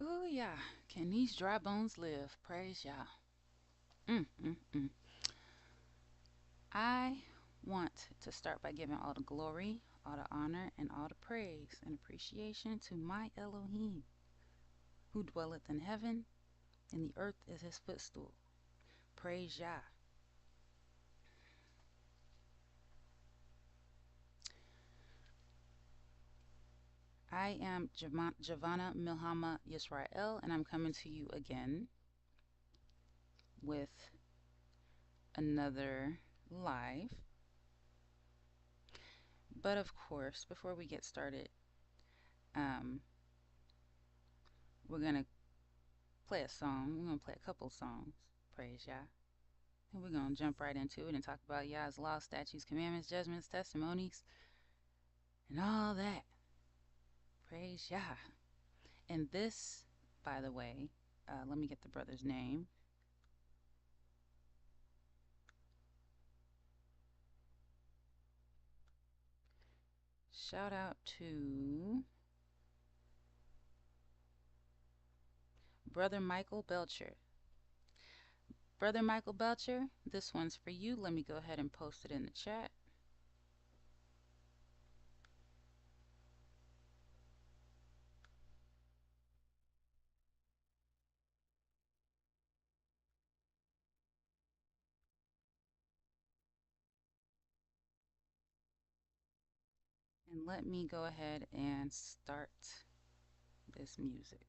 Ooh, yeah. Can these dry bones live? Praise Yah. Mm, mm, mm. I want to start by giving all the glory, all the honor, and all the praise and appreciation to my Elohim, who dwelleth in heaven, and the earth is his footstool. Praise Yah. I am Javana Milhama Yisrael, and I'm coming to you again with another live. But of course, before we get started, um, we're gonna play a song. We're gonna play a couple songs. Praise Yah. And we're gonna jump right into it and talk about Yah's laws, statutes, commandments, judgments, testimonies, and all that. Praise Yah. And this, by the way, let me get the brother's name. Shout out to Brother Michael Belcher. Brother Michael Belcher, this one's for you. Let me go ahead and post it in the chat. And let me go ahead and start this music.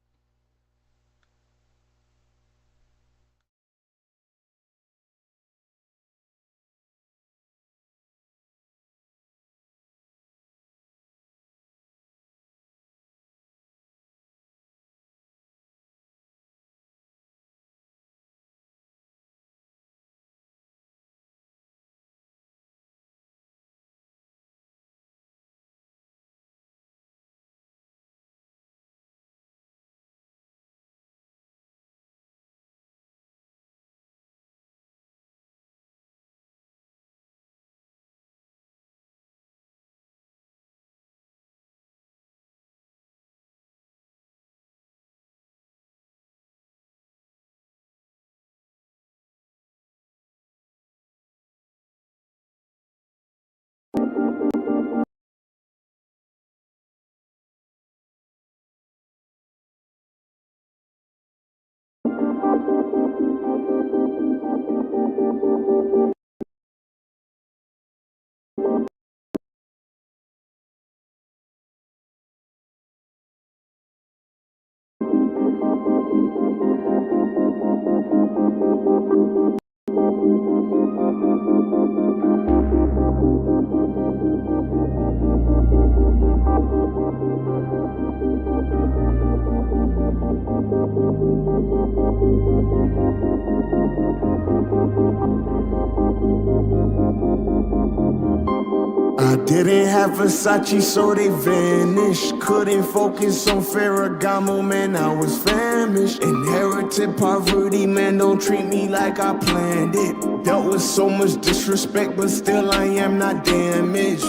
I didn't have Versace, so they vanished. Couldn't focus on Ferragamo, man, I was famished. Inherited poverty, man, don't treat me like I planned it. Dealt with so much disrespect, but still I am not damaged.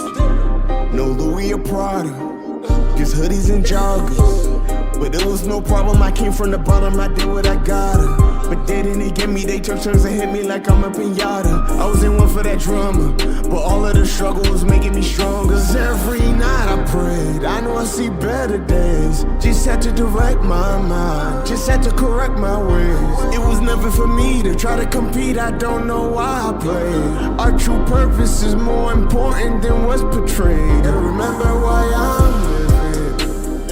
No Louis or Prada, just hoodies and joggers. But it was no problem, I came from the bottom, I did what I gotta. But they didn't get me, they took turns and hit me like I'm a pinata. I was in one for that drama, but all of the struggle was making me stronger. Cause every night I prayed, I know I see better days. Just had to direct my mind, just had to correct my ways. It was never for me to try to compete, I don't know why I played. Our true purpose is more important than what's portrayed. And remember why I'm living.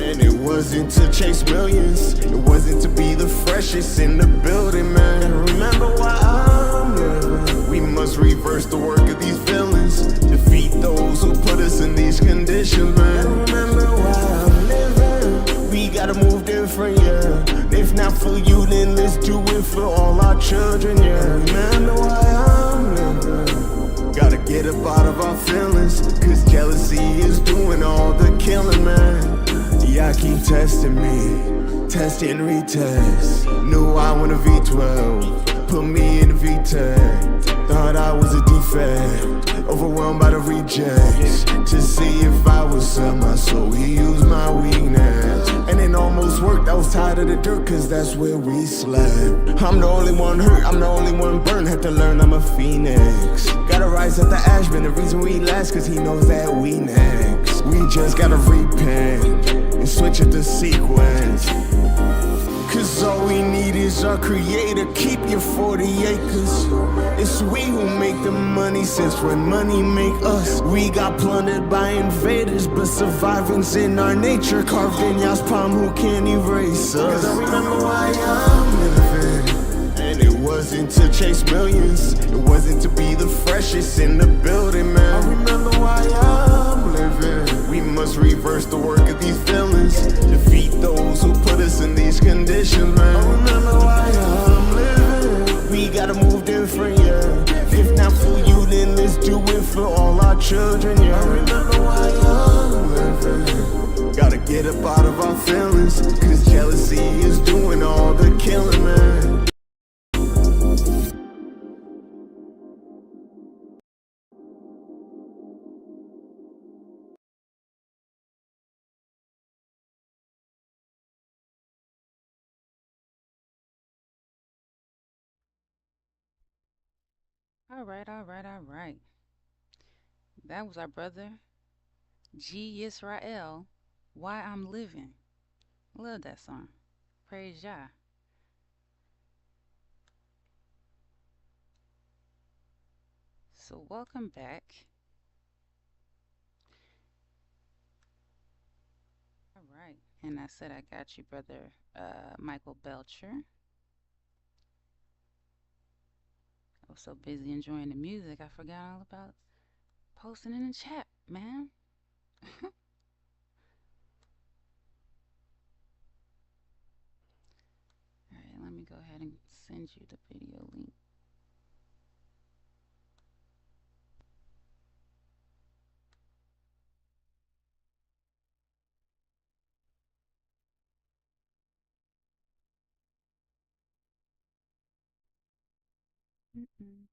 And it wasn't to chase millions, it wasn't to be the freshest in the building, man. And remember why I'm living. We must reverse the work of these villains, defeat those who put us in these conditions, man. And remember why I'm living. We gotta move different, yeah. If not for you, then let's do it for all our children, yeah. Remember why I'm living. Gotta get up out of our feelings, cause jealousy is doing all the killing, man. Y'all keep testing me, test and retest. Knew I want a V12, put me in a VTEC. Thought I was a defect, overwhelmed by the rejects. To see if I would sell my soul, he used my weakness. And it almost worked, I was tired out of the dirt, cause that's where we slept. I'm the only one hurt, I'm the only one burned. Had to learn I'm a phoenix. Gotta rise up the ash, man, the reason we last, cause he knows that we next. We just gotta repent and switch up the sequence. Cause all we need is our creator. Keep your 40 acres. It's we who make the money, since when money make us. We got plundered by invaders, but surviving's in our nature. Carved in Yah's palm, who can't erase us. Cause I remember why I'm living. And it wasn't to chase millions, it wasn't to be the freshest in the building, man. I remember why I'm living. We must reverse the work of these villains, defeat those who put us in these conditions, man. I remember why I'm living. We gotta move different, yeah. If not for you, then let's do it for all our children, yeah. I remember why I'm living. Gotta get up out of our feelings, cause jealousy is doing all the killing, man. All right, all right, all right. That was our brother G Yisrael. Why I'm living. Love that song. Praise Yah. So welcome back. All right. And I said I got you, brother Michael Belcher. I was so busy enjoying the music, I forgot all about posting in the chat, man. All right, let me go ahead and send you the video link. Mm-mm.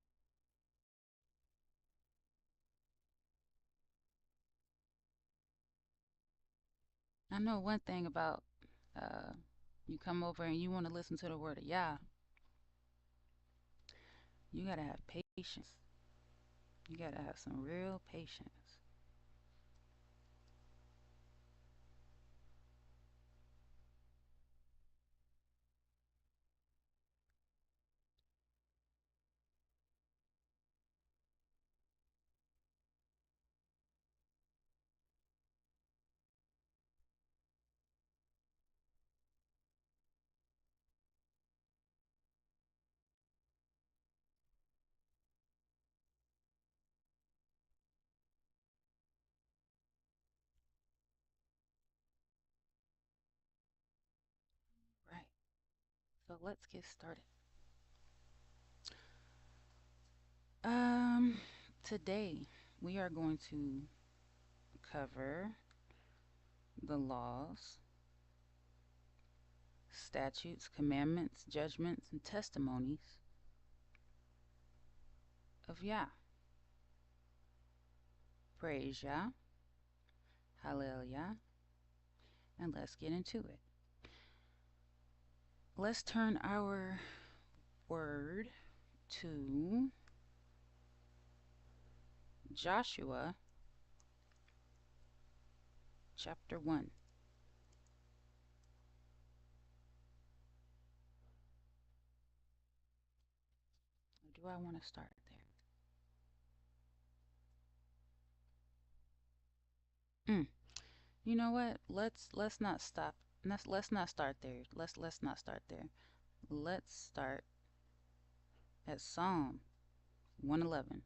I know one thing about uh, you come over and you want to listen to the word of Yah, you gotta have patience. You gotta have some real patience. Right. So let's get started. Um, Today we are going to cover the laws, statutes, commandments, judgments, and testimonies of Yah. Praise Yah, Hallelujah, and let's get into it. Let's turn our word to Joshua chapter 1. Or do I want to start there? You know what? Let's not stop. Let's not start there. Let's not start there. Let's start at Psalm 111.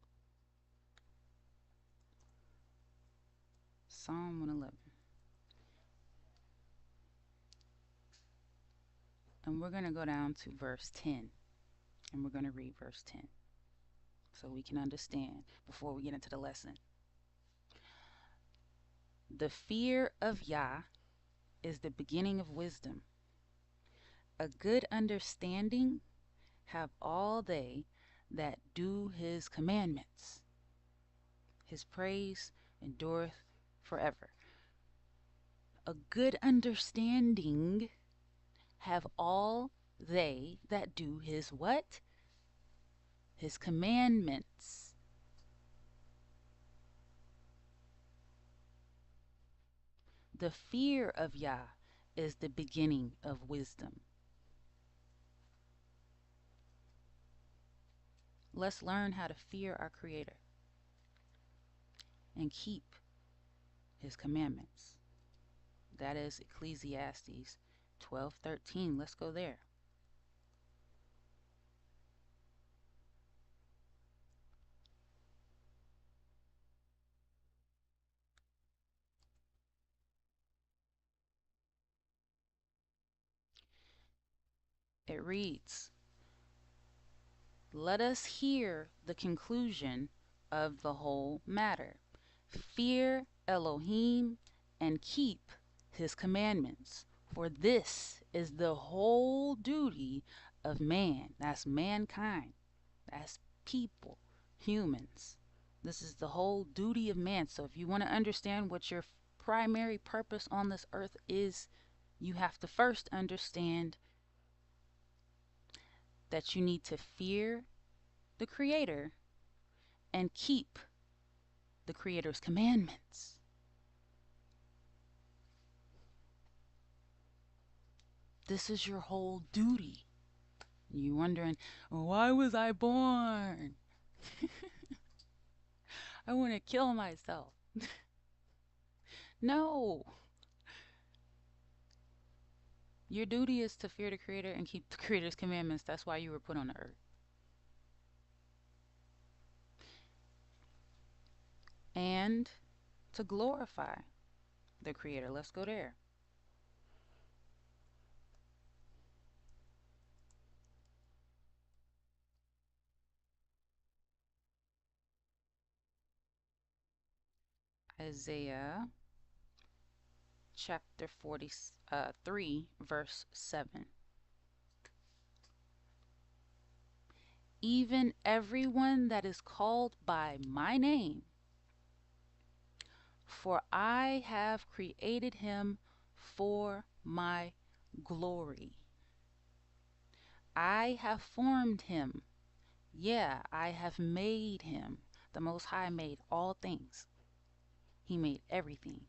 Psalm 111. And we're going to go down to verse 10. And we're going to read verse 10 so we can understand before we get into the lesson. The fear of Yah is the beginning of wisdom. A good understanding have all they that do his commandments. His praise endureth forever. A good understanding have all they that do his what? His commandments. The fear of Yah is the beginning of wisdom. Let's learn how to fear our Creator and keep his commandments. That is Ecclesiastes 12:13. Let's go there. It reads, let us hear the conclusion of the whole matter. Fear Elohim and keep his commandments, for this is the whole duty of man. That's mankind. That's people, humans. This is the whole duty of man. So if you want to understand what your primary purpose on this earth is, you have to first understand that you need to fear the Creator and keep the Creator's commandments. This is your whole duty. You're wondering, why was I born? I want to kill myself. No. Your duty is to fear the Creator and keep the Creator's commandments. That's why you were put on the earth. And to glorify the Creator. Let's go there. Isaiah chapter 43, verse 7. Even everyone that is called by my name, for I have created him for my glory. I have formed him. Yeah, I have made him. The Most High made all things. He made everything.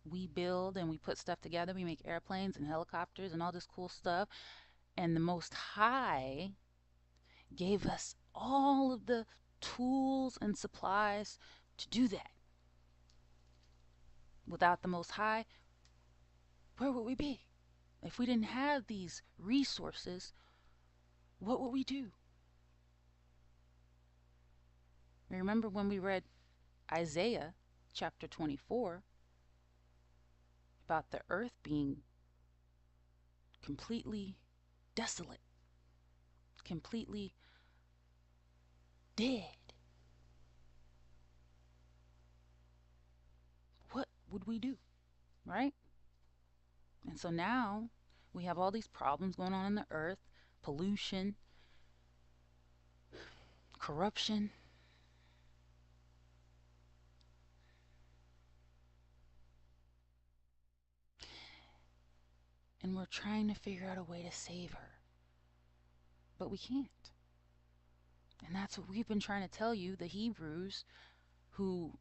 We build and we put stuff together. We make airplanes and helicopters and all this cool stuff. And the Most High gave us all of the tools and supplies to do that. Without the Most High, where would we be? If we didn't have these resources, what would we do? Remember when we read Isaiah chapter 24 about the earth being completely desolate, completely dead? What would we do, right? And so now we have all these problems going on in the earth, pollution, corruption. And we're trying to figure out a way to save her. But we can't. And that's what we've been trying to tell you, the Hebrews, who,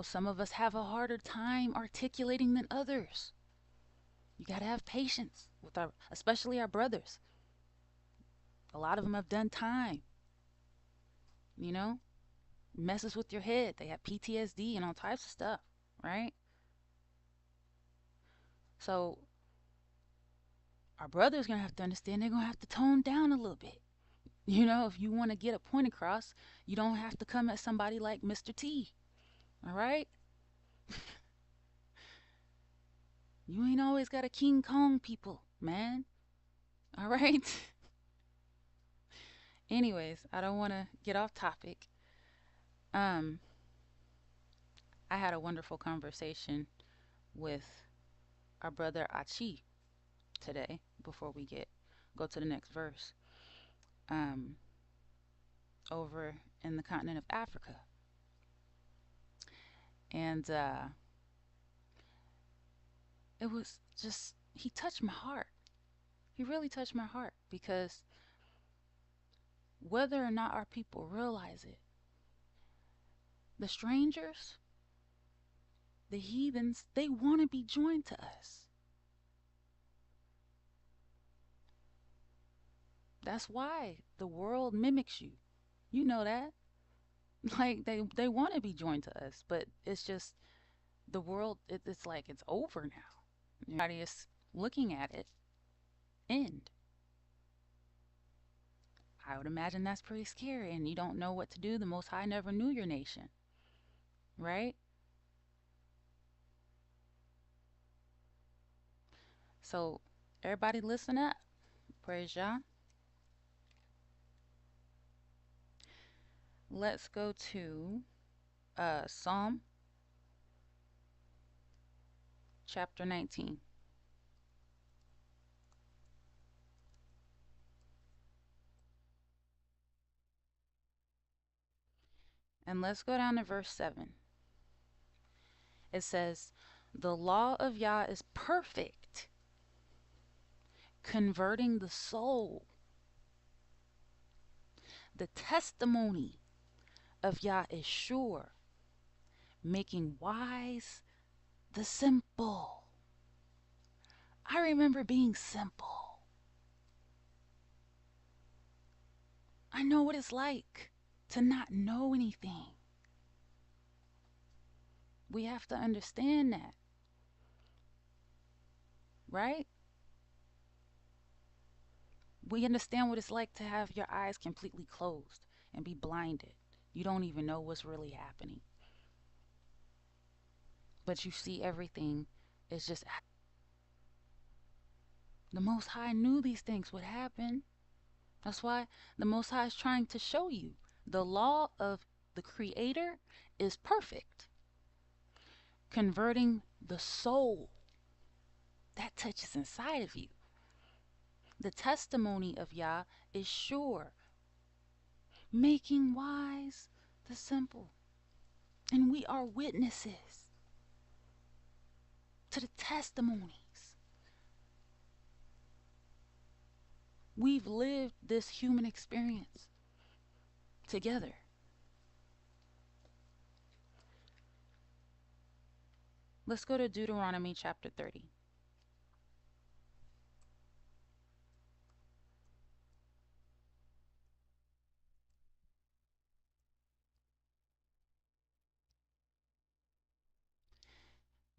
some of us have a harder time articulating than others. You got to have patience with especially our brothers. A lot of them have done time. Messes with your head. They have PTSD and all types of stuff, right? So our brothers are going to have to understand they're going to have to tone down a little bit. If you want to get a point across, you don't have to come at somebody like Mr. T. All right? You ain't always got a King Kong people, man. All right? Anyways, I don't want to get off topic. I had a wonderful conversation with our brother Achi today before we go to the next verse. Over in the continent of Africa. And it was just, he touched my heart. He really touched my heart because whether or not our people realize it, the strangers, the heathens, they want to be joined to us. That's why the world mimics you. You know that. Like they want to be joined to us, but it's just the world. It's like it's over now. Everybody is looking at it end. I would imagine that's pretty scary, and you don't know what to do. The Most High never knew your nation, right? So everybody, listen up. Praise Yah. Let's go to Psalm chapter 19. And let's go down to verse 7. It says, "The law of Yah is perfect, converting the soul. The testimony of Yah is sure, making wise the simple." I remember being simple. I know what it's like to not know anything. We have to understand that, right? We understand what it's like to have your eyes completely closed and be blinded. You don't even know what's really happening. But you see everything is just. The Most High knew these things would happen. That's why the Most High is trying to show you the law of the Creator is perfect, converting the soul. That touches inside of you. The testimony of Yah is sure, making wise the simple. And we are witnesses to the testimonies. We've lived this human experience together. Let's go to Deuteronomy chapter 30.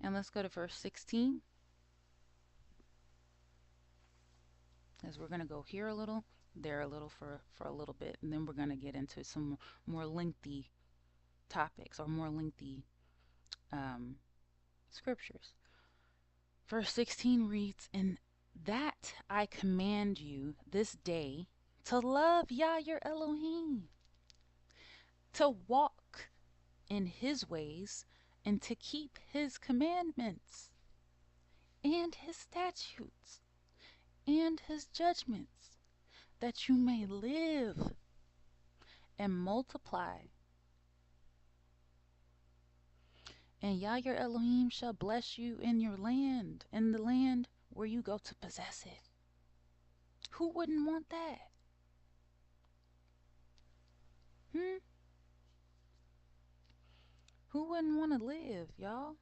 And let's go to verse 16. As we're going to go here a little, there a little for a little bit, and then we're going to get into some more lengthy topics or more lengthy scriptures. Verse 16 reads, "And that I command you this day to love Yah your Elohim, to walk in his ways, and to keep his commandments, and his statutes, and his judgments, that you may live and multiply. And Yah your Elohim shall bless you in your land, in the land where you go to possess it." Who wouldn't want that? Hmm? Who wouldn't want to live, y'all?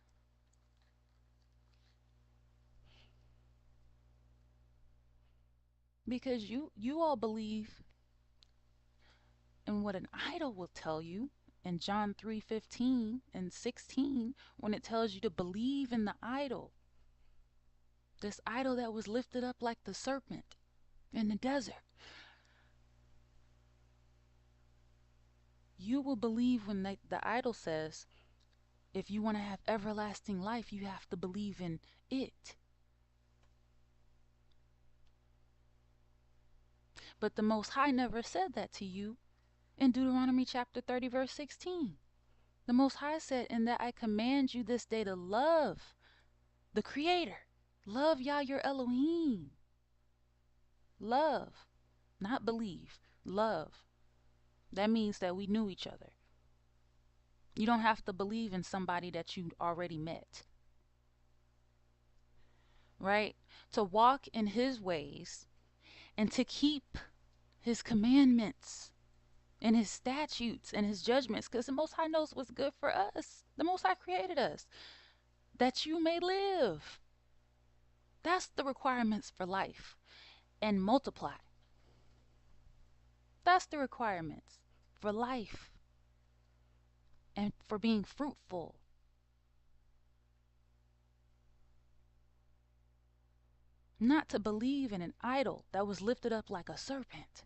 Because you all believe in what an idol will tell you in John 3:15 and 16, when it tells you to believe in the idol. This idol that was lifted up like the serpent in the desert. You will believe when the idol says, if you want to have everlasting life, you have to believe in it. But the Most High never said that to you in Deuteronomy chapter 30, verse 16. The Most High said, "In that I command you this day to love the Creator. Love Yah your Elohim." Love, not believe. Love. That means that we knew each other. You don't have to believe in somebody that you already met. right? To walk in his ways and to keep his commandments and his statutes and his judgments, because the Most High knows what's good for us. The Most High created us that you may live. That's the requirements for life and multiply. That's the requirements for life and for being fruitful. Not to believe in an idol that was lifted up like a serpent.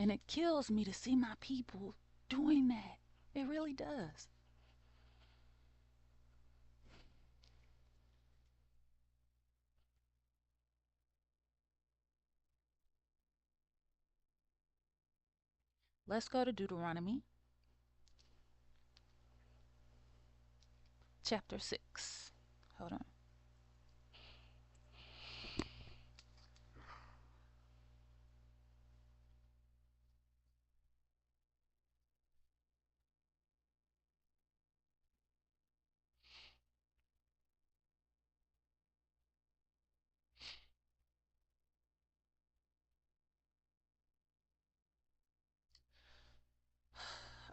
And it kills me to see my people doing that. It really does. Let's go to Deuteronomy chapter 6. Hold on.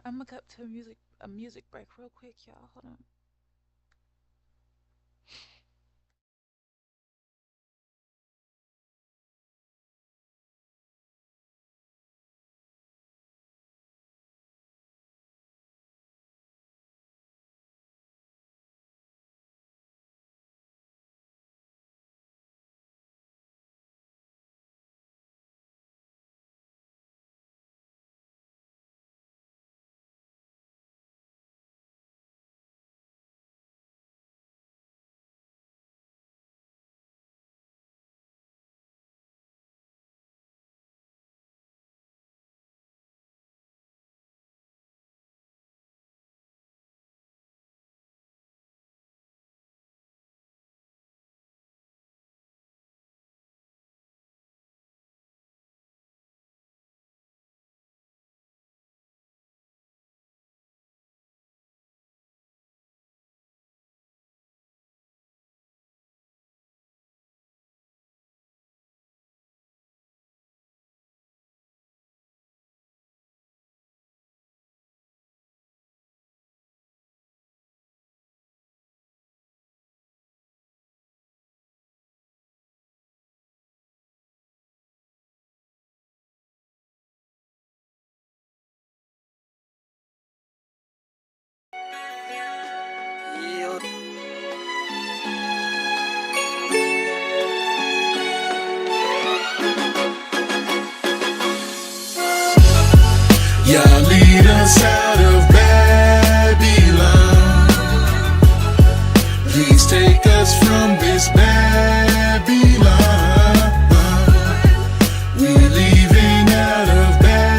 I'm gonna cut to a music break real quick, y'all. Hold on. Y'all lead us out of Babylon. Please take us from this Babylon. We leaving out of Babylon.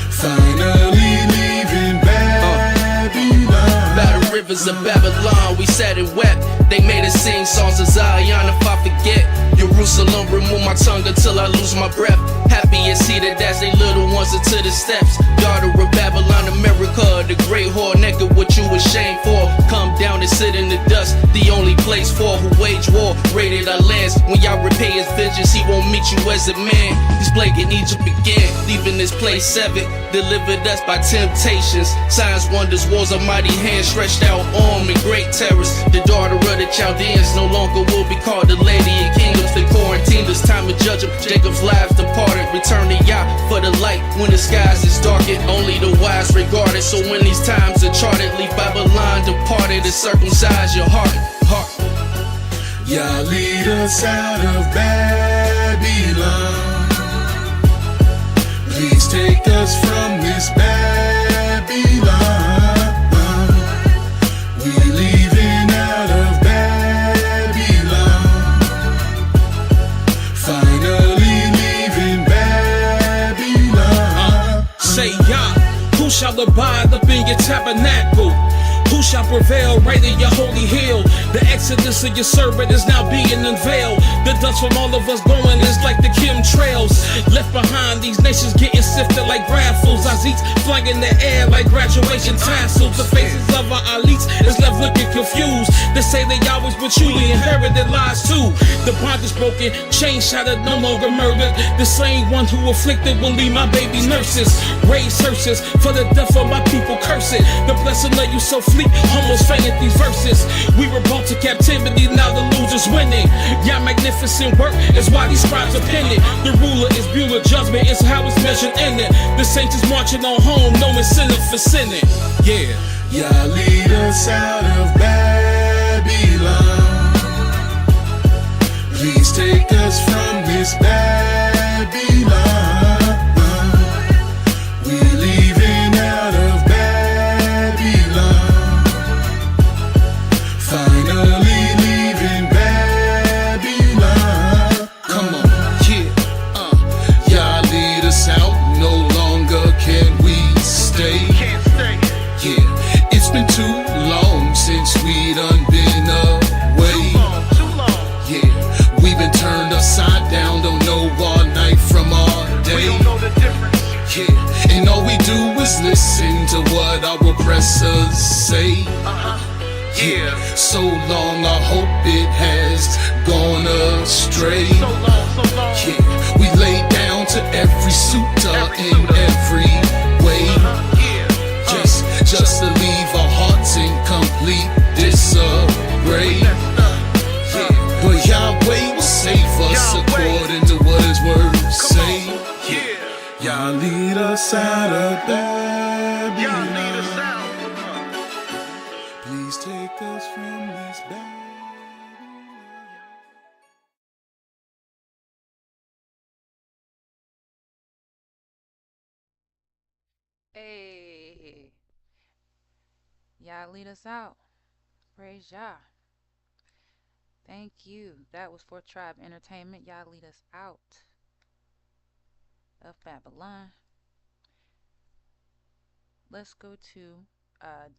Finally leaving Babylon. By the rivers of Babylon, we sat and wept. They made us sing songs of Zion if I forget. Jerusalem, remove my tongue until I lose my breath. Happy is he that dash they little ones into the steps. Daughter of Babylon, America, the great whore, naked what you ashamed for. Come down and sit in the dust, the only place for who wage war. Raided our lands, when y'all repay his vengeance, he won't meet you as a man. His plague in Egypt began, leaving this place severed. Delivered us by temptations, signs, wonders, wars, a mighty hand stretched out arm and great terrors. The daughter of the Chaldeans no longer will be called the lady of kingdoms. They quarantined us, time to judge them. Jacob's lives departed, return to YAH for the light when the skies is darkened. Only the wise regarded, so when these times are charted, leave Babylon departed and circumcise your heart. Y'all lead us out of Babylon. Please take us from this Babylon. We leaving out of Babylon. Finally leaving Babylon. Say, Yah, who shall abide up in your tabernacle? Who shall prevail? Right in your holy hill. The exodus of your servant is now being unveiled. The dust from all of us going is like the chemtrails. Left behind, these nations getting sifted like grasshoppers. Aziz flying in the air like graduation tassels. The faces of our elites is left looking confused. They say they always with you, we inherited lies too. The bond is broken, chains shattered, no longer murdered. The same one who afflicted will leave my baby nurses. Raise hearses for the death of my people, curse it. The blessing of you so fleet, almost fainted these verses. We were brought to captivity, now the losers winning. Your magnificent work is why these scribes are penning. The ruler is Bueller, judgment is how it's measured in it. The saints is marching on home, no incentive for sinning. Yeah. Y'all lead us out of Babylon. Please take us from this Babylon. We're leaving out of Babylon. Finally leaving Babylon. Come on, yeah, y'all lead us out, no longer can we stay. Yeah, it's been too long since we done been away. Yeah, we've been turned upside down, don't know our night from our day. Yeah, and all we do is listen to what our oppressors say. Yeah, so long I hope it has gone astray. Yeah, we lay down to every suitor in every way. Just to leave our hearts in complete disarray. Yeah, but Yahweh will save us according to what His word say. Y'all lead us out of Babylon. Please take us from this Babylon. Hey, Yah lead us out. Praise Yah. Thank you. That was for Tribe Entertainment. Yah lead us out of Babylon. Let's go to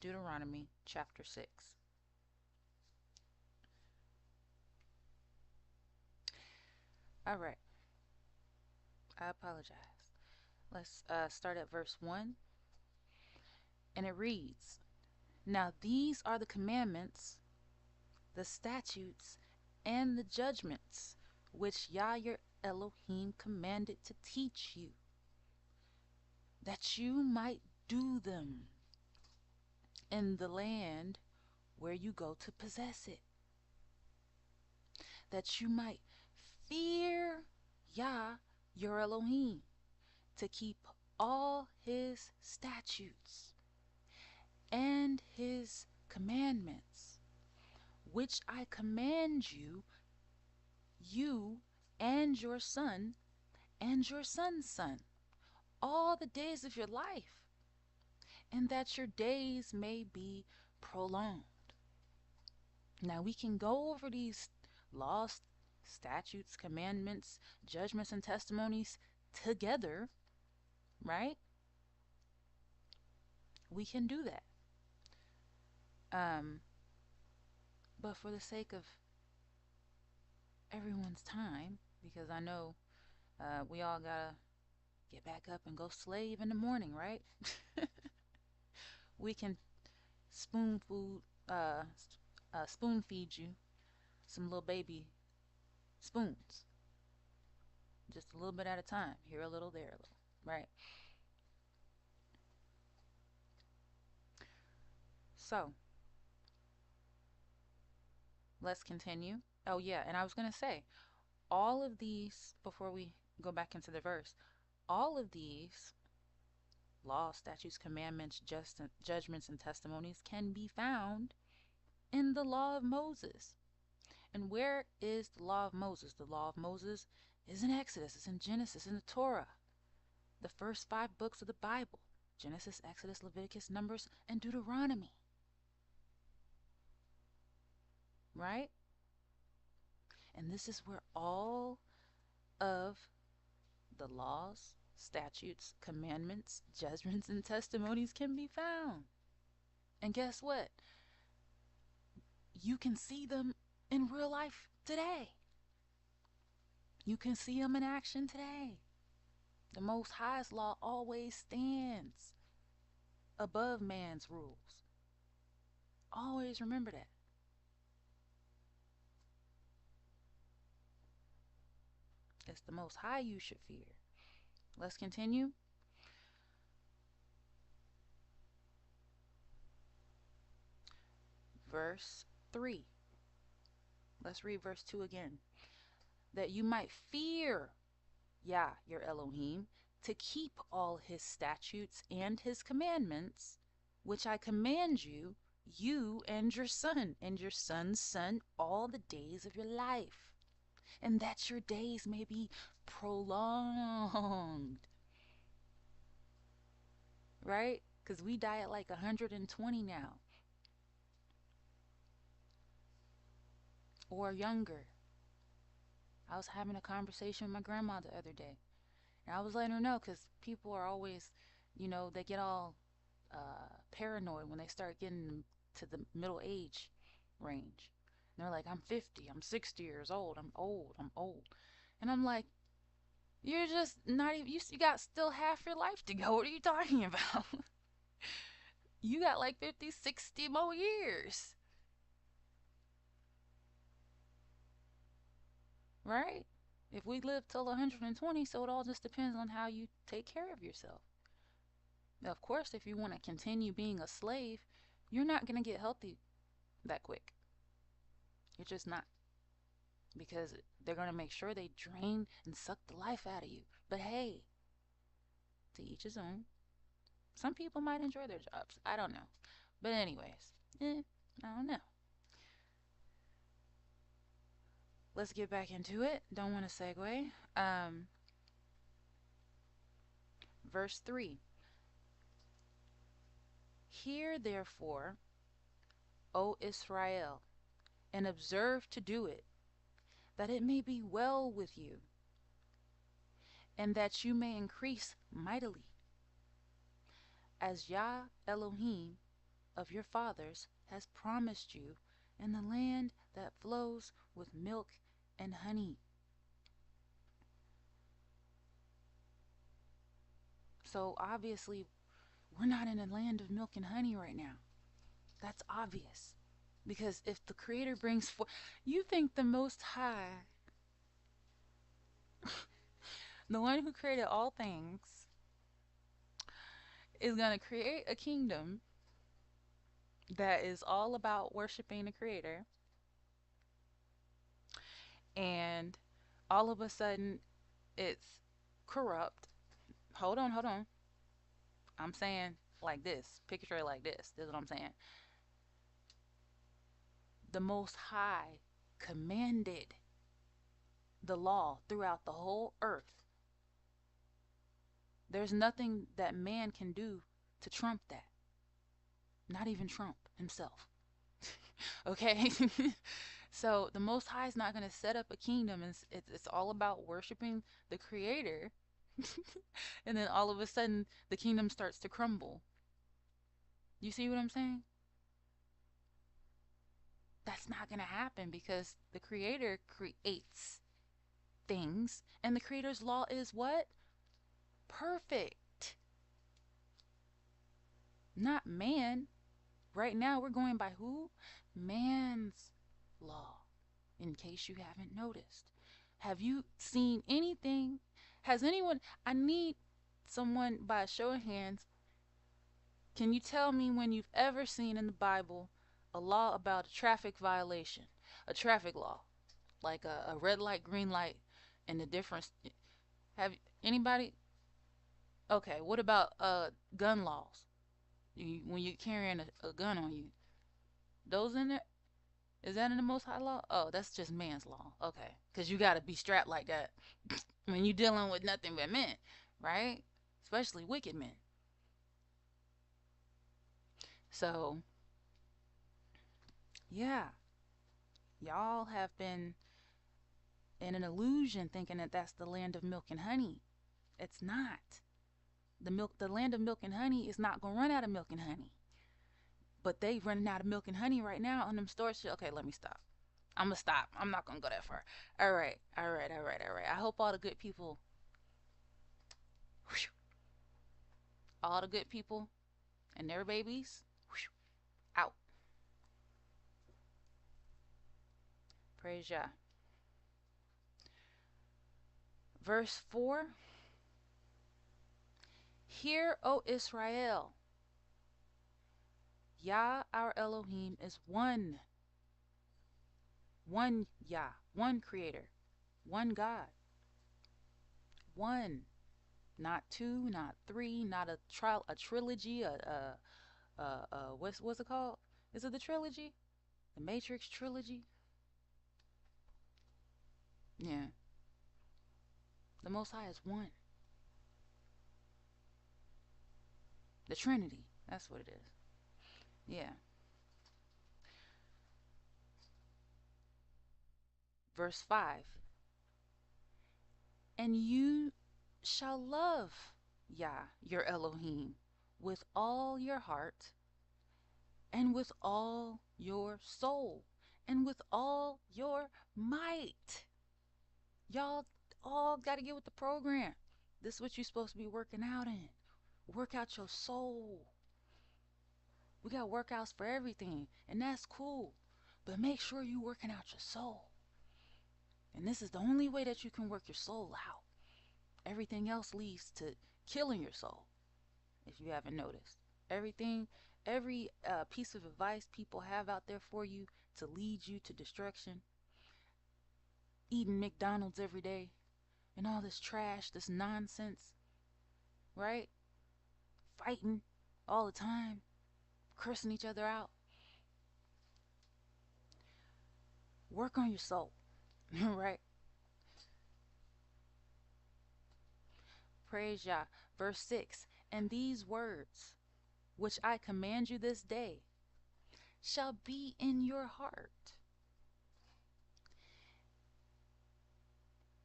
Deuteronomy chapter 6. All right. I apologize. Let's start at verse 1. And it reads, Now these are the commandments, the statutes, and the judgments which Yah your Elohim commanded to teach you, that you might do them in the land where you go to possess it, that you might fear Yah your Elohim, to keep all his statutes and his commandments, which I command you, you and your son and your son's son, all the days of your life, and that your days may be prolonged. Now we can go over these laws, statutes, commandments, judgments, and testimonies together, right? We can do that. But for the sake of everyone's time, because I know we all gotta get back up and go slave in the morning, right? We can spoon food, spoon feed you some little baby spoons, just a little bit at a time, here a little, there a little, right? So let's continue. Oh yeah, and I was gonna say, all of these, before we go back into the verse, all of these laws, statutes, commandments, judgments, and testimonies can be found in the law of Moses. And where is the law of Moses? The law of Moses is in Exodus, it's in Genesis, in the Torah, the first 5 books of the Bible: Genesis, Exodus, Leviticus, Numbers, and Deuteronomy. Right? And this is where all of the laws, statutes, commandments, judgments, and testimonies can be found. And guess what? You can see them in real life today. You can see them in action today. The Most High's law always stands above man's rules. Always remember that. It's the Most High you should fear. Let's continue. Verse 3. Let's read verse 2 again. That you might fear YAH, your Elohim, to keep all his statutes and his commandments, which I command you, you and your son's son, all the days of your life, and that your days may be prolonged. Right? Because we die at like 120 now. Or younger. I was having a conversation with my grandma the other day. And I was letting her know, because people are always, they get all paranoid when they start getting to the middle age range. And they're like, I'm 50, I'm 60 years old, I'm old. And I'm like, you're just not even, you got still half your life to go. What are you talking about? You got like 50, 60 more years. Right? If we live till 120, so it all just depends on how you take care of yourself. Now, of course, if you want to continue being a slave, you're not going to get healthy that quick. You're just not. Because they're going to make sure they drain and suck the life out of you. But hey, to each his own. Some people might enjoy their jobs. I don't know. But anyways, I don't know. Let's get back into it. Don't want to segue. Verse 3. Hear therefore, O Israel, and observe to do it, that it may be well with you, and that you may increase mightily, as YAH Elohim of your fathers has promised you, in the land that flows with milk and honey. So obviously, we're not in a land of milk and honey right now. That's obvious. Because if the Creator brings forth, you think the Most High, the one who created all things, is going to create a kingdom that is all about worshiping the Creator, and all of a sudden it's corrupt. Hold on. I'm saying like this. Picture it like this. This is what I'm saying. The Most High commanded the law throughout the whole earth. There's nothing that man can do to trump that. Not even Trump himself. Okay? So the Most High is not going to set up a kingdom. It's all about worshiping the Creator. And then all of a sudden, the kingdom starts to crumble. You see what I'm saying? That's not going to happen, because the Creator creates things, and the Creator's law is what? Perfect. Not man. Right now, we're going by who? Man's law, in case you haven't noticed. Have you seen anything? Has anyone, I need someone, by a show of hands, can you tell me when you've ever seen in the Bible a law about a traffic violation, a traffic law, like a red light, green light, and the difference? Have anybody? Okay, what about gun laws? When you're carrying a gun on you, those in there? Is that in the Most High law? Oh, that's just man's law. Okay, because you got to be strapped like that when you're dealing with nothing but men, right? Especially wicked men. So, yeah, y'all have been in an illusion thinking that that's the land of milk and honey. It's not. The land of milk and honey is not going to run out of milk and honey. But they running out of milk and honey right now on them stores. Okay, let me stop. I'm gonna stop. I'm not gonna go that far. All right, all right, all right, all right. I hope all the good people, whew, all the good people and their babies, whew, out. Praise Yah. Verse 4. Hear, O Israel, Yah our Elohim is one. One Yah, one Creator, one God. One. Not two, not three, not a trilogy, what's it called? Is it the trilogy? The Matrix trilogy? Yeah. The Most High is one. The Trinity. That's what it is. Yeah. Verse 5. And you shall love Yah, your Elohim, with all your heart, and with all your soul, and with all your might. Y'all all got to get with the program. This is what you're supposed to be working out in. Work out your soul. We got workouts for everything, and that's cool. But make sure you're working out your soul. And this is the only way that you can work your soul out. Everything else leads to killing your soul, if you haven't noticed. Every piece of advice people have out there for you to lead you to destruction, eating McDonald's every day, and all this trash, this nonsense, right? Fighting all the time, cursing each other out. Work on your soul, right? Praise Yah. Verse 6. And these words, which I command you this day, shall be in your heart.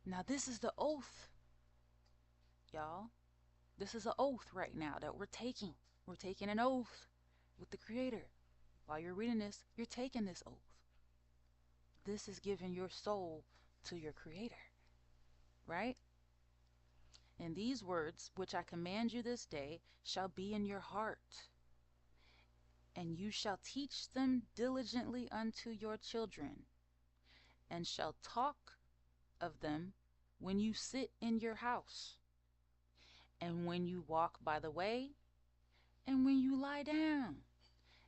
Now, this is the oath, y'all. This is an oath right now that we're taking. We're taking an oath with the Creator. While you're reading this, you're taking this oath. This is giving your soul to your Creator, right? And these words, which I command you this day, shall be in your heart. And you shall teach them diligently unto your children, and shall talk of them when you sit in your house, and when you walk by the way, and when you lie down,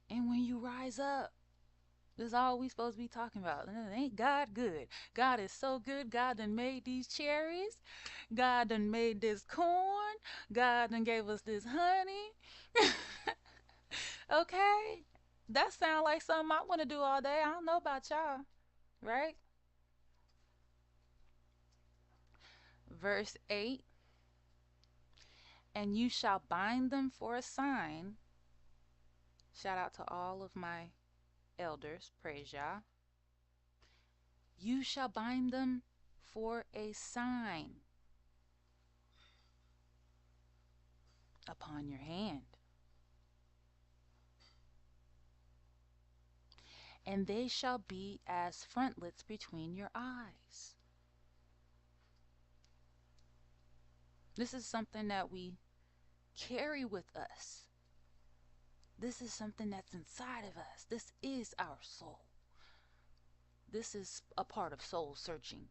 and when you rise up. This is all we supposed to be talking about. Ain't God good? God is so good. God done made these cherries. God done made this corn. God done gave us this honey. Okay? That sounds like something I want to do all day. I don't know about y'all. Right? Verse 8. And you shall bind them for a sign. Shout out to all of my elders. Praise Yah. You shall bind them for a sign upon your hand. And they shall be as frontlets between your eyes. This is something that we carry with us. This is something that's inside of us. This is our soul. This is a part of soul searching.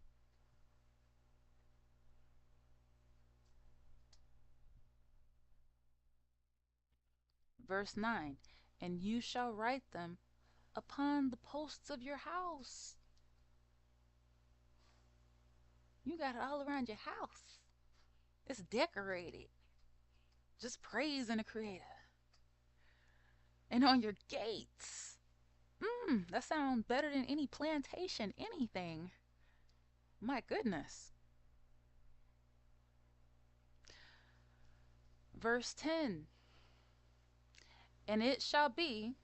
Verse 9. And you shall write them upon the posts of your house. You got it all around your house. It's decorated. Just praising the Creator. And on your gates. That sounds better than any plantation, anything. My goodness. Verse 10. And it shall be,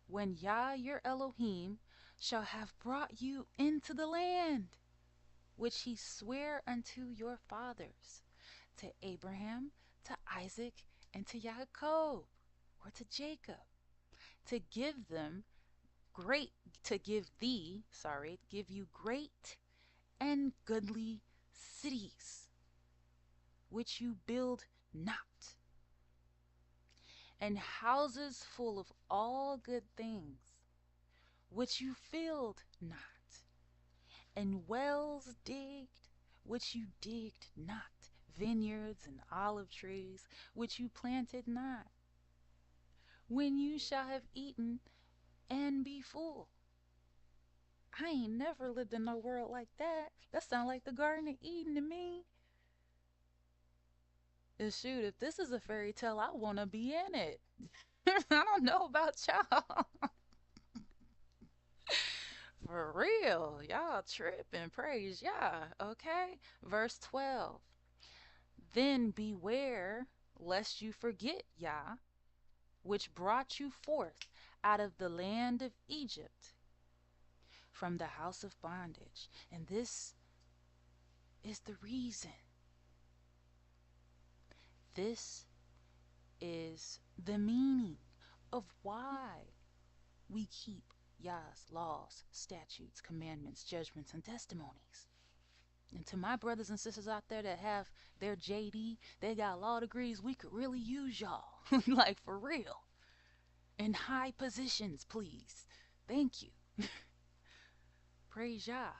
when Yah your Elohim shall have brought you into the land, which he sware unto your fathers, to Abraham, to Isaac, and to Jacob, or to Jacob, to give them great, to give thee, sorry, give you great and goodly cities, which you build not, and houses full of all good things, which you filled not, and wells digged, which you digged not, vineyards and olive trees, which you planted not. When you shall have eaten and be full. I ain't never lived in no world like that. That sound like the Garden of Eden to me. And shoot, if this is a fairy tale, I want to be in it. I don't know about y'all. For real, y'all tripping. Praise Yah. Okay. Verse 12. Then beware lest you forget Yah, which brought you forth out of the land of Egypt, from the house of bondage. And this is the reason. This is the meaning of why we keep Yah's laws, statutes, commandments, judgments, and testimonies. And to my brothers and sisters out there that have their JD, they got law degrees, we could really use y'all. Like for real. In high positions, please. Thank you. Praise Yah.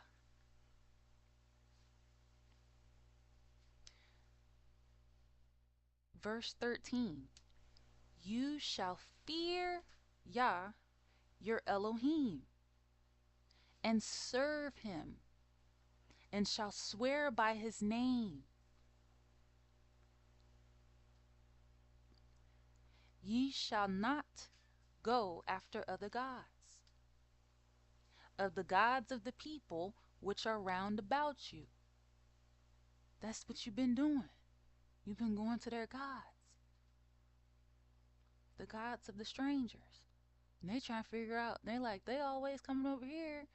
Verse 13. You shall fear Yah, your Elohim, and serve him, and shall swear by his name. Ye shall not go after other gods, of the gods of the people which are round about you. That's what you've been doing. You've been going to their gods, the gods of the strangers. And they trying to figure out, they always coming over here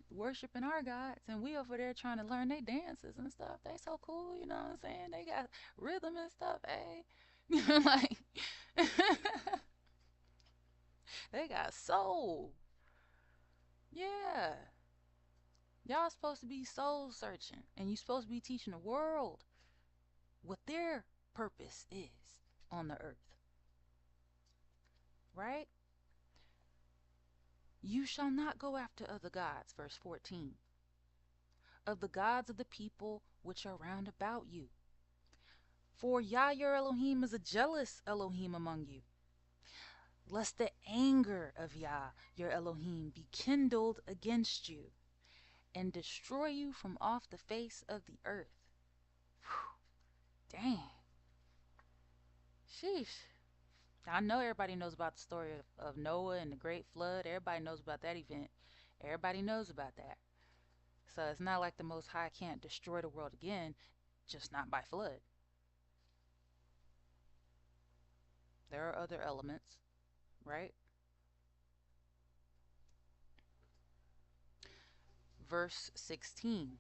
worshiping our gods, and we over there trying to learn their dances and stuff. They so cool, you know what I'm saying? They got rhythm and stuff, hey. Like, they got soul. Yeah. Y'all supposed to be soul searching, and you supposed to be teaching the world what their purpose is on the earth. Right? You shall not go after other gods, verse 14, of the gods of the people which are round about you. For Yah your Elohim is a jealous Elohim among you, lest the anger of Yah your Elohim be kindled against you, and destroy you from off the face of the earth. Whew. Dang. Sheesh. I know everybody knows about the story of Noah and the great flood. Everybody knows about that event. Everybody knows about that. So it's not like the Most High can't destroy the world again, just not by flood. There are other elements, right? Verse 16.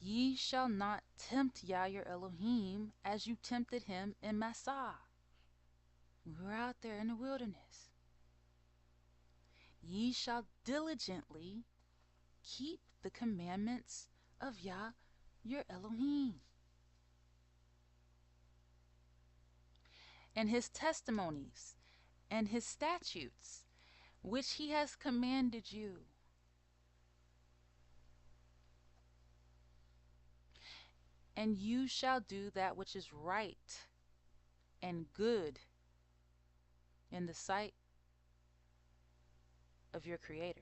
Ye shall not tempt Yah your Elohim as you tempted him in Massah. We were out there in the wilderness. Ye shall diligently keep the commandments of Yah your Elohim, and his testimonies, and his statutes, which he has commanded you. And you shall do that which is right and good in the sight of your Creator.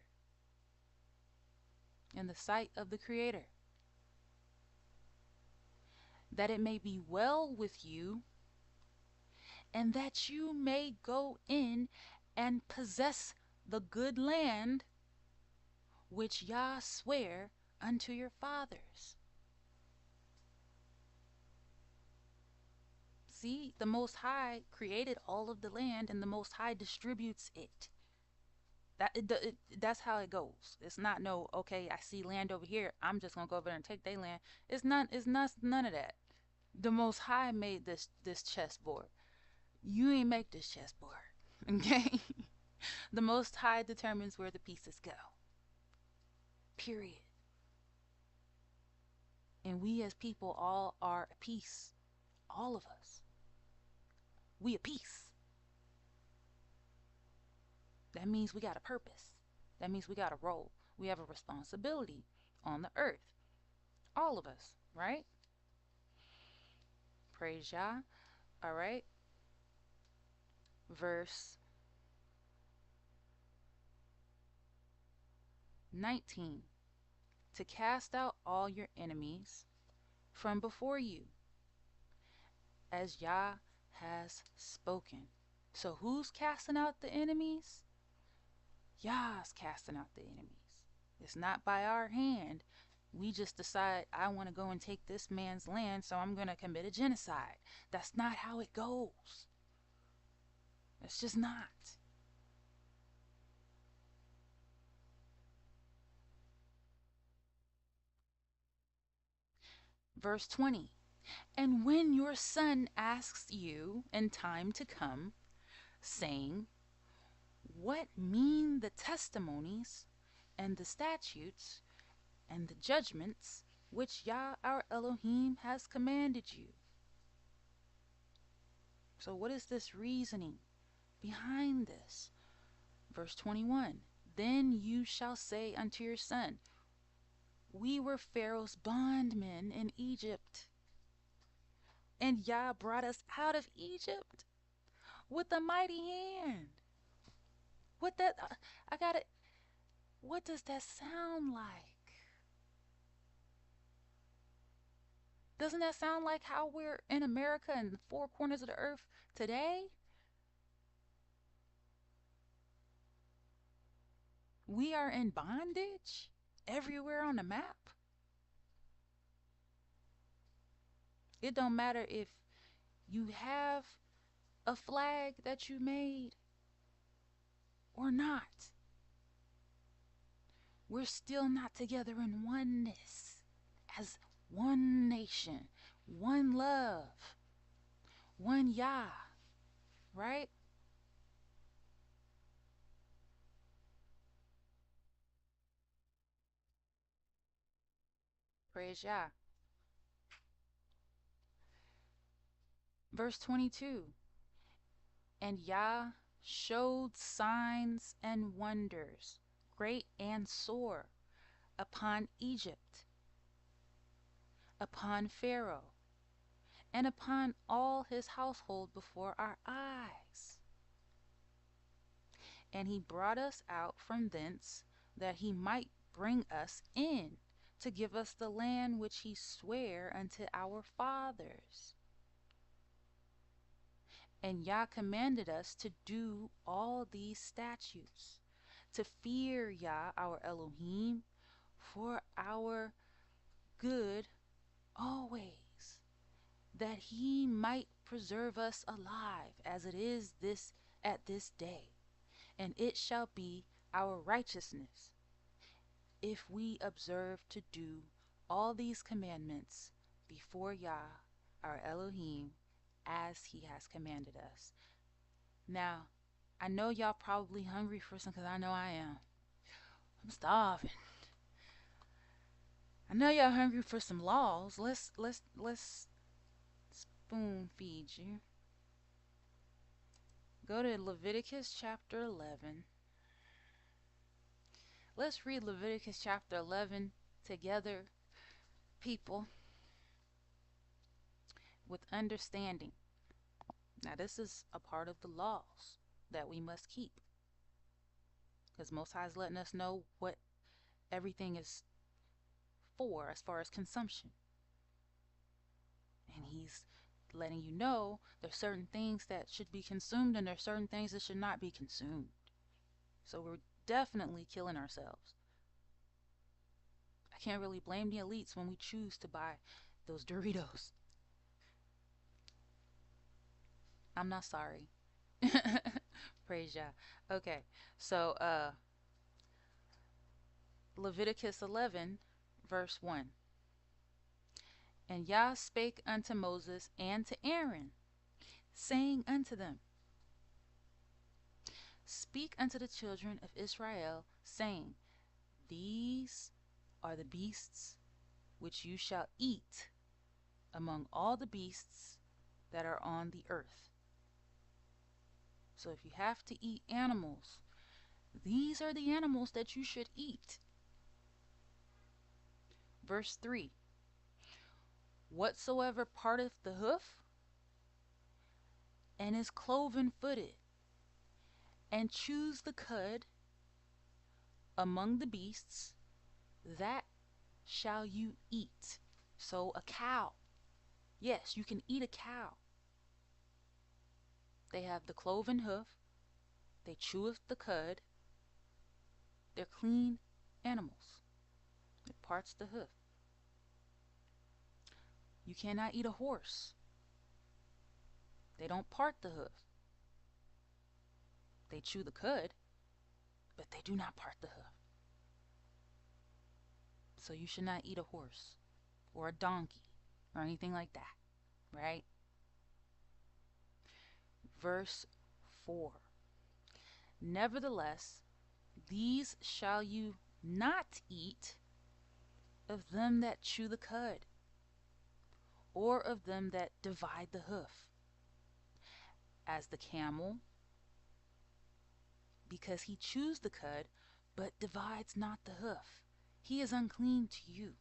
In the sight of the Creator. That it may be well with you, and that you may go in and possess the good land which Yah sware unto your fathers. See, the Most High created all of the land, and the Most High distributes it. That's how it goes. It's not no, okay, I see land over here, I'm just gonna go over there and take their land. It's not none of that. The Most High made this chessboard. You ain't make this chessboard. Okay? The Most High determines where the pieces go. Period. And we as people all are a piece. All of us. We a piece. That means we got a purpose. That means we got a role. We have a responsibility on the earth. All of us, right? Praise Yah. All right. Verse 19. To cast out all your enemies from before you, as Yah has spoken. So who's casting out the enemies? Yah's casting out the enemies. It's not by our hand. We just decide, I want to go and take this man's land, so I'm going to commit a genocide. That's not how it goes. It's just not. Verse 20. And when your son asks you in time to come, saying, what mean the testimonies and the statutes and the judgments which Yah our Elohim has commanded you? So what is this reasoning behind this? Verse 21. Then you shall say unto your son, we were Pharaoh's bondmen in Egypt, and Yah brought us out of Egypt with a mighty hand. What that I got it. What does that sound like? Doesn't that sound like how we're in America and the four corners of the earth today? We are in bondage everywhere on the map. It don't matter if you have a flag that you made or not. We're still not together in oneness as one nation, one love, one Yah, right? Praise Yah. Verse 22. And Yah showed signs and wonders, great and sore, upon Egypt, upon Pharaoh, and upon all his household before our eyes. And he brought us out from thence, that he might bring us in, to give us the land which he sware unto our fathers. And Yah commanded us to do all these statutes, to fear Yah our Elohim for our good always, that he might preserve us alive as it is this at this day. And it shall be our righteousness if we observe to do all these commandments before Yah our Elohim as he has commanded us. Now, I know y'all probably hungry for some, because I know I am. I'm starving. I know y'all hungry for some laws. Let's spoon feed you. Go to Leviticus chapter 11. Let's read Leviticus chapter 11 together, people, with understanding. Now, this is a part of the laws that we must keep, because Most High is letting us know what everything is for as far as consumption. And he's letting you know there's certain things that should be consumed and there's certain things that should not be consumed. So we're definitely killing ourselves. I can't really blame the elites when we choose to buy those Doritos. I'm not sorry. Praise Yah. Okay, so Leviticus 11 verse 1. And Yah spake unto Moses and to Aaron, saying unto them, Speak unto the children of Israel, saying, These are the beasts which you shall eat among all the beasts that are on the earth. So if you have to eat animals, these are the animals that you should eat. Verse 3, Whatsoever parteth the hoof, and is cloven footed, and chews the cud among the beasts, that shall you eat. So a cow. Yes, you can eat a cow. They have the cloven hoof, they cheweth the cud, they're clean animals. It parts the hoof. You cannot eat a horse. They don't part the hoof. They chew the cud, but they do not part the hoof. So you should not eat a horse or a donkey or anything like that, right? Verse 4, Nevertheless, these shall you not eat of them that chew the cud, or of them that divide the hoof, as the camel, because he chews the cud, but divides not the hoof. He is unclean to you.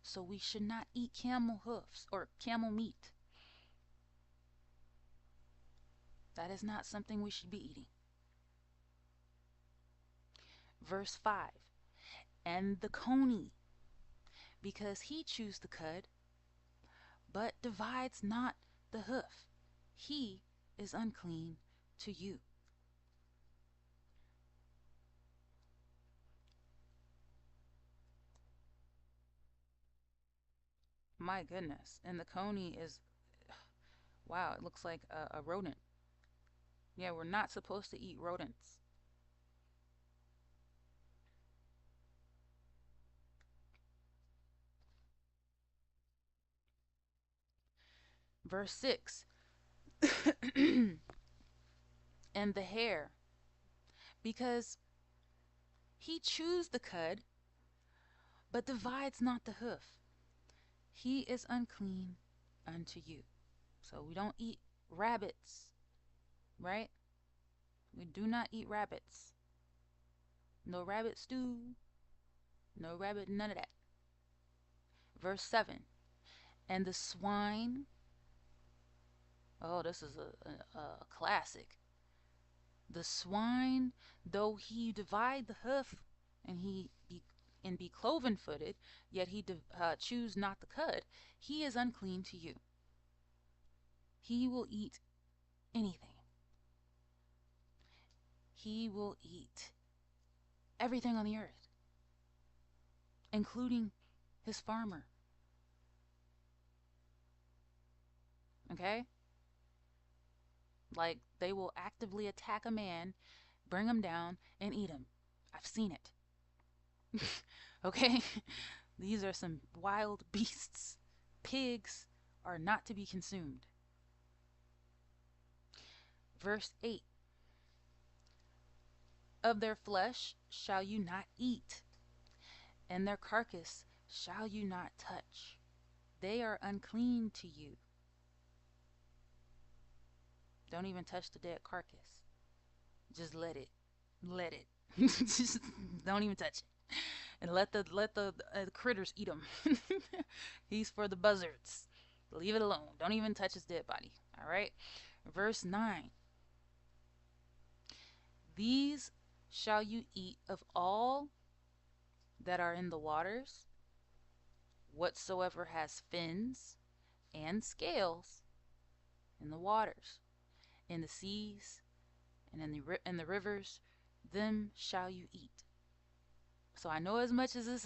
So we should not eat camel hoofs or camel meat. That is not something we should be eating. Verse 5, And the coney, because he chews the cud, but divides not the hoof. He is unclean to you. My goodness. And the coney is, wow, it looks like a rodent. Yeah, we're not supposed to eat rodents. Verse 6, And the hare, because he chews the cud, but divides not the hoof. He is unclean unto you. So we don't eat rabbits, right? We do not eat rabbits. No rabbit stew, no rabbit, none of that. Verse 7, And the swine, oh, this is a classic. The swine, though he divide the hoof, and be cloven footed, yet he chews not the cud, he is unclean to you. He will eat anything. He will eat everything on the earth, including his farmer. Okay? Like, they will actively attack a man, bring him down, and eat him. I've seen it. Okay? These are some wild beasts. Pigs are not to be consumed. Verse 8, Of their flesh shall you not eat, and their carcass shall you not touch. They are unclean to you. Don't even touch the dead carcass. Just let it. Let it. Just don't even touch it. And let the critters eat him. He's for the buzzards. Leave it alone. Don't even touch his dead body. All right? Verse 9. These shall you eat of all that are in the waters, whatsoever has fins and scales in the waters, in the seas, and in the rivers, them shall you eat. So I know as much as this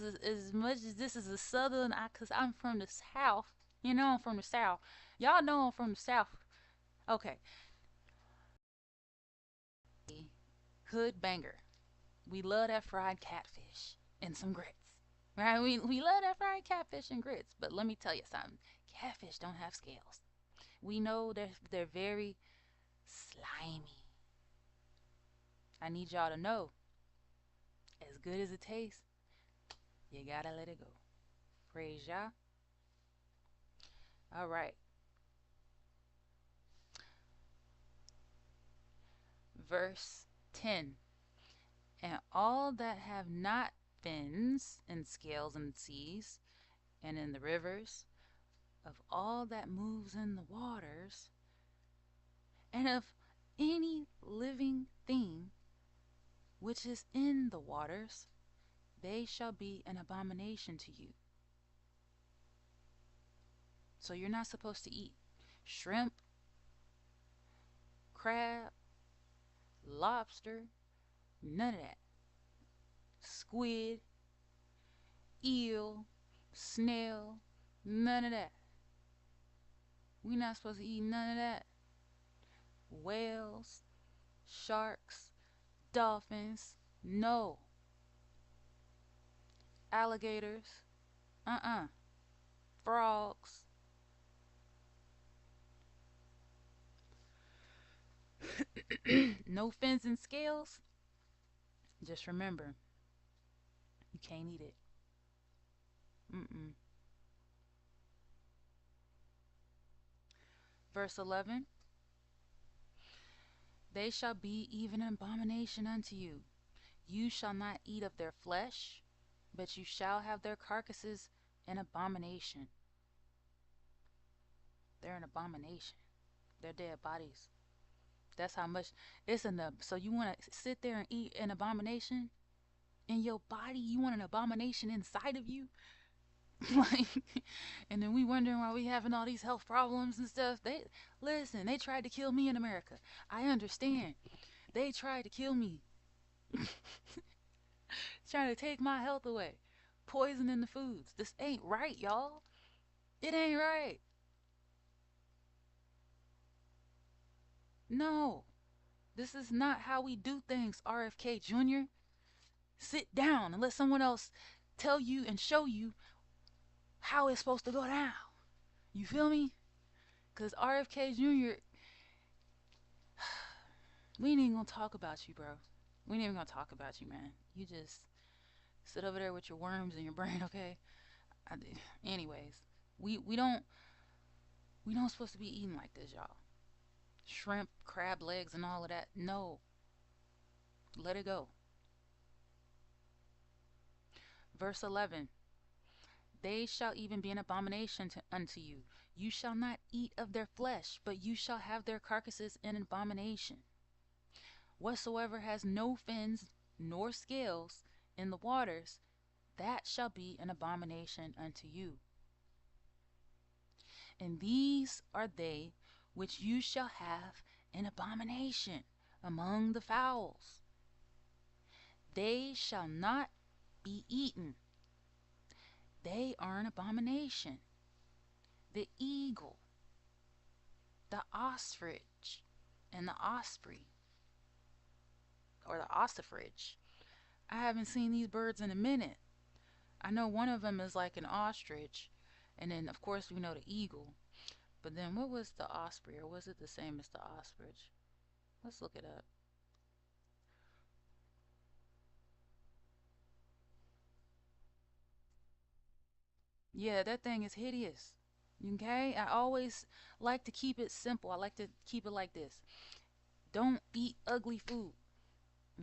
is a southern, cause I'm from the south. You know I'm from the south. Y'all know I'm from the south. Okay. Hood banger. We love that fried catfish and some grits. Right? We love that fried catfish and grits. But let me tell you something. Catfish don't have scales. We know they're very I need y'all to know, as good as it tastes, you gotta let it go. Praise Yah. All right. Verse 10. And all that have not fins and scales in the seas and in the rivers, of all that moves in the waters, and of any living thing which is in the waters, they shall be an abomination to you. So you're not supposed to eat shrimp, crab, lobster, none of that. Squid, eel, snail, none of that. We're not supposed to eat none of that. Whales, sharks, dolphins, no. Alligators, frogs. No fins and scales. Just remember, you can't eat it. Mm-mm. Verse 11. They shall be even an abomination unto you. You shall not eat of their flesh, but you shall have their carcasses an abomination. They're an abomination. They're dead bodies. That's how much it's enough. So you want to sit there and eat an abomination in your body? You want an abomination inside of you? Like, and then we wondering why we having all these health problems and stuff. They listen. They tried to kill me in America. I understand. They tried to kill me, trying to take my health away, poisoning the foods. This ain't right, y'all. It ain't right. No, this is not how we do things. RFK Jr. Sit down and let someone else tell you and show you how it's supposed to go down. You feel me? Because RFK Jr., we ain't even gonna talk about you, bro. We ain't even gonna talk about you, man. You just sit over there with your worms in your brain, okay? I, anyways, we don't supposed to be eating like this, y'all. Shrimp, crab legs, and all of that. No, let it go. Verse 11. They shall even be an abomination unto you. You shall not eat of their flesh, but you shall have their carcasses in abomination. Whatsoever has no fins nor scales in the waters, that shall be an abomination unto you. And these are they which you shall have an abomination among the fowls. They shall not be eaten. They are an abomination. The eagle, the ostrich, and the osprey, or the ossifrage. I haven't seen these birds in a minute. I know one of them is like an ostrich, and then of course we know the eagle. But then what was the osprey, or was it the same as the ostrich? Let's look it up. Yeah, that thing is hideous. Okay? I always like to keep it simple. I like to keep it like this. Don't eat ugly food.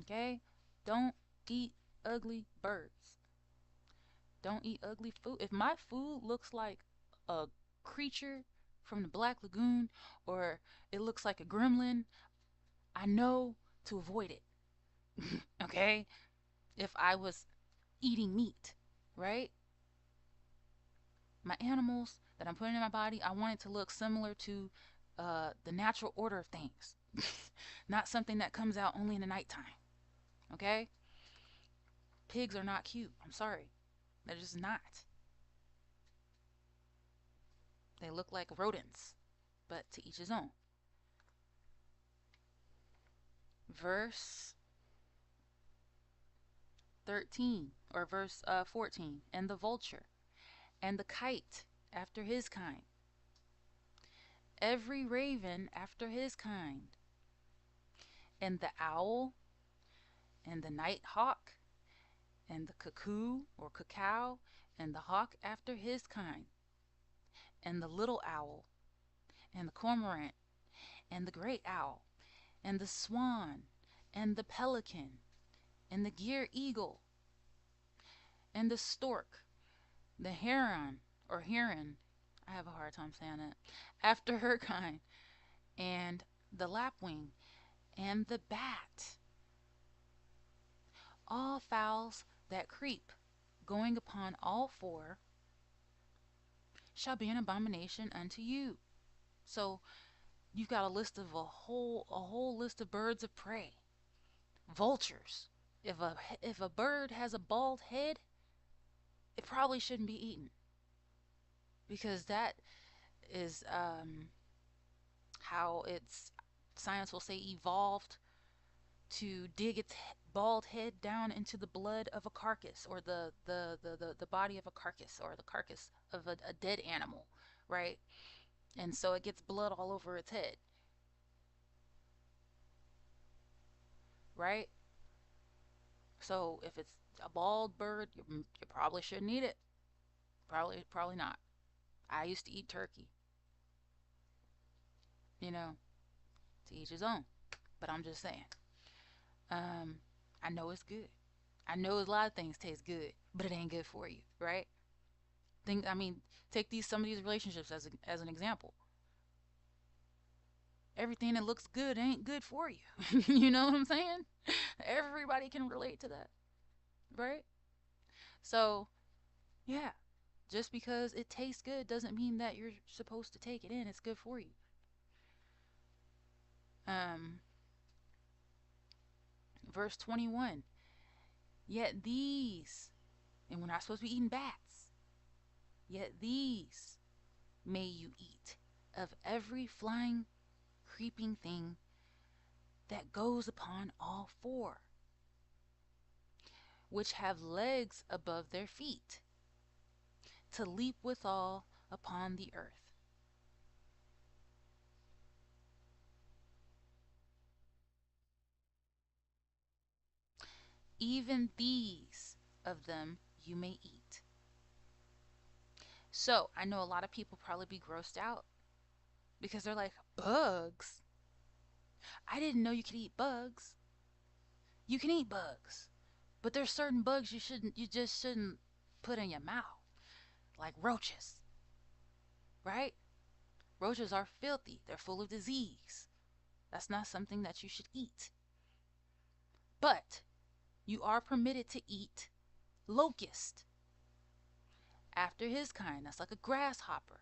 Okay? Don't eat ugly birds. Don't eat ugly food. If my food looks like a creature from the Black Lagoon, or it looks like a gremlin, I know to avoid it. Okay? If I was eating meat, right? My animals that I'm putting in my body, I want it to look similar to the natural order of things. Not something that comes out only in the nighttime. Okay? Pigs are not cute. I'm sorry. They're just not. They look like rodents, but to each his own. Verse 13, or verse 14. And the vulture, and the kite after his kind, every raven after his kind, and the owl, and the night hawk, and the cuckoo or cacao, and the hawk after his kind, and the little owl, and the cormorant, and the great owl, and the swan, and the pelican, and the gier eagle, and the stork, the heron or heron, I have a hard time saying that, after her kind, and the lapwing, and the bat, all fowls that creep, going upon all four, shall be an abomination unto you. So you've got a list of a whole list of birds of prey. Vultures. If a bird has a bald head, it probably shouldn't be eaten, because that is how it's, science will say, evolved to dig its bald head down into the blood of a carcass, or the body of a carcass, or the carcass of a dead animal, right? And so it gets blood all over its head, right? So if it's a bald bird, you probably shouldn't eat it. Probably not. I used to eat turkey, you know, to each his own. But I'm just saying. Um, I know it's good. I know a lot of things taste good, but it ain't good for you, right? I mean, take some of these relationships as an example. Everything that looks good ain't good for you. You know what I'm saying? Everybody can relate to that, right? So, yeah, just because it tastes good doesn't mean that you're supposed to take it in. It's good for you. Um, verse 21. Yet these, and we're not supposed to be eating bats, yet these may you eat of every flying, creeping thing that goes upon all four, which have legs above their feet, to leap withal upon the earth. Even these of them you may eat. So I know a lot of people probably be grossed out because they're like, bugs? I didn't know you could eat bugs. You can eat bugs, but there's certain bugs you just shouldn't put in your mouth, like roaches, right? Roaches are filthy. They're full of disease. That's not something that you should eat. But you are permitted to eat locust after his kind. That's like a grasshopper.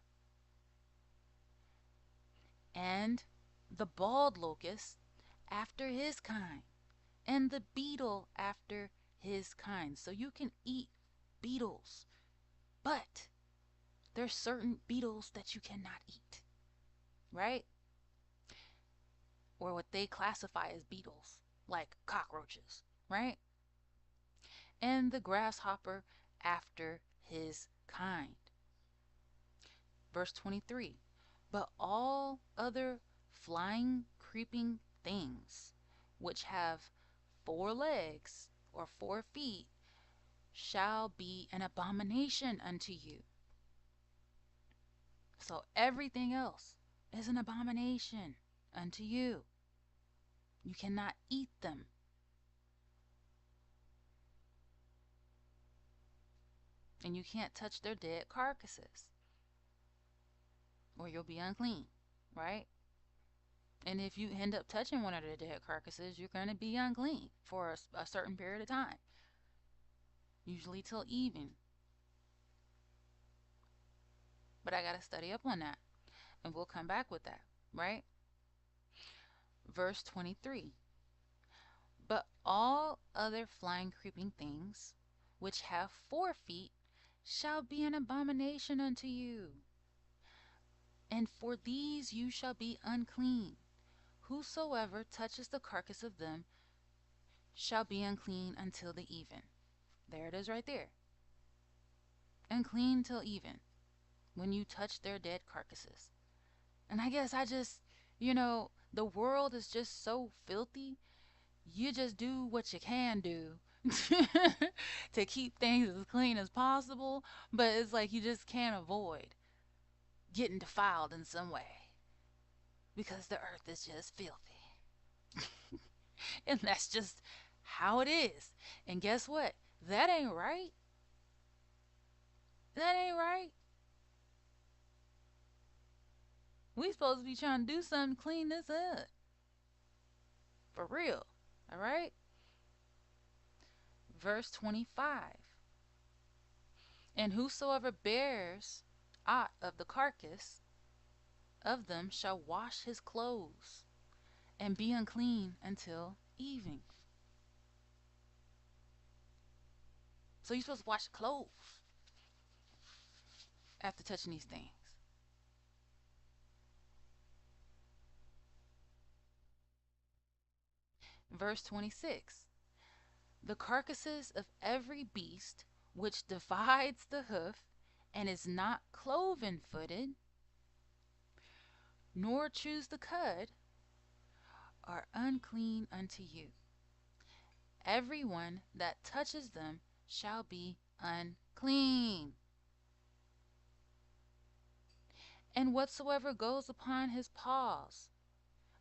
And the bald locust after his kind. And the beetle after his kind. So you can eat beetles, but there's certain beetles that you cannot eat, right? Or what they classify as beetles, like cockroaches, right? And the grasshopper after his kind. Verse 23. But all other flying, creeping things which have 4 legs or 4 feet shall be an abomination unto you. So everything else is an abomination unto you. You cannot eat them. And you can't touch their dead carcasses, or you'll be unclean, right? And if you end up touching one of their dead carcasses, you're going to be unclean for a certain period of time, usually till even. But I got to study up on that, and we'll come back with that, right? Verse 23. But all other flying, creeping things which have 4 feet shall be an abomination unto you. And for these you shall be unclean. Whosoever touches the carcass of them shall be unclean until the even. There it is right there. Unclean till even, when you touch their dead carcasses. And I guess the world is just so filthy. You just do what you can do to keep things as clean as possible, but it's like you just can't avoid getting defiled in some way because the earth is just filthy. And that's just how it is. And guess what? That ain't right. That ain't right. We supposed to be trying to do something to clean this up. For real. All right? Verse 25. And whosoever bears aught of the carcass of them shall wash his clothes and be unclean until evening. So you're supposed to wash your clothes after touching these things. Verse 26. The carcasses of every beast which divides the hoof and is not cloven footed, nor chews the cud, are unclean unto you. Every one that touches them shall be unclean. And whatsoever goes upon his paws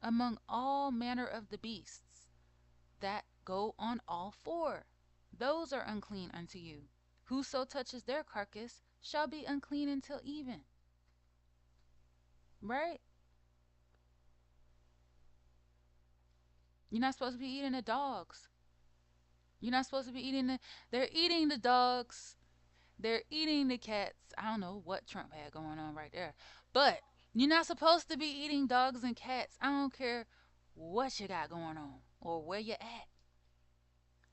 among all manner of the beasts that go on all four, those are unclean unto you. Whoso touches their carcass shall be unclean until even. Right? You're not supposed to be eating the dogs. You're not supposed to be eating the. They're eating the dogs. They're eating the cats. I don't know what Trump had going on right there. But you're not supposed to be eating dogs and cats. I don't care what you got going on or where you at.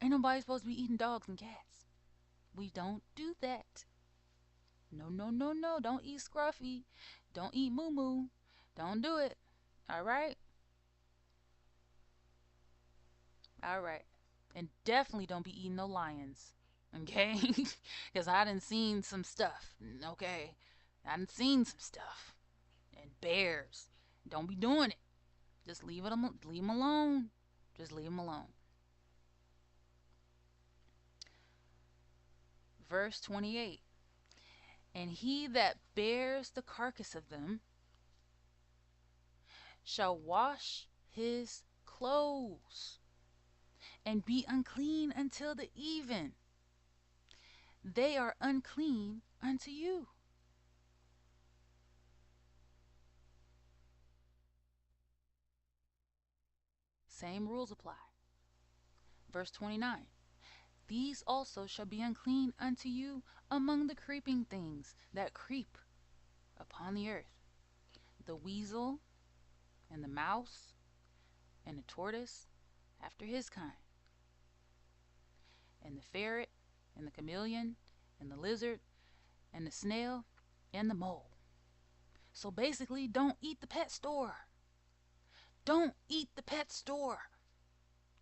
Ain't nobody supposed to be eating dogs and cats. We don't do that. No, no, no, no. Don't eat Scruffy. Don't eat Moo Moo. Don't do it. All right? All right. And definitely don't be eating no lions. Okay? Because I done seen some stuff. Okay? I done seen some stuff. And bears. Don't be doing it. Just leave them alone. Just leave them alone. Verse 28. And he that bears the carcass of them shall wash his clothes and be unclean until the even. They are unclean unto you. Same rules apply. Verse 29. These also shall be unclean unto you among the creeping things that creep upon the earth, the weasel, and the mouse, and the tortoise after his kind, and the ferret, and the chameleon, and the lizard, and the snail, and the mole. So basically, don't eat the pet store. Don't eat the pet store.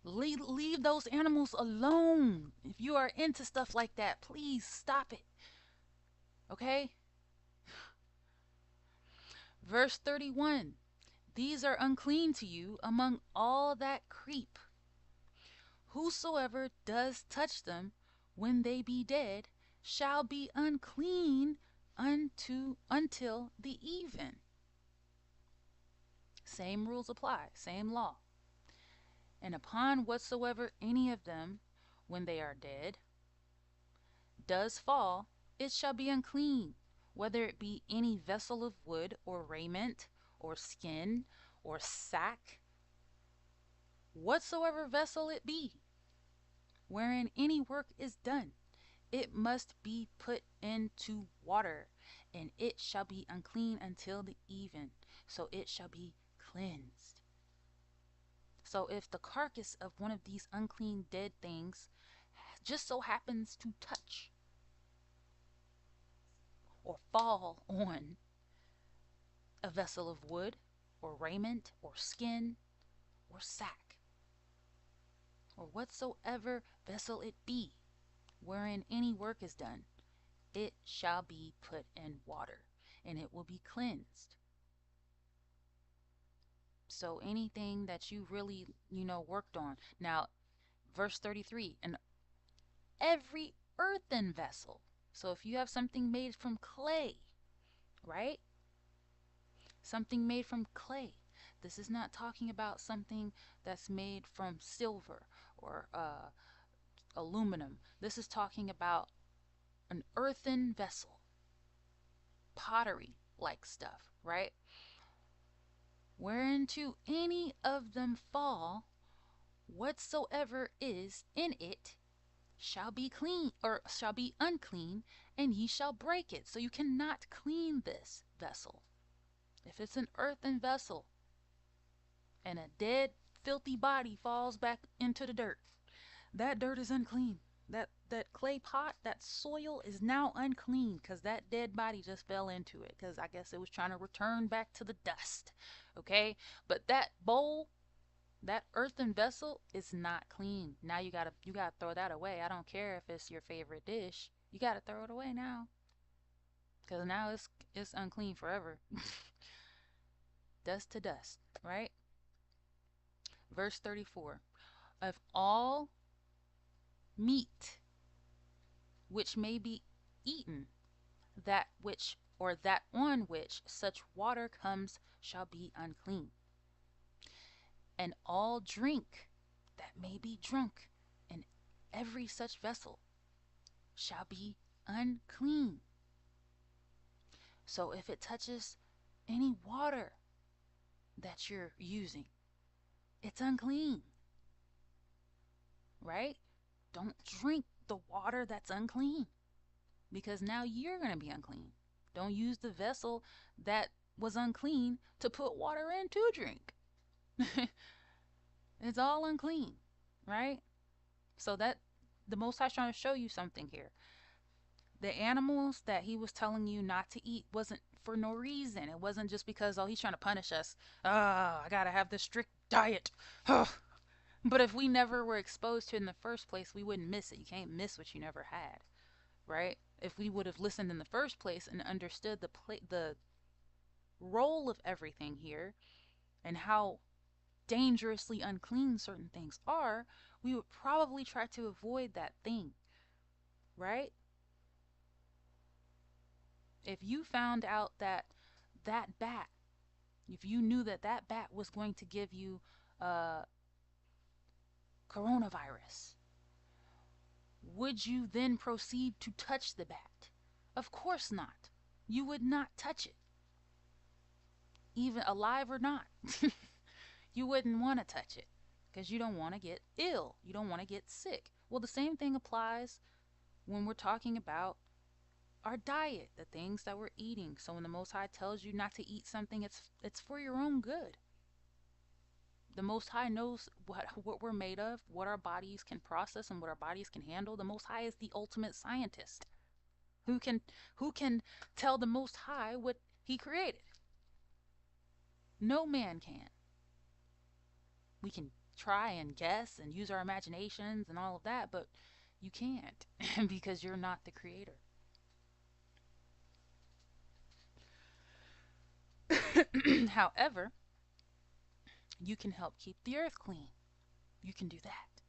Leave those animals alone. If you are into stuff like that, please stop it. Okay? Verse 31. These are unclean to you among all that creep. Whosoever does touch them when they be dead shall be unclean until the even. Same rules apply, same law. And upon whatsoever any of them, when they are dead, does fall, it shall be unclean, whether it be any vessel of wood, or raiment, or skin, or sack, whatsoever vessel it be, wherein any work is done, it must be put into water, and it shall be unclean until the even, so it shall be cleansed. So if the carcass of one of these unclean dead things just so happens to touch or fall on a vessel of wood, or raiment, or skin, or sack, or whatsoever vessel it be, wherein any work is done, it shall be put in water, and it will be cleansed. So anything that you really, worked on. Now, verse 33, and every earthen vessel. So if you have something made from clay, right? Something made from clay. This is not talking about something that's made from silver or aluminum. This is talking about an earthen vessel, pottery like stuff, right? Whereinto any of them fall, whatsoever is in it shall be clean or shall be unclean, and ye shall break it. So you cannot clean this vessel. If it's an earthen vessel and a dead, filthy body falls back into the dirt, that dirt is unclean. That clay pot, that soil is now unclean because that dead body just fell into it because I guess it was trying to return back to the dust. Okay? But that bowl, that earthen vessel is not clean. Now you gotta throw that away. I don't care if it's your favorite dish. You gotta throw it away now. Cause now it's unclean forever. Dust to dust, right? Verse 34. Of all meat which may be eaten, that which or that on which such water comes shall be unclean. And all drink that may be drunk in every such vessel shall be unclean. So if it touches any water that you're using, it's unclean, right? Don't drink the water that's unclean because now you're going to be unclean. Don't use the vessel that was unclean to put water in to drink. It's all unclean, right? So that the Most High is trying to show you something here. The animals that he was telling you not to eat wasn't for no reason. It wasn't just because, oh, he's trying to punish us. I gotta have this strict diet. But if we never were exposed to it in the first place, we wouldn't miss it. You can't miss what you never had, right? If we would have listened in the first place and understood the role of everything here and how dangerously unclean certain things are, we would probably try to avoid that thing, right? If you found out that that bat, if you knew that that bat was going to give you coronavirus, would you then proceed to touch the bat? Of course not. You would not touch it, even alive or not. You wouldn't want to touch it because you don't want to get ill. You don't want to get sick. Well, the same thing applies when we're talking about our diet, the things that we're eating. So when the Most High tells you not to eat something, it's for your own good. The Most High knows what we're made of, what our bodies can process, and what our bodies can handle. The Most High is the ultimate scientist. Who can tell the Most High what He created? No man can. We can try and guess and use our imaginations and all of that, but you can't because you're not the creator. However, you can help keep the earth clean. You can do that.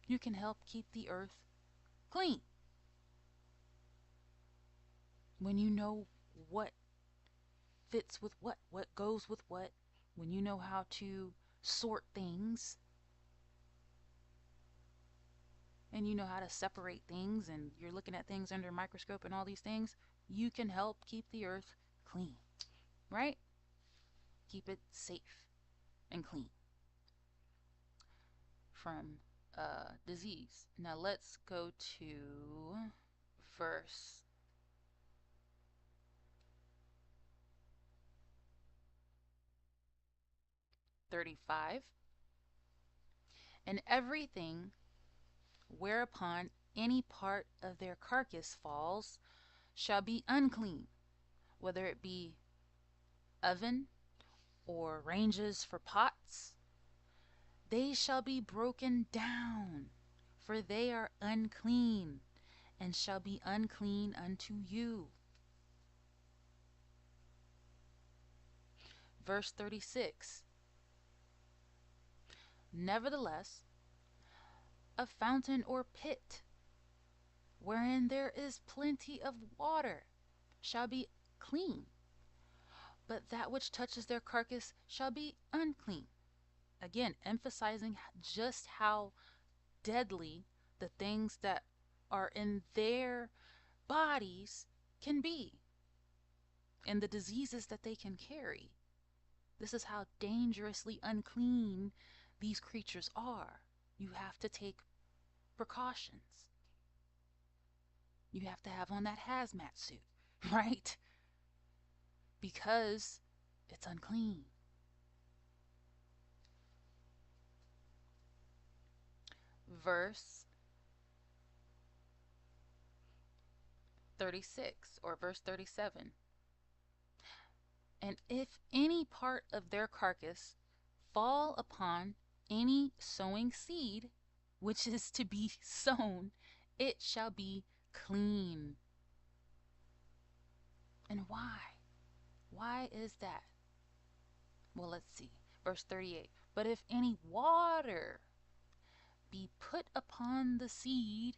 You can help keep the earth clean when you know what fits with what goes with what, when you know how to sort things and you know how to separate things and you're looking at things under a microscope and all these things, you can help keep the earth clean, right? Keep it safe and clean from disease. Now let's go to verse 35. And everything whereupon any part of their carcass falls shall be unclean, whether it be oven or ranges for pots. They shall be broken down, for they are unclean, and shall be unclean unto you. verse 36. Nevertheless, a fountain or pit, wherein there is plenty of water, shall be clean, but that which touches their carcass shall be unclean. Again, emphasizing just how deadly the things that are in their bodies can be and the diseases that they can carry. This is how dangerously unclean these creatures are. You have to take precautions. You have to have on that hazmat suit, right? Because it's unclean. Verse 36 or verse 37. And if any part of their carcass fall upon any sowing seed, which is to be sown, it shall be clean. And why? Why is that? Well, let's see. Verse 38. But if any water be put upon the seed,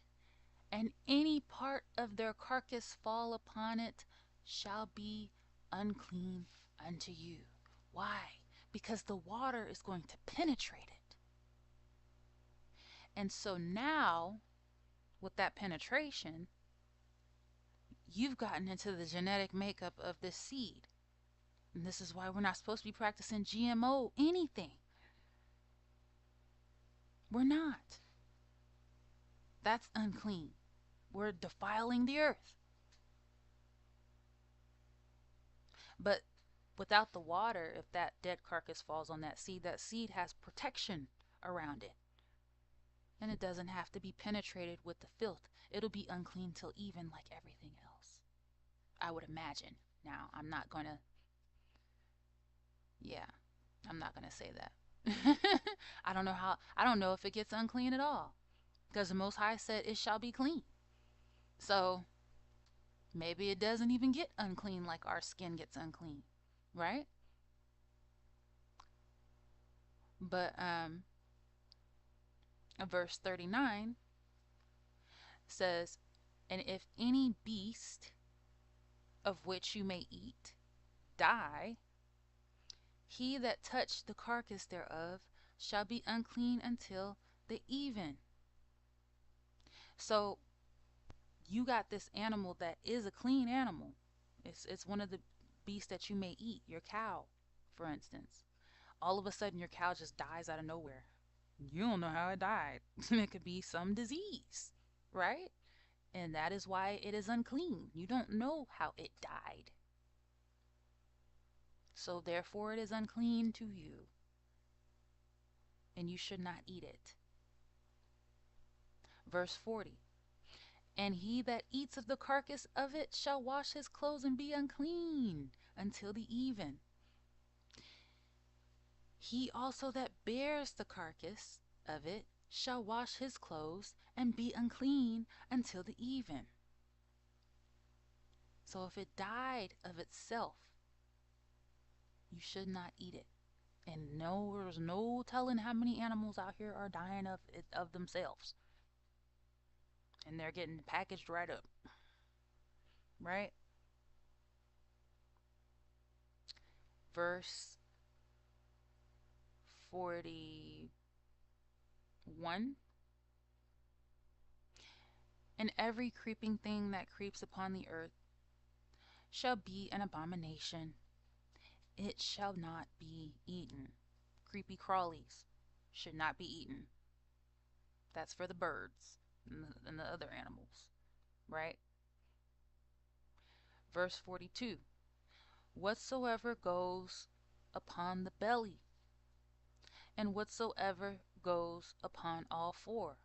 and any part of their carcass fall upon it, shall be unclean unto you. Why? Because the water is going to penetrate it. And so now, with that penetration, you've gotten into the genetic makeup of this seed. And this is why we're not supposed to be practicing GMO anything. We're not. That's unclean. We're defiling the earth. But without the water, if that dead carcass falls on that seed has protection around it. And it doesn't have to be penetrated with the filth. It'll be unclean till even, like everything else, I would imagine. Now, I'm not going to say that. I don't know if it gets unclean at all. Because the Most High said it shall be clean. So maybe it doesn't even get unclean like our skin gets unclean, right? But verse 39 says, and if any beast of which you may eat die, he that touched the carcass thereof shall be unclean until the even. So you got this animal that is a clean animal. It's one of the beasts that you may eat, your cow, for instance. All of a sudden your cow just dies out of nowhere. You don't know how it died. It could be some disease, right? And that is why it is unclean. You don't know how it died. So therefore it is unclean to you. And you should not eat it. Verse 40. And he that eats of the carcass of it shall wash his clothes and be unclean until the even. He also that bears the carcass of it shall wash his clothes and be unclean until the even. So if it died of itself, you should not eat it. And no, there's no telling how many animals out here are dying of themselves. And they're getting packaged right up. Right? Verse 41. And every creeping thing that creeps upon the earth shall be an abomination. It shall not be eaten. Creepy crawlies should not be eaten. That's for the birds and the other animals, right? Verse 42. Whatsoever goes upon the belly, and whatsoever goes upon all four,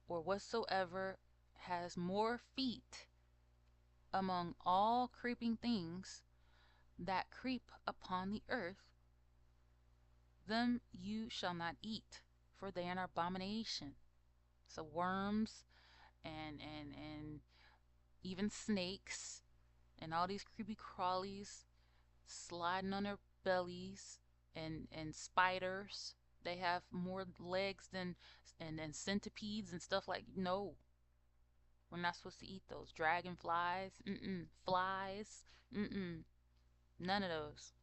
or whatsoever has more feet among all creeping things that creep upon the earth, them you shall not eat, for they are an abomination. So worms and even snakes and all these creepy crawlies sliding on their bellies and spiders. They have more legs than and centipedes and stuff like. No, we're not supposed to eat those. Dragonflies, flies, none of those.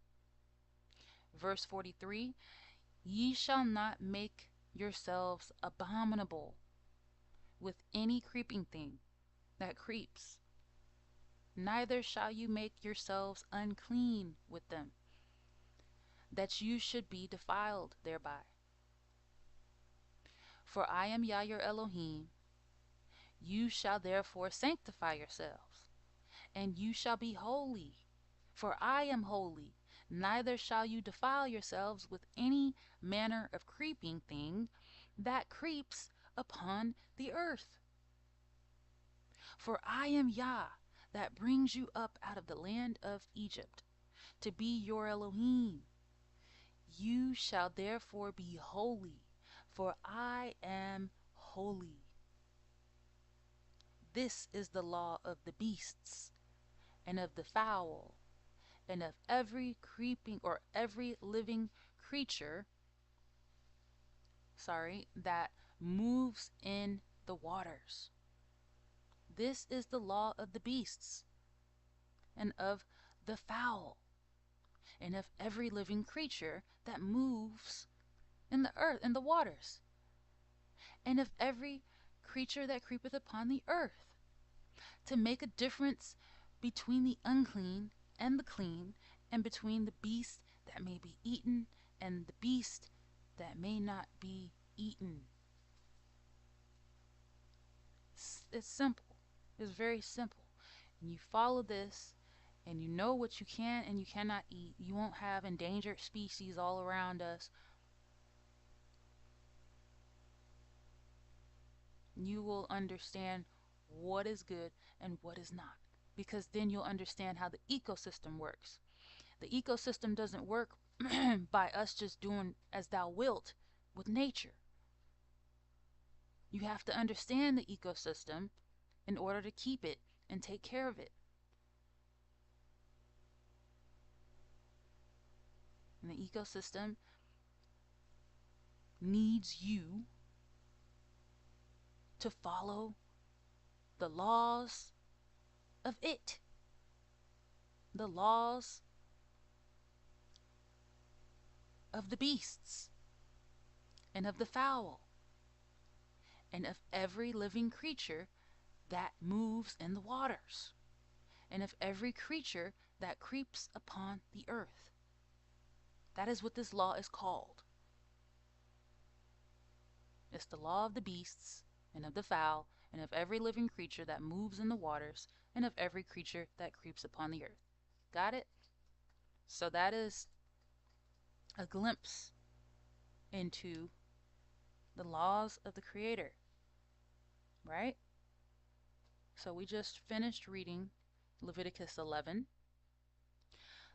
Verse 43, ye shall not make yourselves abominable with any creeping thing that creeps, neither shall you make yourselves unclean with them, that you should be defiled thereby. For I am YAH your Elohim. You shall therefore sanctify yourselves, and you shall be holy, for I am holy. Neither shall you defile yourselves with any manner of creeping thing that creeps upon the earth. For I am YAH, that brings you up out of the land of Egypt, to be your Elohim. You shall therefore be holy, for I am holy. This is the law of the beasts, and of the fowl, and of every creeping or every living creature, that moves in the waters. This is the law of the beasts, and of the fowl, and of every living creature that moves in the earth, in the waters, and of every creature that creepeth upon the earth, to make a difference between the unclean and the clean, and between the beast that may be eaten and the beast that may not be eaten. It's simple. It's very simple. And you follow this, and you know what you can and you cannot eat. You won't have endangered species all around us. You will understand what is good and what is not, because then you'll understand how the ecosystem works. The ecosystem doesn't work by us just doing as thou wilt with nature. You have to understand the ecosystem in order to keep it and take care of it. And the ecosystem needs you to follow the laws of it, the laws of the beasts, and of the fowl, and of every living creature that moves in the waters, and of every creature that creeps upon the earth. That is what this law is called. It's the law of the beasts, and of the fowl, and of every living creature that moves in the waters, and of every creature that creeps upon the earth. Got it? So that is a glimpse into the laws of the Creator, right? So we just finished reading Leviticus 11.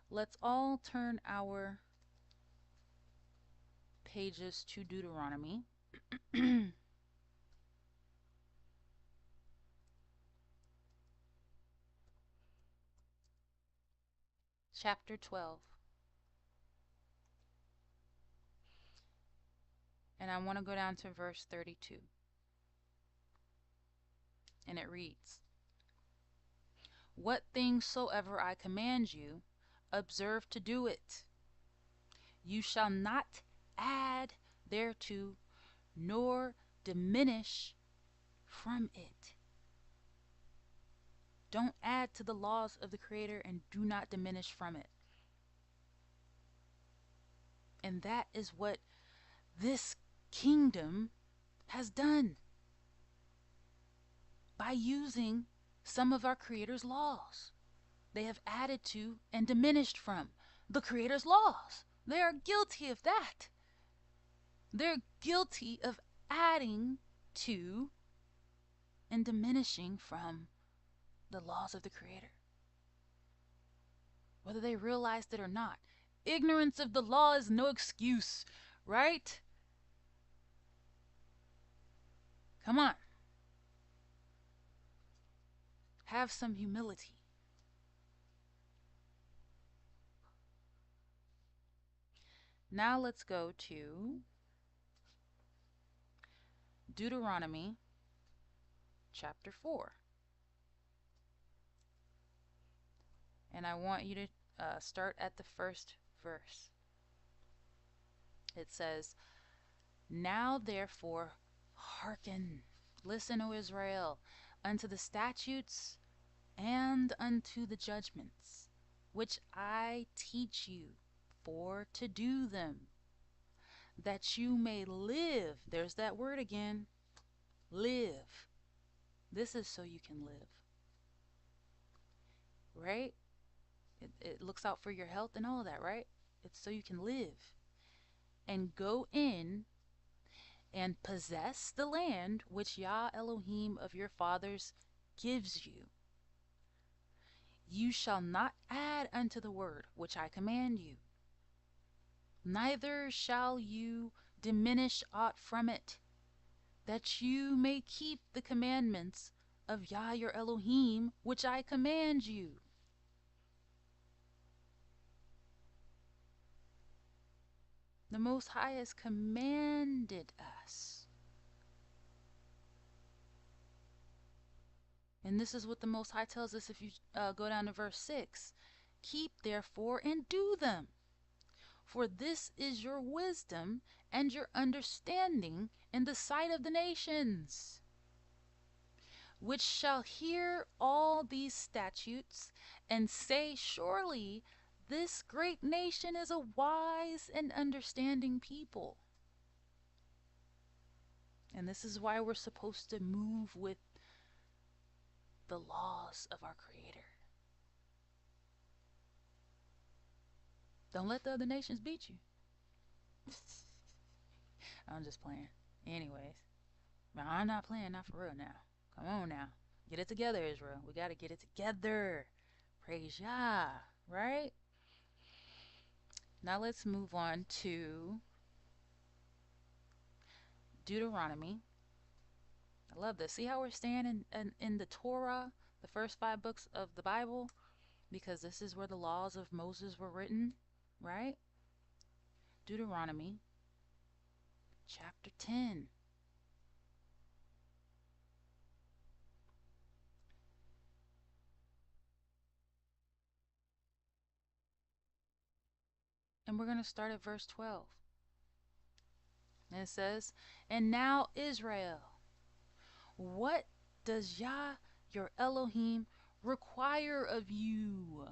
Let's all turn our pages to Deuteronomy. Chapter 12. And I want to go down to verse 32. And it reads, what things soever I command you, observe to do it. You shall not add thereto, nor diminish from it. Don't add to the laws of the Creator, and do not diminish from it. And that is what this kingdom has done by using some of our Creator's laws. They have added to and diminished from the Creator's laws. They are guilty of that. They're guilty of adding to and diminishing from the laws of the Creator, whether they realized it or not. Ignorance of the law is no excuse, right? Come on. Have some humility. Now let's go to Deuteronomy chapter 4. And I want you to start at the first verse. It says, Now therefore hearken, listen, O Israel, unto the statutes and unto the judgments, which I teach you for to do them, that you may live. There's that word again, live. This is so you can live, right? It looks out for your health and all of that, right? It's so you can live and go in and possess the land which Yah Elohim of your fathers gives you. You shall not add unto the word which I command you, neither shall you diminish aught from it, that you may keep the commandments of Yah your Elohim which I command you. The Most High has commanded us. And this is what the Most High tells us if you go down to verse 6. Keep therefore and do them, for this is your wisdom and your understanding in the sight of the nations, which shall hear all these statutes and say, Surely this great nation is a wise and understanding people. And this is why we're supposed to move with the laws of our Creator. Don't let the other nations beat you. I'm just playing. Anyways, I'm not playing, not for real now. Come on now. Get it together, Israel. We got to get it together. Praise Yah, right? Now let's move on to Deuteronomy. I love this. See how we're staying in the Torah, the first 5 books of the Bible? Because this is where the laws of Moses were written, right? Deuteronomy chapter 10. And we're going to start at verse 12. And it says, And now Israel, what does Yah your Elohim require of you?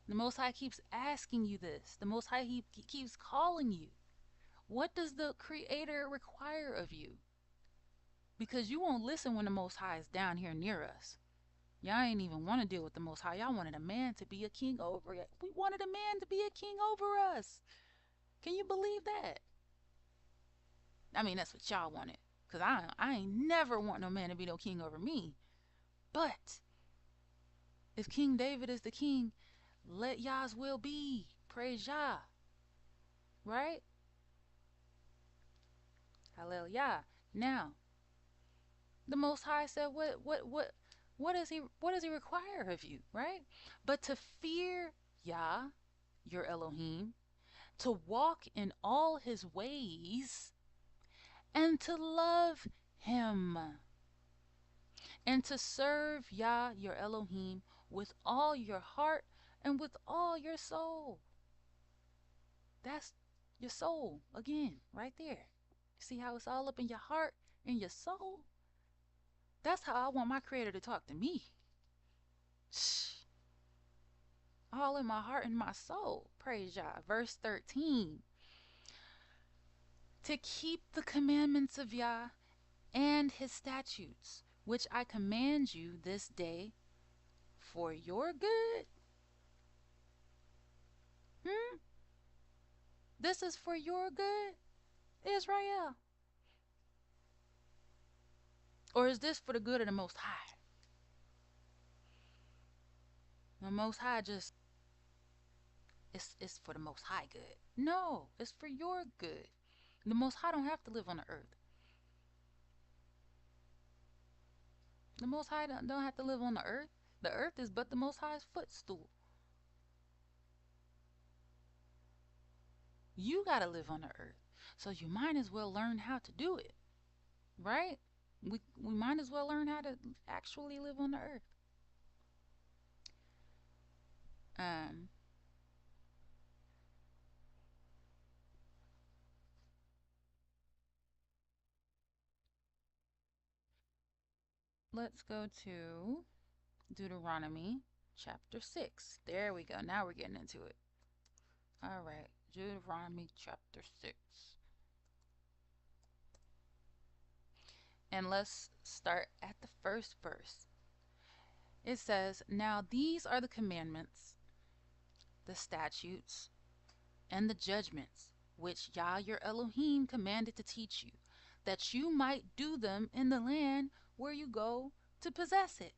The Most High keeps asking you this. The Most High, he keeps calling you. What does the Creator require of you? Because you won't listen when the Most High is down here near us. Y'all ain't even want to deal with the Most High. Y'all wanted a man to be a king over it. We wanted a man to be a king over us. Can you believe that? I mean, that's what y'all wanted. Because I ain't never want no man to be no king over me. But if King David is the king, let Yah's will be. Praise Yah. Right? Hallelujah. Now, the Most High said, what does he require of you, right? But to fear Yah, your Elohim, to walk in all his ways, and to love him, and to serve Yah, your Elohim, with all your heart and with all your soul. That's your soul again, right there. See how it's all up in your heart and your soul? That's how I want my Creator to talk to me. All in my heart and my soul. Praise Yah. Verse 13. To keep the commandments of Yah and his statutes, which I command you this day for your good. This is for your good, Israel? Or is this for the good of the Most High? The Most High just, it's for the Most High good. No, it's for your good. The Most High don't have to live on the earth. The Most High don't have to live on the earth. The earth is but the Most High's footstool. You got to live on the earth. So you might as well learn how to do it, right? We might as well learn how to actually live on the earth. Um, let's go to Deuteronomy chapter 6. There we go. Now we're getting into it. All right. Deuteronomy chapter 6. And let's start at the first verse. It says, "Now these are the commandments, the statutes, and the judgments which YAH your Elohim commanded to teach you, that you might do them in the land where you go to possess it."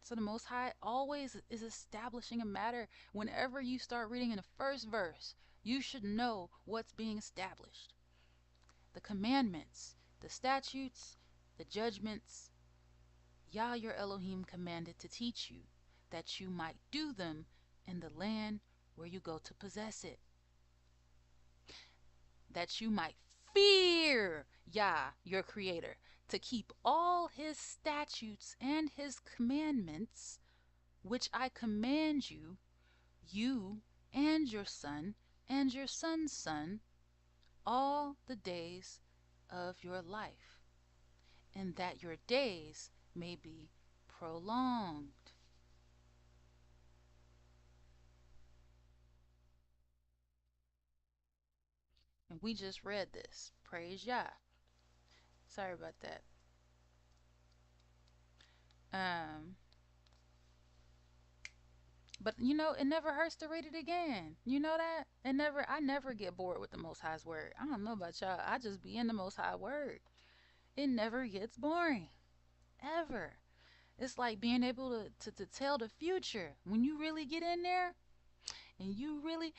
So the Most High always is establishing a matter. Whenever you start reading in the first verse, you should know what's being established. The commandments, the statutes, the judgments, YAH your Elohim commanded to teach you, that you might do them in the land where you go to possess it. That you might fear YAH your Creator, to keep all his statutes and his commandments, which I command you, you and your son and your son's son, all the days of your life, and that your days may be prolonged. And we just read this. Praise YAH. Sorry about that. Um, but you know, it never hurts to read it again. You know that? I never get bored with the Most High's word. I don't know about y'all. I just be in the Most High word. It never gets boring. Ever. It's like being able to tell the future. When you really get in there and you really,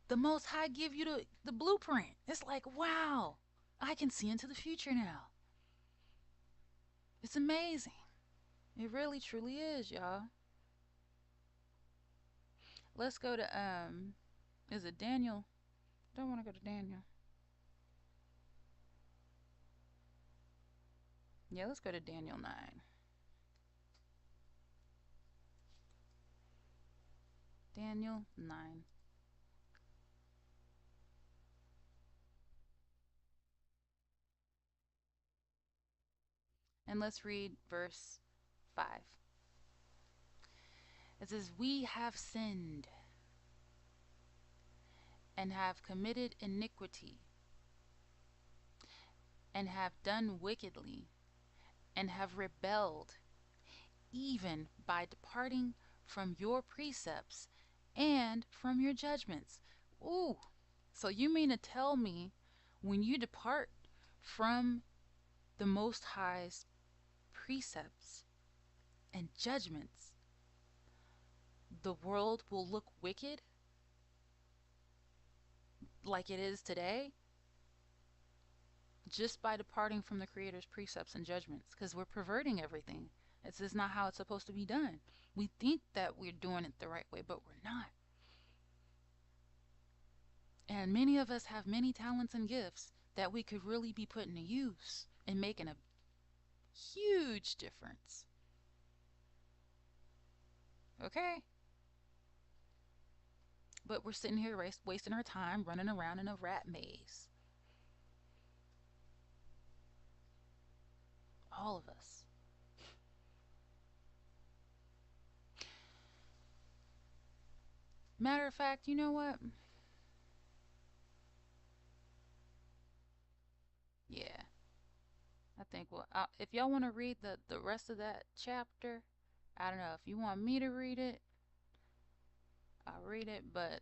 the Most High give you the blueprint. It's like, wow, I can see into the future now. It's amazing. It really truly is, y'all. Let's go to is it Daniel? Don't want to go to Daniel. Yeah, let's go to Daniel 9. Daniel 9. And let's read verse 5. It says, "We have sinned and have committed iniquity and have done wickedly and have rebelled, even by departing from your precepts and from your judgments." Ooh, so you mean to tell me when you depart from the Most High's precepts and judgments, the world will look wicked like it is today? Just by departing from the Creator's precepts and judgments, because we're perverting everything. This is not how it's supposed to be done. We think that we're doing it the right way, but we're not. And many of us have many talents and gifts that we could really be putting to use and making a huge difference. Okay? But we're sitting here wasting our time running around in a rat maze. All of us. Matter of fact, you know what? Yeah. I think, well, if y'all want to read the rest of that chapter, I don't know. If you want me to read it, I'll read it, but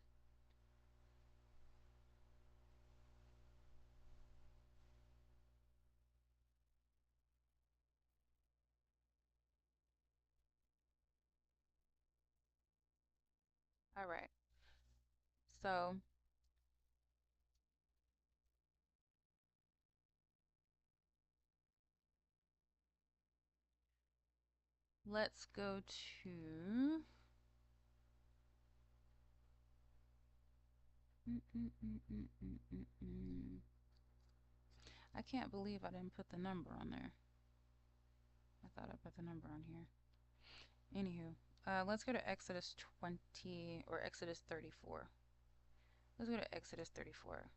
all right. So let's go to I can't believe I didn't put the number on there. I thought I put the number on here. Anywho, let's go to Exodus 20 or Exodus 34. Let's go to Exodus 34.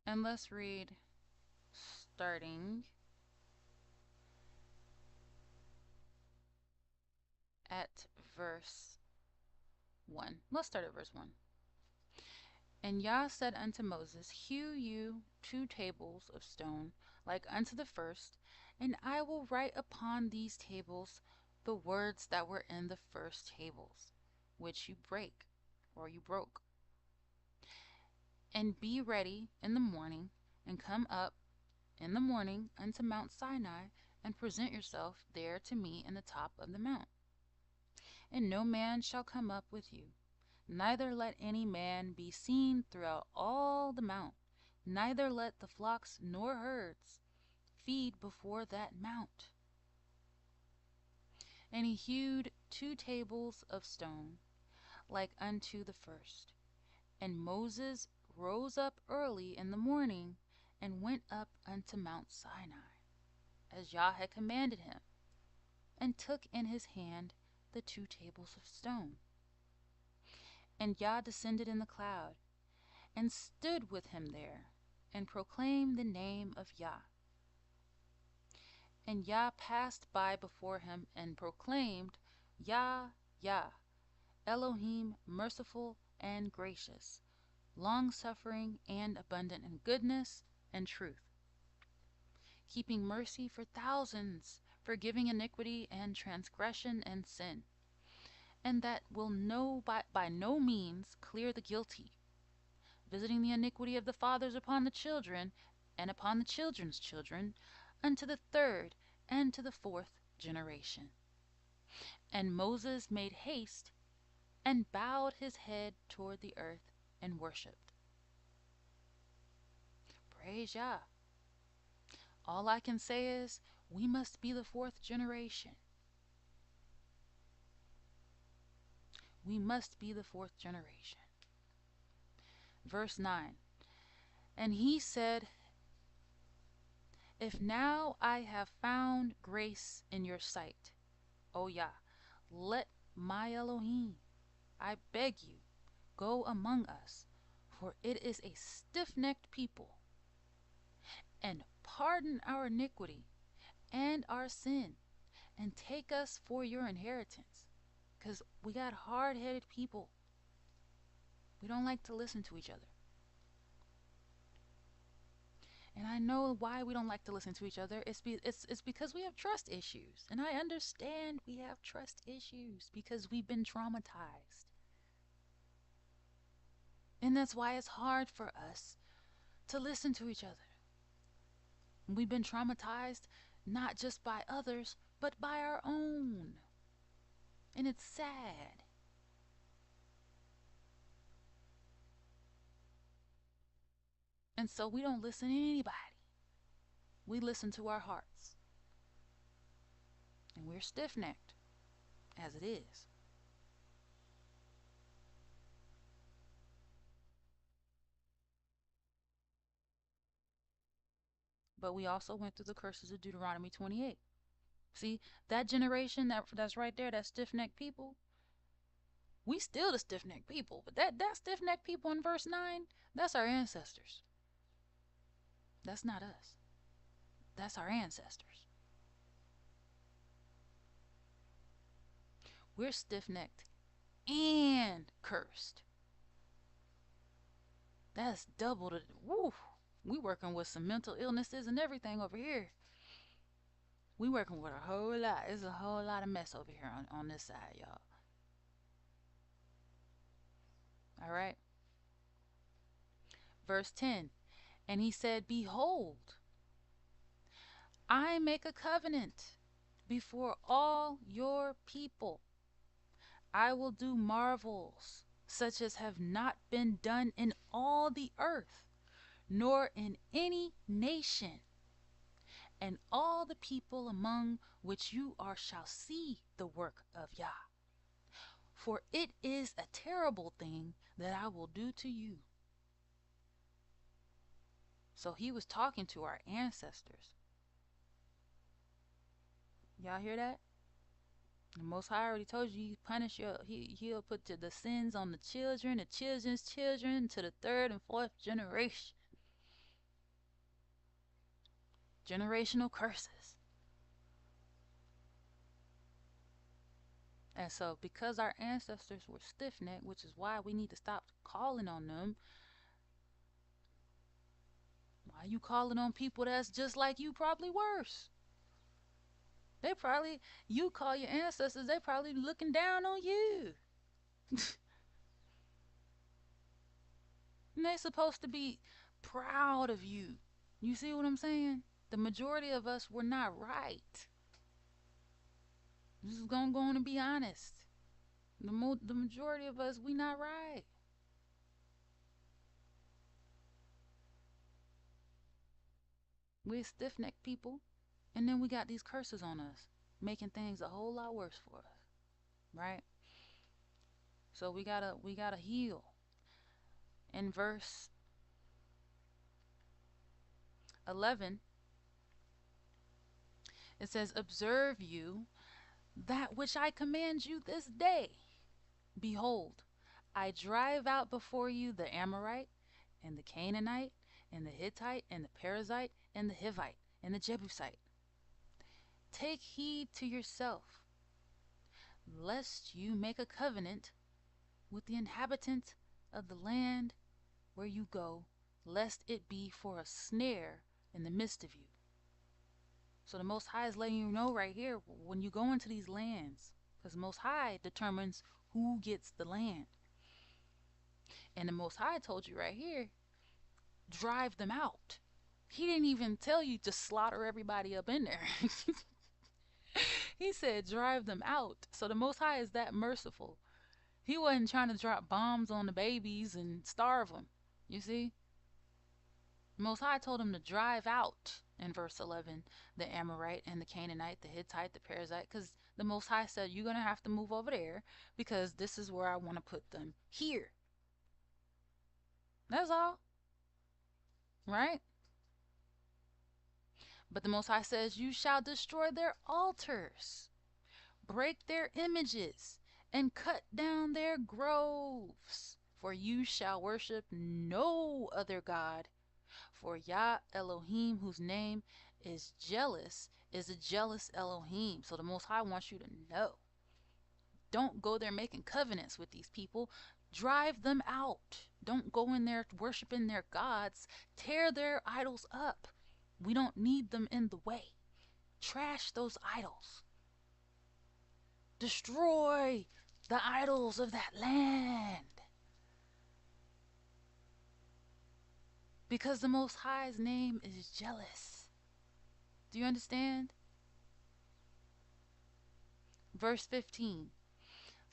And let's read starting at verse 1. Let's start at verse 1. And YAH said unto Moses, Hew you 2 tables of stone, like unto the first, and I will write upon these tables the words that were in the first tables, which you break, or you broke. And be ready in the morning, and come up in the morning unto Mount Sinai, and present yourself there to me in the top of the mount. And no man shall come up with you, neither let any man be seen throughout all the mount, neither let the flocks nor herds feed before that mount. And he hewed 2 tables of stone, like unto the first. And Moses rose up early in the morning, and went up unto Mount Sinai, as YAH had commanded him, and took in his hand the 2 tables of stone. And YAH descended in the cloud, and stood with him there, and proclaimed the name of YAH. And YAH passed by before him, and proclaimed, YAH, YAH, Elohim, merciful and gracious, long-suffering and abundant in goodness and truth, keeping mercy for thousands, forgiving iniquity and transgression and sin, and that will by no means clear the guilty, visiting the iniquity of the fathers upon the children, and upon the children's children, unto the 3rd and to the 4th generation. And Moses made haste, and bowed his head toward the earth, and worshipped. Praise YAH. All I can say is, we must be the 4th generation. We must be the 4th generation. Verse 9. And he said, If now I have found grace in your sight, O YAH, let my Elohim, I beg you, go among us, for it is a stiff-necked people, and pardon our iniquity and our sin, and take us for your inheritance. Because we got hard-headed people. We don't like to listen to each other. And I know why we don't like to listen to each other. It's because we have trust issues. And I understand we have trust issues because we've been traumatized. And that's why it's hard for us to listen to each other. We've been traumatized not just by others, but by our own. And it's sad. And so we don't listen to anybody. We listen to our hearts. And we're stiff-necked, as it is. But we also went through the curses of Deuteronomy 28. See, that generation that's right there, that stiff-necked people, we still the stiff-necked people. But that stiff-necked people in verse 9, that's our ancestors. That's not us. That's our ancestors. We're stiff-necked and cursed. That's double the, woo. We working with some mental illnesses and everything over here. We working with a whole lot. There's a whole lot of mess over here on this side, y'all. All right. Verse 10. And he said, Behold, I make a covenant before all your people. I will do marvels such as have not been done in all the earth, nor in any nation. And all the people among which you are shall see the work of YAH. For it is a terrible thing that I will do to you. So he was talking to our ancestors. Y'all hear that? The Most High already told you he'll put the sins on the children, the children's children, to the third and fourth generation. Generational curses. And so because our ancestors were stiff-necked, which is why we need to stop calling on them. Why you calling on people that's just like you, probably worse? You call your ancestors, they probably looking down on you. And they supposed to be proud of you. You see what I'm saying? The majority of us were not right. This is going to be honest. The majority of us, we not right. We're stiff-necked people. And then we got these curses on us, making things a whole lot worse for us. Right? So we gotta heal. In verse 11, it says, Observe you that which I command you this day. Behold, I drive out before you the Amorite, and the Canaanite, and the Hittite, and the Perizzite, and the Hivite, and the Jebusite. Take heed to yourself, lest you make a covenant with the inhabitants of the land where you go, lest it be for a snare in the midst of you. So the Most High is letting you know right here, when you go into these lands, because the Most High determines who gets the land. And the Most High told you right here, drive them out. He didn't even tell you to slaughter everybody up in there. He said drive them out. So the Most High is that merciful. He wasn't trying to drop bombs on the babies and starve them. You see? The Most High told him to drive out, in verse 11, the Amorite and the Canaanite, the Hittite, the Perizzite, because the Most High said, you're going to have to move over there because this is where I want to put them here. That's all. Right? But the Most High says, you shall destroy their altars, break their images, and cut down their groves. For you shall worship no other God. For YAH Elohim, whose name is jealous, is a jealous Elohim. So the Most High wants you to know. Don't go there making covenants with these people. Drive them out. Don't go in there worshiping their gods. Tear their idols up. We don't need them in the way. Trash those idols. Destroy the idols of that land. Because the Most High's name is jealous. Do you understand? Verse 15.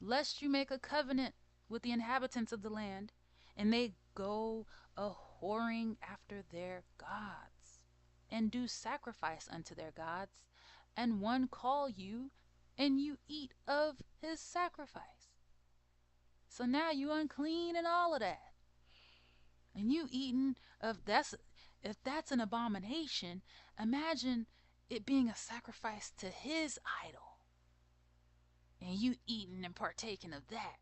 Lest you make a covenant with the inhabitants of the land, and they go a whoring after their gods, and do sacrifice unto their gods, and one call you, and you eat of his sacrifice. So now you unclean and all of that. And you eating of if that's an abomination, imagine it being a sacrifice to his idol. And you eating and partaking of that.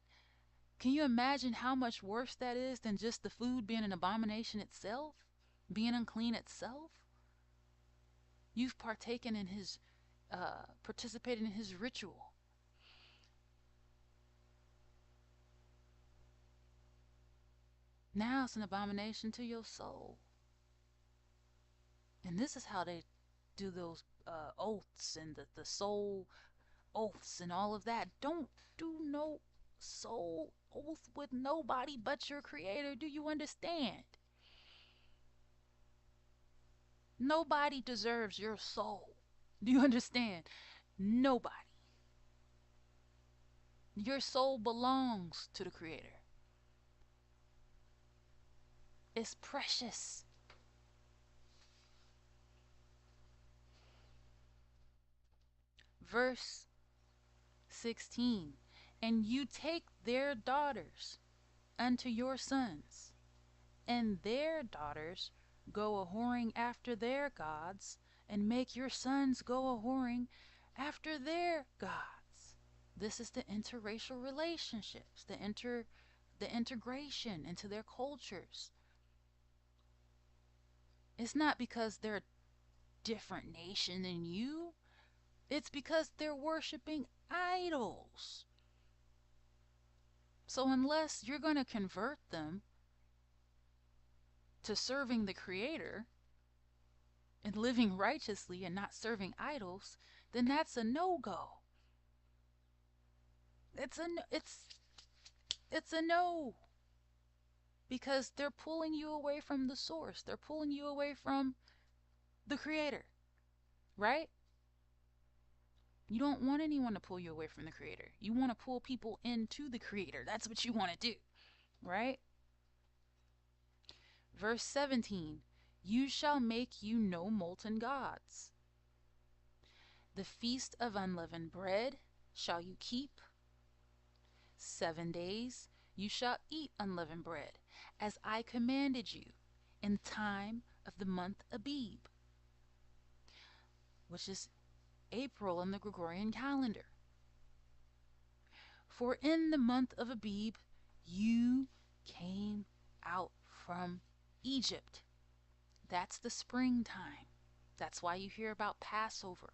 Can you imagine how much worse that is than just the food being an abomination itself? Being unclean itself? You've partaken in his, participated in his ritual. Now it's an abomination to your soul. And this is how they do those oaths and the soul oaths and all of that. Don't do no soul oath with nobody but your creator. Do you understand? Nobody deserves your soul. Do you understand? Nobody. Your soul belongs to the Creator. It's precious. Verse 16. And you take their daughters unto your sons, and their daughters go a whoring after their gods, and make your sons go a whoring after their gods. This is the interracial relationships, the integration into their cultures. It's not because they're a different nation than you. It's because they're worshiping idols. So unless you're going to convert them to serving the Creator and living righteously and not serving idols, then that's a no-go. It's a no. Because they're pulling you away from the source. They're pulling you away from the Creator. Right? You don't want anyone to pull you away from the Creator. You want to pull people into the Creator. That's what you want to do. Right? Verse 17. You shall make you no molten gods. The feast of unleavened bread shall you keep. 7 days you shall eat unleavened bread, as I commanded you, in the time of the month Abib, which is April in the Gregorian calendar. For in the month of Abib you came out from Egypt. That's the springtime. That's why you hear about Passover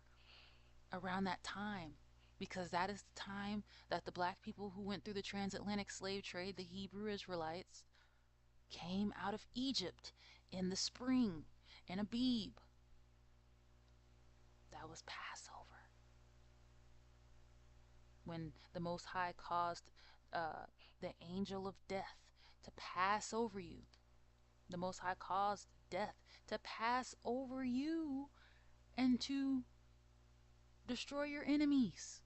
around that time, because that is the time that the black people who went through the transatlantic slave trade, the Hebrew Israelites, came out of Egypt in the spring, in Abib. That was Passover. When the Most High caused the angel of death to pass over you. The Most High caused death to pass over you and to destroy your enemies.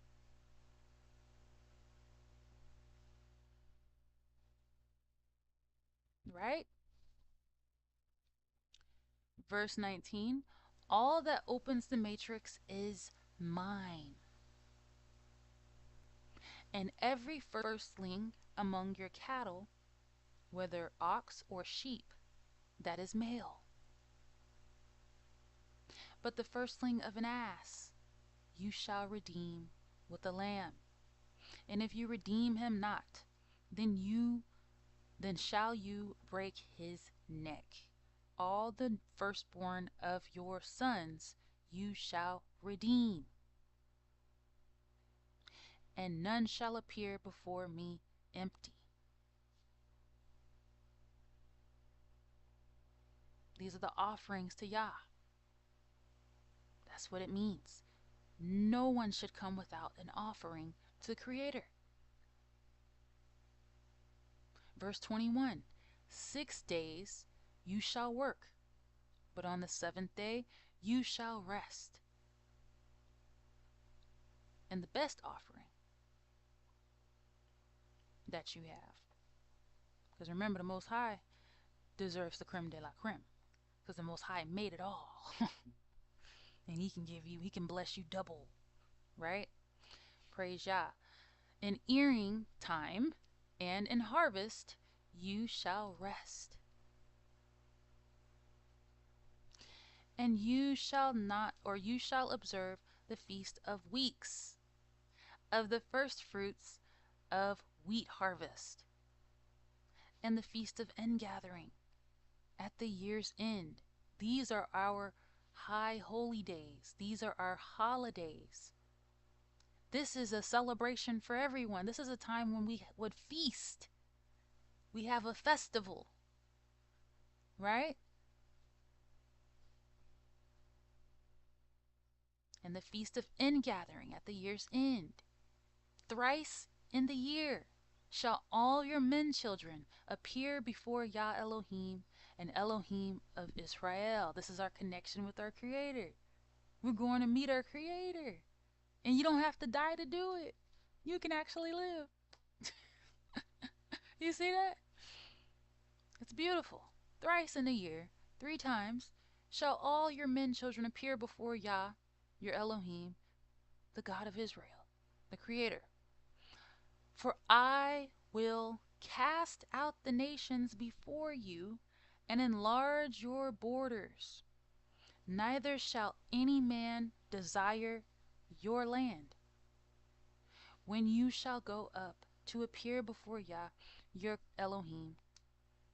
Right? Verse 19. All that opens the matrix is mine. And every firstling among your cattle, whether ox or sheep, that is male. But the firstling of an ass you shall redeem with a lamb. And if you redeem him not, then shall you break his neck. All the firstborn of your sons you shall redeem. And none shall appear before me empty. These are the offerings to Yah. That's what it means. No one should come without an offering to the Creator. Verse 21. 6 days you shall work, but on the 7th day you shall rest. And the best offering that you have, because remember, the Most High deserves the creme de la creme, because the Most High made it all. And he can bless you double, right? Praise Yah. In earing time and in harvest you shall rest. And you shall observe the feast of weeks, of the first fruits of wheat harvest, and the feast of ingathering at the year's end. These are our high holy days. These are our holidays. This is a celebration for everyone. This is a time when we would feast. We have a festival, right? And the feast of ingathering at the year's end. Thrice in the year shall all your men children appear before Yah Elohim and Elohim of Israel. This is our connection with our Creator. We're going to meet our Creator. And you don't have to die to do it. You can actually live. You see that? It's beautiful. Thrice in a year, 3 times, shall all your men children appear before Yah, your Elohim, the God of Israel, the Creator. For I will cast out the nations before you and enlarge your borders. Neither shall any man desire your land. When you shall go up to appear before Yah, your Elohim,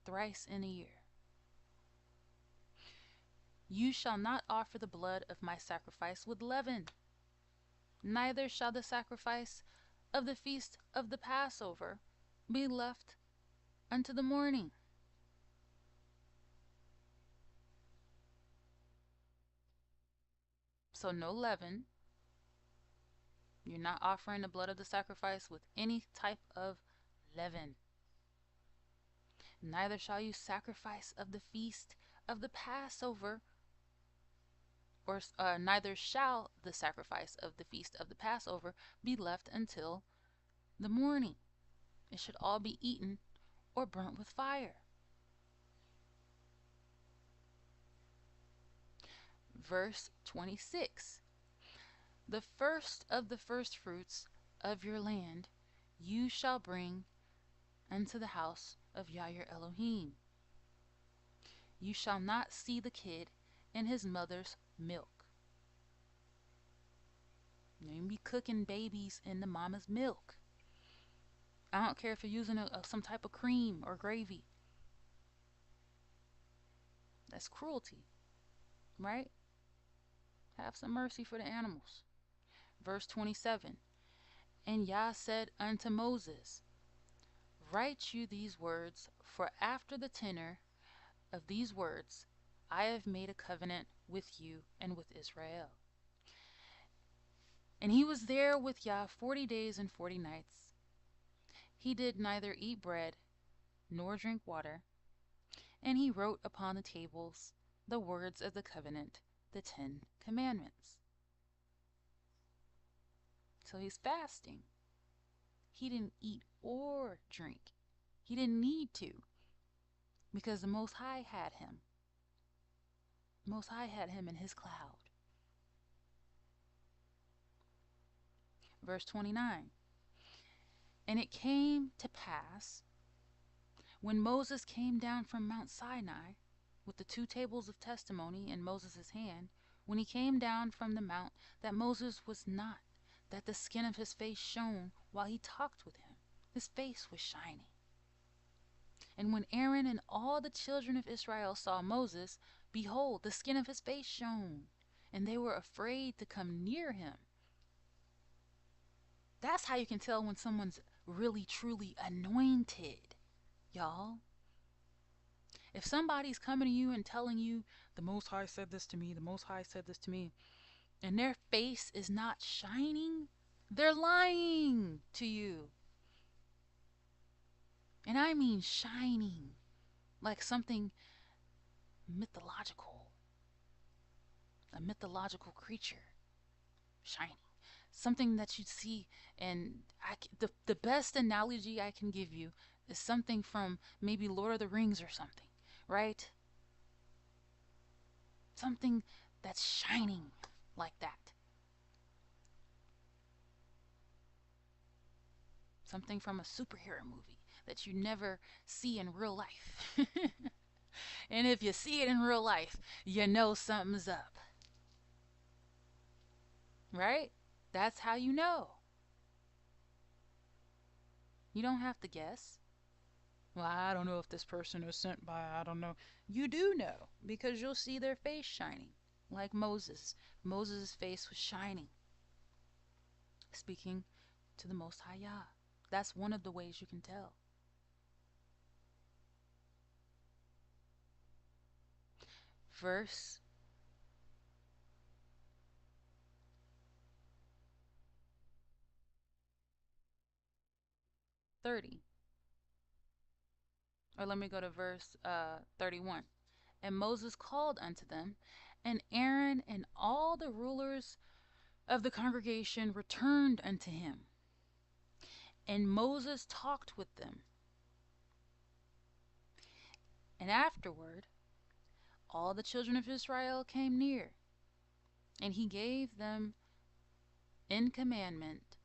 thrice in a year. You shall not offer the blood of my sacrifice with leaven, neither shall the sacrifice of the feast of the Passover be left unto the morning. So no leaven. You're not offering the blood of the sacrifice with any type of leaven. Neither shall you sacrifice of the feast of the Passover, or neither shall the sacrifice of the feast of the Passover be left until the morning. It should all be eaten or burnt with fire. Verse 26. The first of the firstfruits of your land you shall bring unto the house of Yah your Elohim. You shall not see the kid in his mother's milk. You ain't be cooking babies in the mama's milk. I don't care if you're using some type of cream or gravy. That's cruelty, right? Have some mercy for the animals. Verse 27. And Yah said unto Moses, Write you these words, for after the tenor of these words I have made a covenant with you and with Israel. And he was there with Yah 40 days and 40 nights. He did neither eat bread nor drink water, and he wrote upon the tables the words of the covenant, the 10 commandments. So he's fasting. He didn't eat or drink. He didn't need to, because the Most High had him. The Most High had him in his cloud. Verse 29. And it came to pass, when Moses came down from Mount Sinai with the 2 tables of testimony in Moses' hand, when he came down from the mount, that Moses was not, that the skin of his face shone while he talked with him. His face was shining. And when Aaron and all the children of Israel saw Moses, behold, the skin of his face shone, and they were afraid to come near him. That's how you can tell when someone's really, truly anointed, y'all. If somebody's coming to you and telling you, the Most High said this to me, the Most High said this to me, and their face is not shining, they're lying to you. And I mean shining, like something mythological, a mythological creature, shining. Something that you'd see, and the best analogy I can give you is something from maybe Lord of the Rings or something, right? Something that's shining like that. Something from a superhero movie that you never see in real life. And if you see it in real life, you know something's up. Right? That's how you know. You don't have to guess. Well, I don't know if this person is sent by, I don't know. You do know, because you'll see their face shining, like Moses. Moses' face was shining, speaking to the Most High Yah. That's one of the ways you can tell. Verse 30. Or let me go to verse 31. And Moses called unto them, and Aaron and all the rulers of the congregation returned unto him. And Moses talked with them. And afterward, all the children of Israel came near, and he gave them in commandment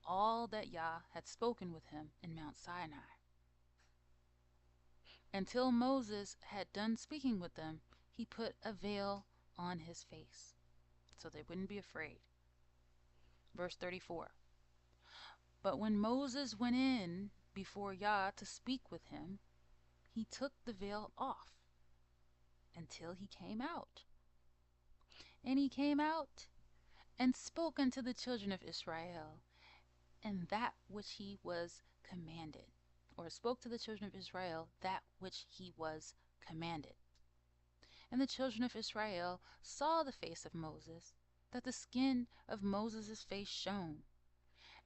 all that YAH had spoken with him in Mount Sinai. Until Moses had done speaking with them, he put a veil on his face, so they wouldn't be afraid. Verse 34. But when Moses went in before YAH to speak with him, he took the veil off until he came out. And he came out and spoke unto the children of Israel, and that which he was commanded, or spoke to the children of Israel that which he was commanded. And the children of Israel saw the face of Moses, that the skin of Moses' face shone.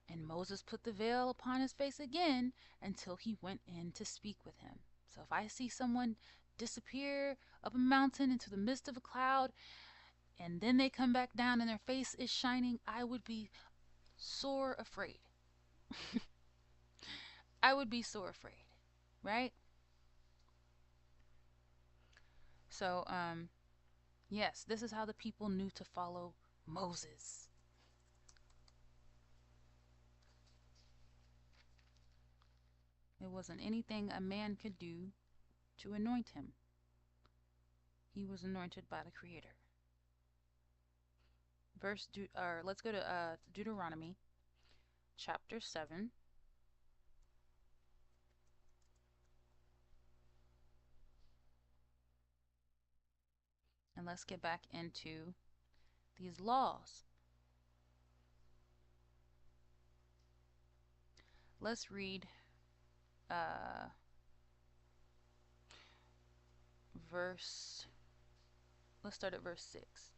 And Moses put the veil upon his face again until he went in to speak with him. So if I see someone disappear up a mountain into the midst of a cloud, and then they come back down and their face is shining, I would be sore afraid. I would be sore afraid, right? So, yes, this is how the people knew to follow Moses. It wasn't anything a man could do to anoint him. He was anointed by the Creator. Let's go to Deuteronomy chapter 7. And let's get back into these laws. Let's read let's start at verse 6.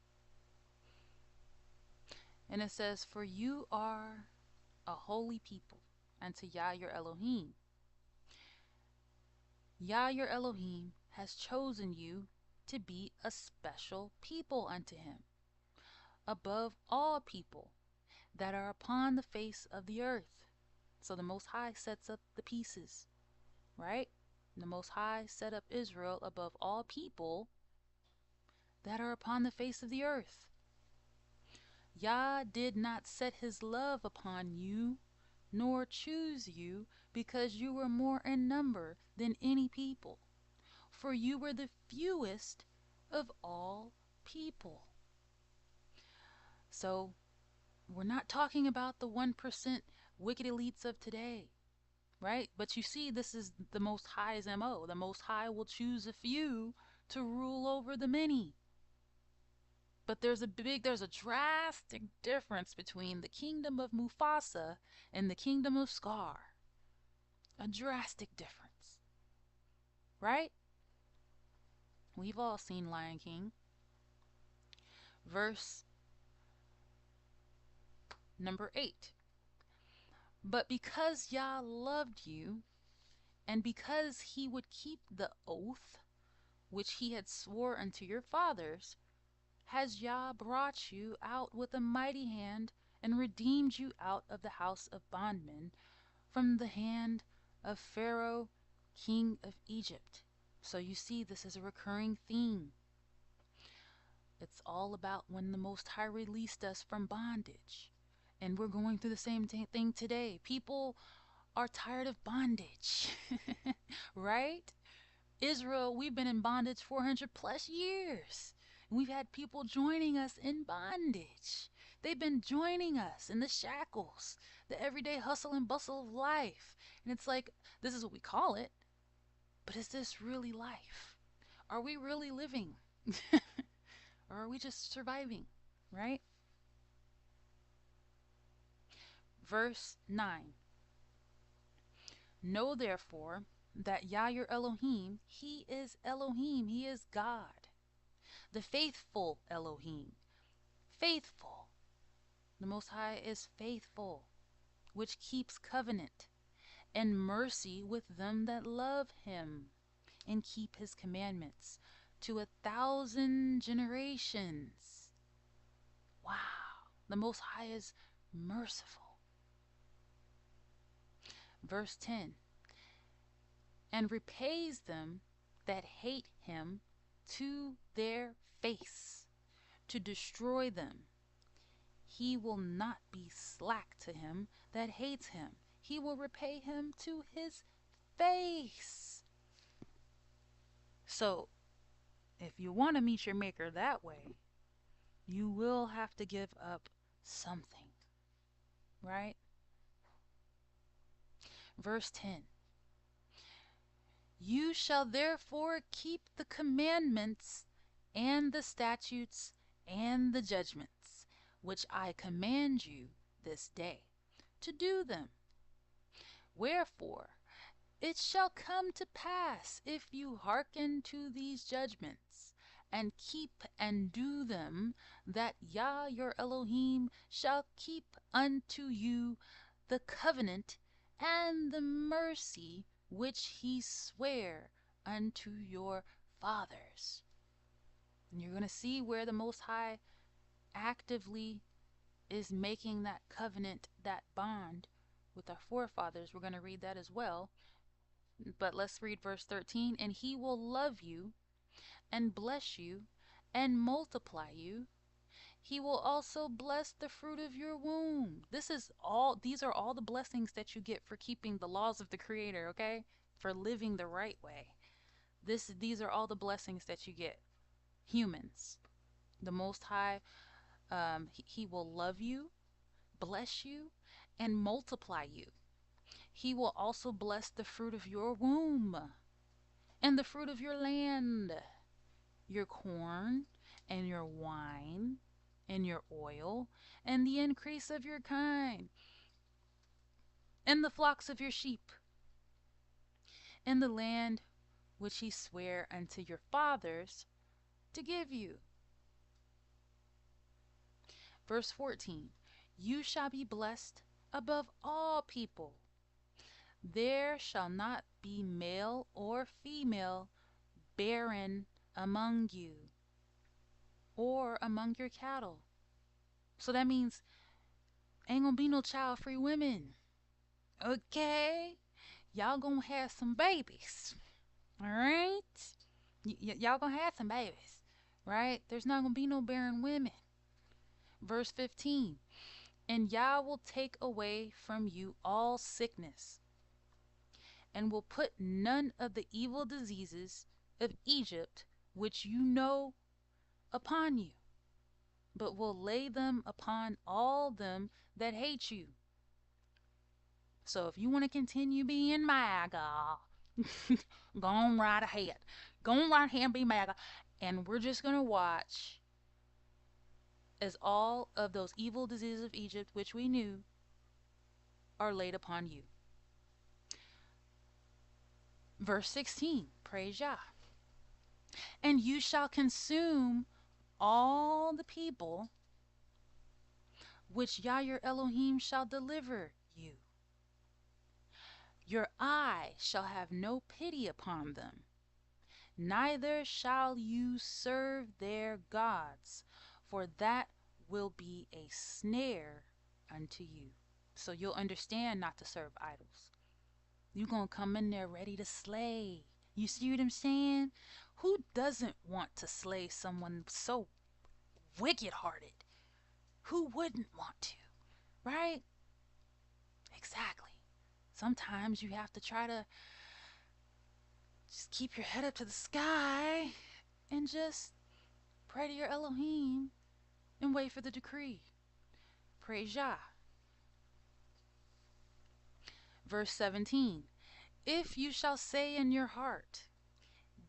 And it says, For you are a holy people unto YAH your Elohim. YAH your Elohim has chosen you to be a special people unto him, above all people that are upon the face of the earth. So the Most High sets up the pieces, right? The Most High set up Israel above all people that are upon the face of the earth. YAH did not set his love upon you, nor choose you, because you were more in number than any people, for you were the fewest of all people. So we're not talking about the 1% wicked elites of today, right? But you see, this is the Most High's MO. The Most High will choose a few to rule over the many. But there's a drastic difference between the kingdom of Mufasa and the kingdom of Scar. A drastic difference, right? We've all seen Lion King. Verse number 8. But because YAH loved you, and because he would keep the oath which he had swore unto your fathers, has YAH brought you out with a mighty hand, and redeemed you out of the house of bondmen, from the hand of Pharaoh, king of Egypt. So you see, this is a recurring theme. It's all about when the Most High released us from bondage. And we're going through the same thing today. People are tired of bondage, right? Israel, we've been in bondage 400 plus years. And we've had people joining us in bondage. They've been joining us in the shackles, the everyday hustle and bustle of life. And it's like, this is what we call it. But is this really life? Are we really living? Or are we just surviving, right? Verse 9. Know therefore that YAH your Elohim, he is Elohim, he is God, the faithful Elohim, faithful. The Most High is faithful, which keeps covenant and mercy with them that love him. and keep his commandments to 1,000 generations. Wow, the Most High is merciful. Verse 10, and repays them that hate him to their face, to destroy them. He will not be slack to him that hates him. He will repay him to his face. So, if you want to meet your maker that way, you will have to give up something, right? Verse 10, you shall therefore keep the commandments and the statutes and the judgments, which I command you this day, to do them. Wherefore, it shall come to pass, if you hearken to these judgments, and keep and do them, that YAH your Elohim shall keep unto you the covenant and the mercy which he sware unto your fathers. And you're going to see where the Most High actively is making that covenant, that bond with our forefathers. We're going to read that as well. But let's read verse 13. And he will love you and bless you and multiply you. He will also bless the fruit of your womb. These are all the blessings that you get for keeping the laws of the Creator, okay? For living the right way. These are all the blessings that you get. Humans. The Most High, he will love you, bless you, and multiply you. He will also bless the fruit of your womb and the fruit of your land, your corn and your wine and your oil and the increase of your kine and the flocks of your sheep and the land which he sware unto your fathers to give you. Verse 14, you shall be blessed above all people. There shall not be male or female barren among you or among your cattle. So that means ain't gonna be no child-free women. Okay? Y'all gonna have some babies. Alright? Y'all gonna have some babies. Right? There's not gonna be no barren women. Verse 15, and YAH will take away from you all sickness, and will put none of the evil diseases of Egypt which you know upon you, but will lay them upon all them that hate you. So if you want to continue being MAGA, go on right ahead. Go on right ahead and be MAGA. And we're just going to watch as all of those evil diseases of Egypt, which we knew, are laid upon you. Verse 16, praise YAH. And you shall consume all the people which YAH your Elohim shall deliver you. Your eye shall have no pity upon them, neither shall you serve their gods, for that will be a snare unto you. So you'll understand not to serve idols. You're going to come in there ready to slay. You see what I'm saying? Who doesn't want to slay someone so wicked-hearted? Who wouldn't want to, right? Exactly. Sometimes you have to try to just keep your head up to the sky and just pray to your Elohim and wait for the decree. Praise YAH. Verse 17, if you shall say in your heart,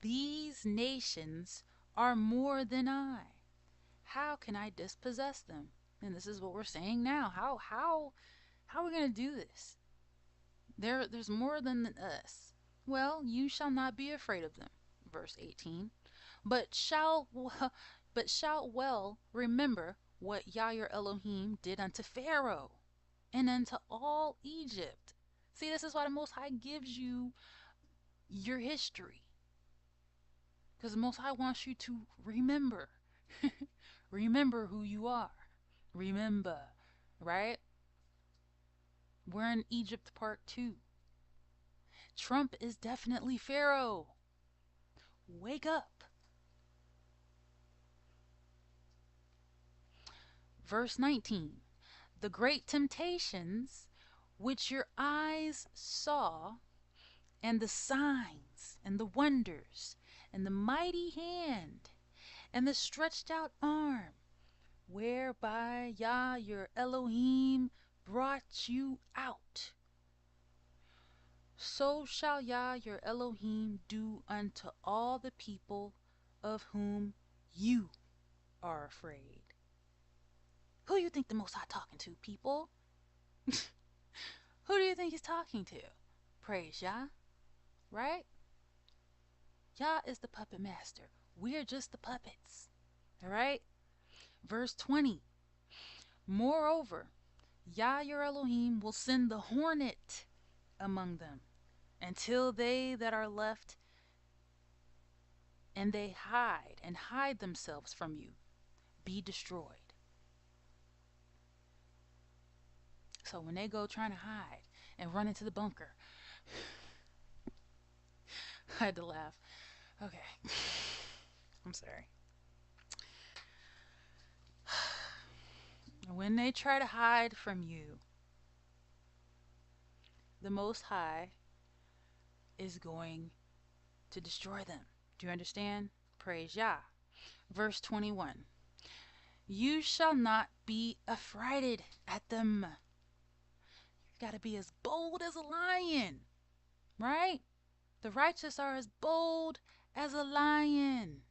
these nations are more than I, how can I dispossess them? And this is what we're saying now. How are we going to do this? There's more than us. Well, you shall not be afraid of them. Verse 18, but shall well remember what YAH your Elohim did unto Pharaoh and unto all Egypt. See, this is why the Most High gives you your history. Because the Most High wants you to remember. Remember who you are. Remember, right? We're in Egypt part 2. Trump is definitely Pharaoh. Wake up. Verse 19. The great temptations which your eyes saw, and the signs, and the wonders, and the mighty hand, and the stretched out arm, whereby YAH your Elohim brought you out. So shall YAH your Elohim do unto all the people of whom you are afraid. Who do you think the Most High talking to, people? Who do you think he's talking to? Praise YAH, right? YAH is the puppet master. We're just the puppets. All right? Verse 20. Moreover, YAH your Elohim will send the hornet among them, until they that are left and they hide themselves from you, be destroyed. So when they go trying to hide and run into the bunker, I had to laugh. Okay. I'm sorry. When they try to hide from you, the Most High is going to destroy them. Do you understand? Praise YAH. Verse 21. You shall not be affrighted at them. You got to be as bold as a lion, right? The righteous are as bold as a lion.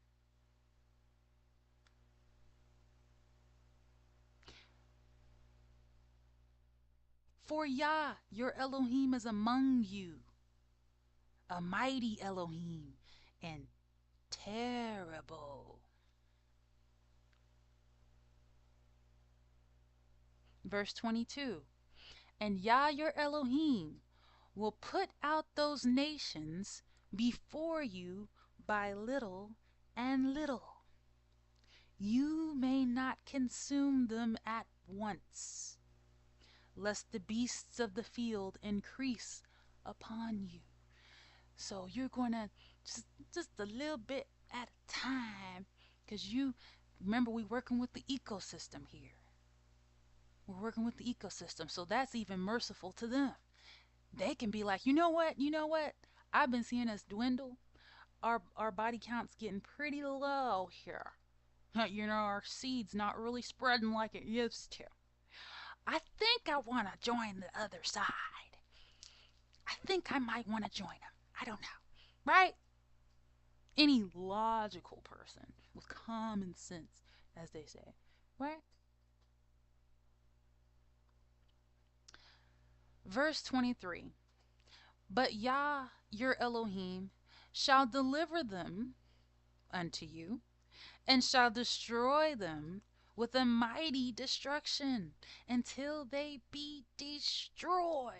For YAH your Elohim is among you, a mighty Elohim and terrible. Verse 22. And YAH your Elohim will put out those nations before you by little and little. You may not consume them at once, lest the beasts of the field increase upon you. So you're going to just a little bit at a time, because you remember we're working with the ecosystem here. We're working with the ecosystem, so that's even merciful to them. They can be like, you know what? I've been seeing us dwindle. Our body count's getting pretty low here. Our seed's not really spreading like it used to. I think I want to join the other side. I think I might want to join them. I don't know. Right? Any logical person with common sense, as they say. Right? Verse 23. But YAH your Elohim shall deliver them unto you, and shall destroy them with a mighty destruction, until they be destroyed.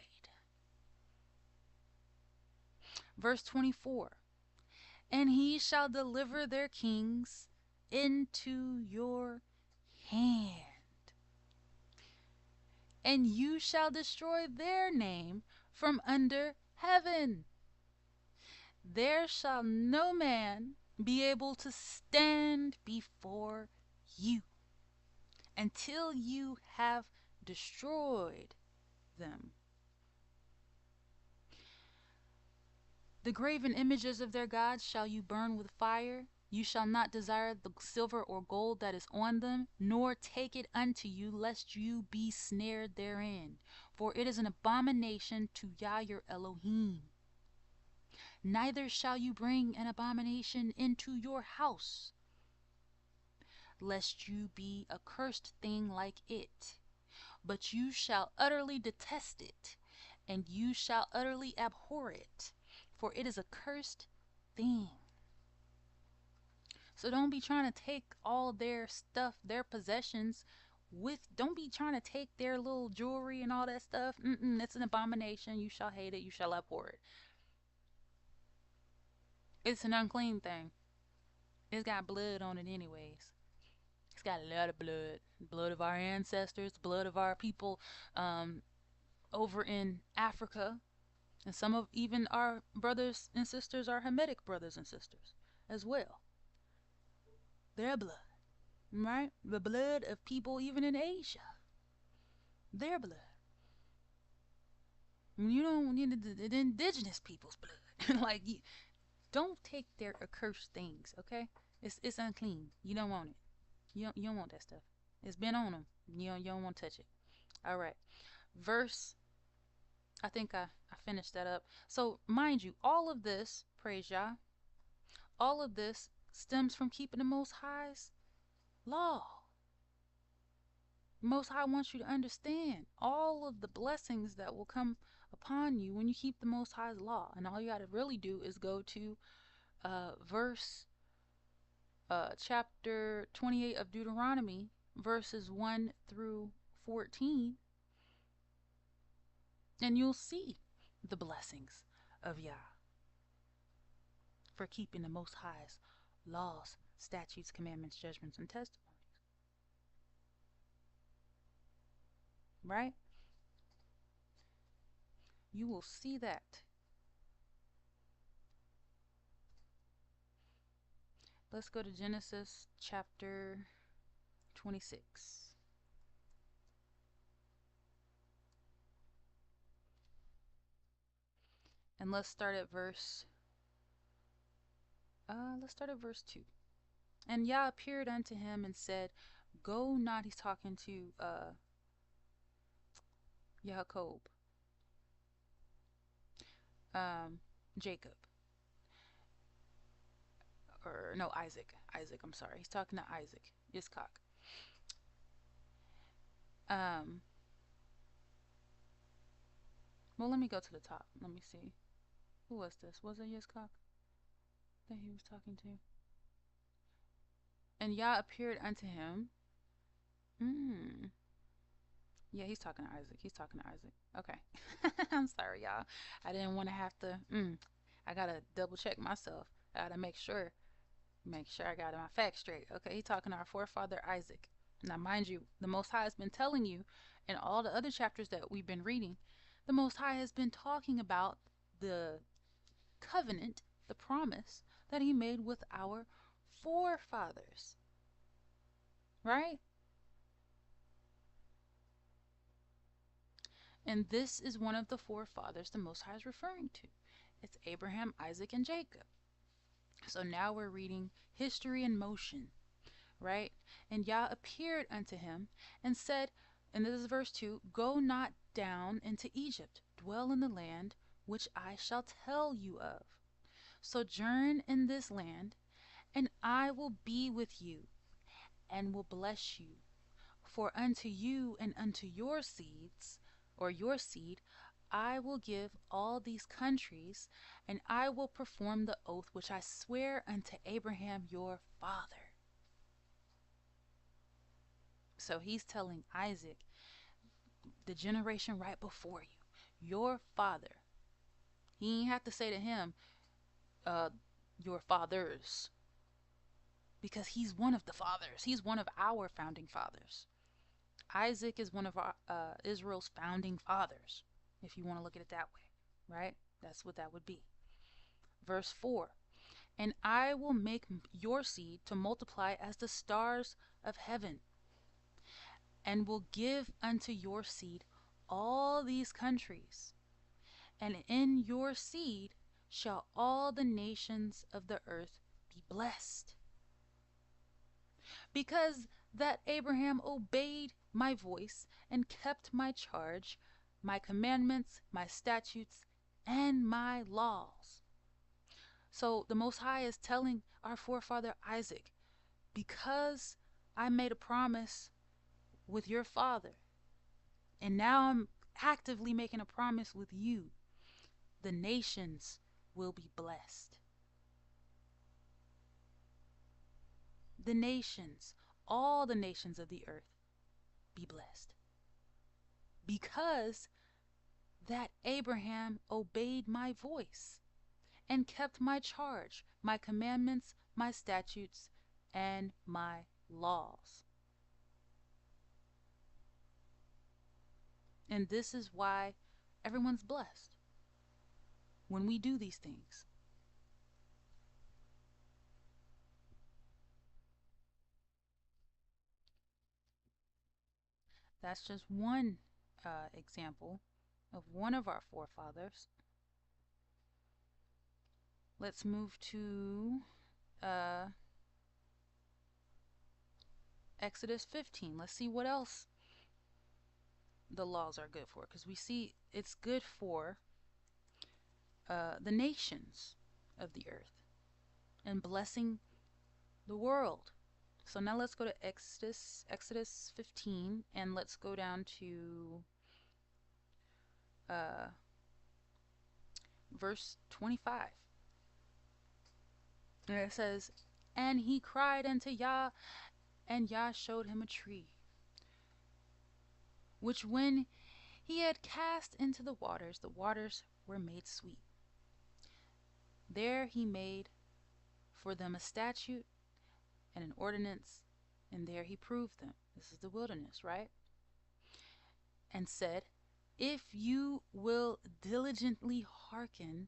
Verse 24. And he shall deliver their kings into your hand, and you shall destroy their name from under heaven. There shall no man be able to stand before you until you have destroyed them. The graven images of their gods shall you burn with fire. You shall not desire the silver or gold that is on them, nor take it unto you, lest you be snared therein. For it is an abomination to YAH your Elohim. Neither shall you bring an abomination into your house, lest you be a cursed thing like it. But you shall utterly detest it, and you shall utterly abhor it, for it is a cursed thing. So don't be trying to take all their stuff, their possessions don't be trying to take their little jewelry and all that stuff. It's an abomination. You shall hate it. You shall abhor it. It's an unclean thing. It's got blood on it anyways. It's got a lot of blood. Blood of our ancestors, blood of our people um, over in Africa. And some of even our brothers and sisters, our Hamitic brothers and sisters as well. Their blood, right? The blood of people even in Asia. Their blood. You don't need the indigenous people's blood. Like, don't take their accursed things, okay? It's unclean. You don't want it. You don't want that stuff. It's been on them. You don't want to touch it. All right. Verse, I think I finished that up. So, mind you, all of this, praise Yah, all of this stems from keeping the Most High's law. Most High wants you to understand all of the blessings that will come upon you when you keep the Most High's law. And all you got to really do is go to chapter 28 of Deuteronomy, verses 1 through 14, and you'll see the blessings of Yah for keeping the Most High's laws, statutes, commandments, judgments, and testimonies. Right? You will see that. Let's go to Genesis chapter 26. And let's start at verse 2. And Yah appeared unto him and said, Go not, he's talking to Yaakov, Jacob, or no, Isaac, I'm sorry, he's talking to Isaac, Yitzchak. Well, let me go to the top. Let me see. Who was this? Was it Yitzchak that he was talking to? And Yah appeared unto him. Yeah, he's talking to Isaac. Okay. I'm sorry, y'all. I didn't want to have to. I gotta double check myself. I gotta make sure I got my facts straight. Okay, he's talking to our forefather Isaac. Now, mind you, the Most High has been telling you in all the other chapters that we've been reading, the Most High has been talking about the covenant, the promise that he made with our forefathers. Right? And this is one of the forefathers the Most High is referring to. It's Abraham, Isaac, and Jacob. So now we're reading history in motion, right? And Yah appeared unto him and said, and this is verse 2, Go not down into Egypt, dwell in the land which I shall tell you of. Sojourn in this land, and I will be with you, and will bless you. For unto you and unto your seeds, or your seed, I will give all these countries, and I will perform the oath which I swear unto Abraham your father. So he's telling Isaac, the generation right before you, your father. He ain't have to say to him, your fathers, because he's one of the fathers. He's one of our founding fathers. Isaac is one of our, Israel's founding fathers, if you want to look at it that way, right? That's what that would be. Verse 4, And I will make your seed to multiply as the stars of heaven, and will give unto your seed all these countries, and in your seed shall all the nations of the earth be blessed. Because that Abraham obeyed my voice and kept my charge, my commandments, my statutes, and my laws. So the Most High is telling our forefather Isaac, because I made a promise with your father, and now I'm actively making a promise with you, the nations will be blessed. The nations, all the nations of the earth, be blessed. Because that Abraham obeyed my voice and kept my charge, my commandments, my statutes and my laws. And this is why everyone's blessed when we do these things. That's just one example of one of our forefathers. Let's move to Exodus 15. Let's see what else the laws are good for, because we see it's good for the nations of the earth and blessing the world. So now let's go to Exodus 15, and let's go down to verse 25. And it says, "And he cried unto Yah, and Yah showed him a tree, which when he had cast into the waters were made sweet. There he made for them a statute and an ordinance, and there he proved them." This is the wilderness, right? "And said, If you will diligently hearken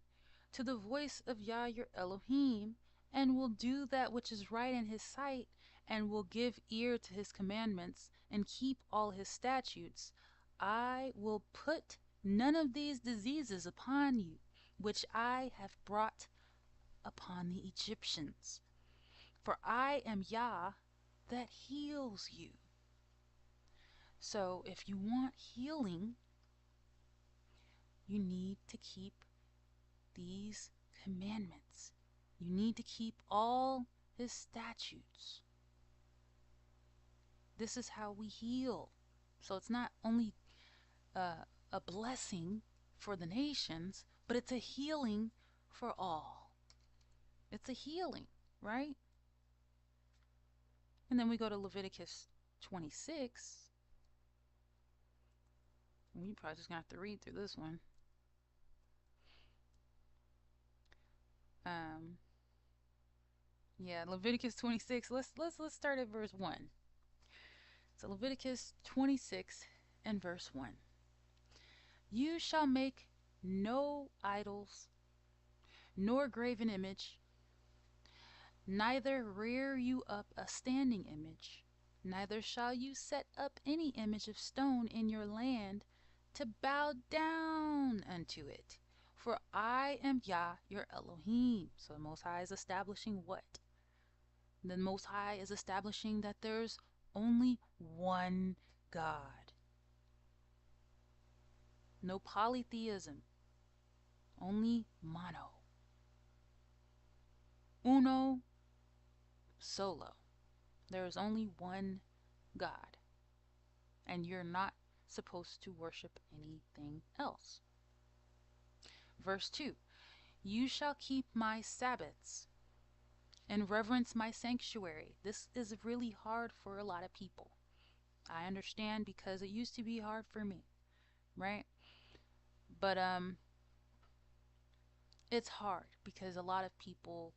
to the voice of Yah your Elohim, and will do that which is right in his sight, and will give ear to his commandments, and keep all his statutes, I will put none of these diseases upon you, which I have brought upon the Egyptians. For I am Yah that heals you." So if you want healing, you need to keep these commandments. You need to keep all his statutes. This is how we heal. So it's not only a blessing for the nations, but it's a healing for all. It's a healing, right? And then we go to Leviticus 26. We probably just gonna have to read through this one. Yeah, Leviticus 26. Let's start at verse 1. So Leviticus 26 and verse 1. "You shall make no idols, nor graven image, neither rear you up a standing image, neither shall you set up any image of stone in your land to bow down unto it. For I am Yah your Elohim." So the Most High is establishing what? The Most High is establishing that there's only one God. No polytheism. Only mono. Uno solo. There is only one God. And you're not supposed to worship anything else. Verse 2. "You shall keep my Sabbaths and reverence my sanctuary." This is really hard for a lot of people. I understand, because it used to be hard for me, right? But it's hard because a lot of people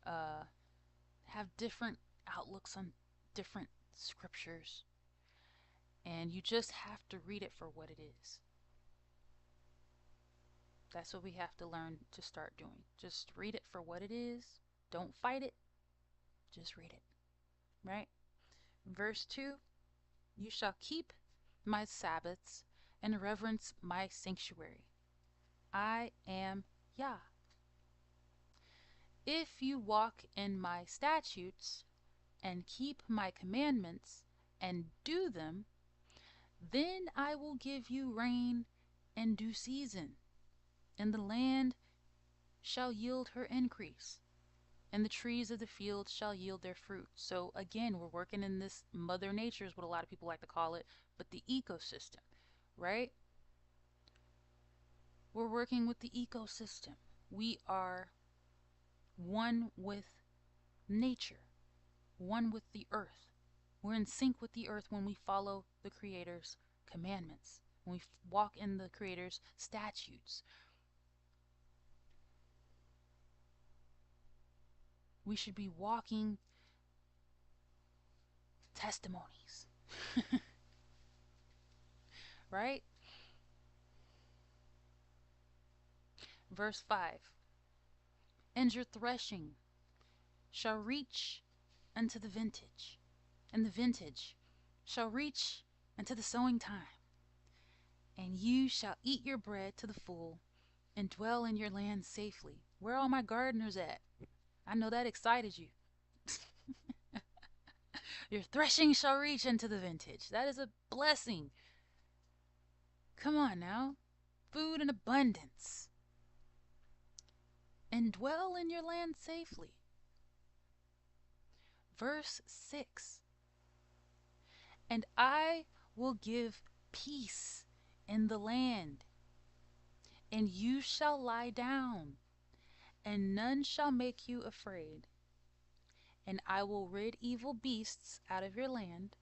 have different outlooks on different scriptures, and you just have to read it for what it is. That's what we have to learn to start doing. Just read it for what it is. Don't fight it. Just read it, right? Verse 2. "You shall keep my Sabbaths and reverence my sanctuary. I am Yah. If you walk in my statutes and keep my commandments and do them, then I will give you rain in due season, and the land shall yield her increase, and the trees of the field shall yield their fruit." So again, we're working in this Mother Nature is what a lot of people like to call it, but the ecosystem, right? We're working with the ecosystem. We are one with nature, one with the earth. We're in sync with the earth when we follow the Creator's commandments, when we walk in the Creator's statutes. We should be walking testimonies, right? Verse 5. And your threshing shall reach unto the vintage, and the vintage shall reach unto the sowing time. And you shall eat your bread to the full, and dwell in your land safely. Where are all my gardeners at? I know that excited you. Your threshing shall reach into the vintage. That is a blessing. Come on now. Food in abundance. And dwell in your land safely. Verse 6. And I will give peace in the land, and you shall lie down, and none shall make you afraid. And I will rid evil beasts out of your land,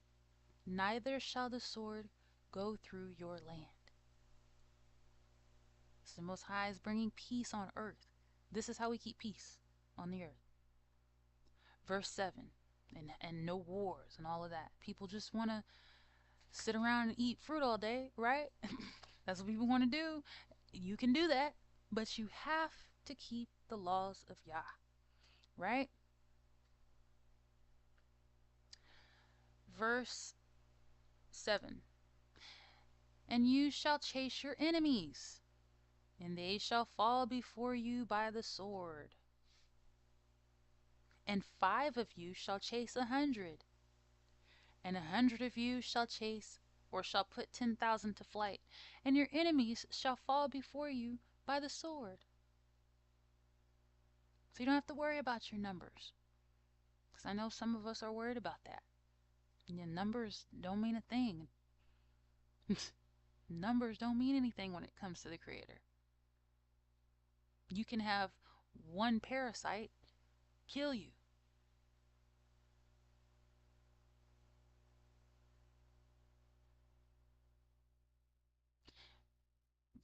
neither shall the sword go through your land. So the Most High is bringing peace on earth. This is how we keep peace on the earth. Verse 7, and no wars and all of that. People just want to sit around and eat fruit all day, right? That's what people want to do. You can do that, but you have to keep the laws of YAH, right? Verse 7. And you shall chase your enemies, and they shall fall before you by the sword. And 5 of you shall chase 100, and 100 of you shall chase, or shall put 10,000 to flight, and your enemies shall fall before you by the sword. So you don't have to worry about your numbers, because I know some of us are worried about that. Your numbers don't mean a thing. Numbers don't mean anything when it comes to the Creator. You can have one parasite kill you.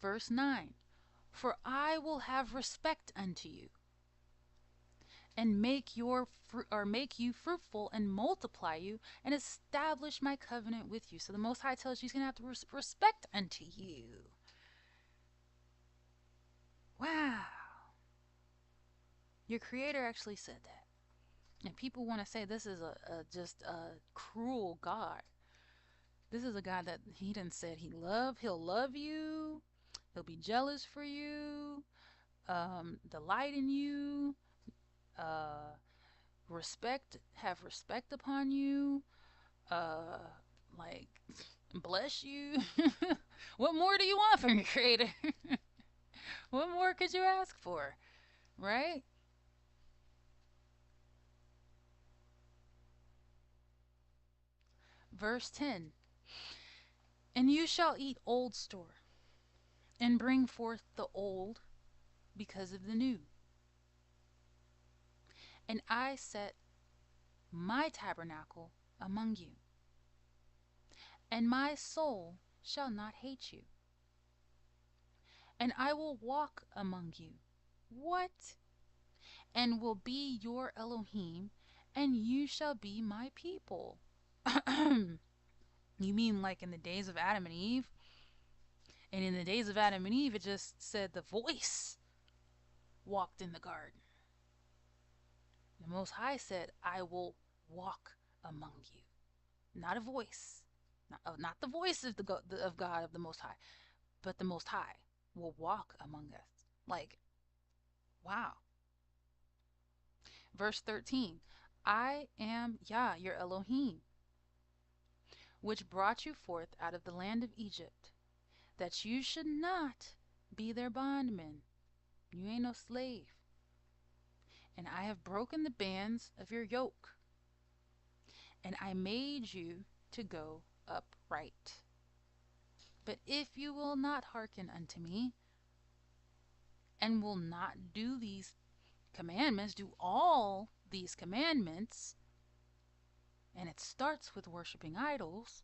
Verse 9. For I will have respect unto you, and make you fruitful, and multiply you, and establish my covenant with you. So the Most High tells you he's going to have to respect unto you. Wow. Your Creator actually said that. And people want to say this is just a cruel God. This is a God that he done said he'll love you, he'll be jealous for you, delight in you, have respect upon you, like bless you. What more do you want from your Creator? What more could you ask for, right? Verse 10. And you shall eat old store, and bring forth the old because of the new. And I set my tabernacle among you, and my soul shall not hate you. And I will walk among you. What? And will be your Elohim, and you shall be my people. You mean like in the days of Adam and Eve? And in the days of Adam and Eve, it just said the voice walked in the garden. The Most High said, I will walk among you. Not a voice. Not the voice of of God, of the Most High, but the Most High will walk among us. Like, wow. Verse 13. I am Yah, your Elohim, which brought you forth out of the land of Egypt, that you should not be their bondmen. You ain't no slave. And I have broken the bands of your yoke, and I made you to go upright. But if you will not hearken unto me, and will not do these commandments, do all these commandments, and it starts with worshiping idols.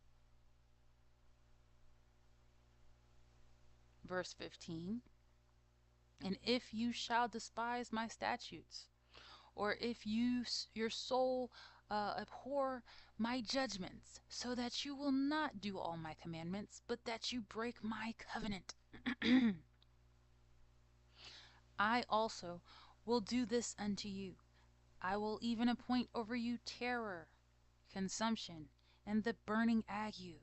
Verse 15. And if you shall despise my statutes, Or if your soul abhor my judgments, so that you will not do all my commandments, but that you break my covenant. I also will do this unto you. I will even appoint over you terror, consumption, and the burning ague,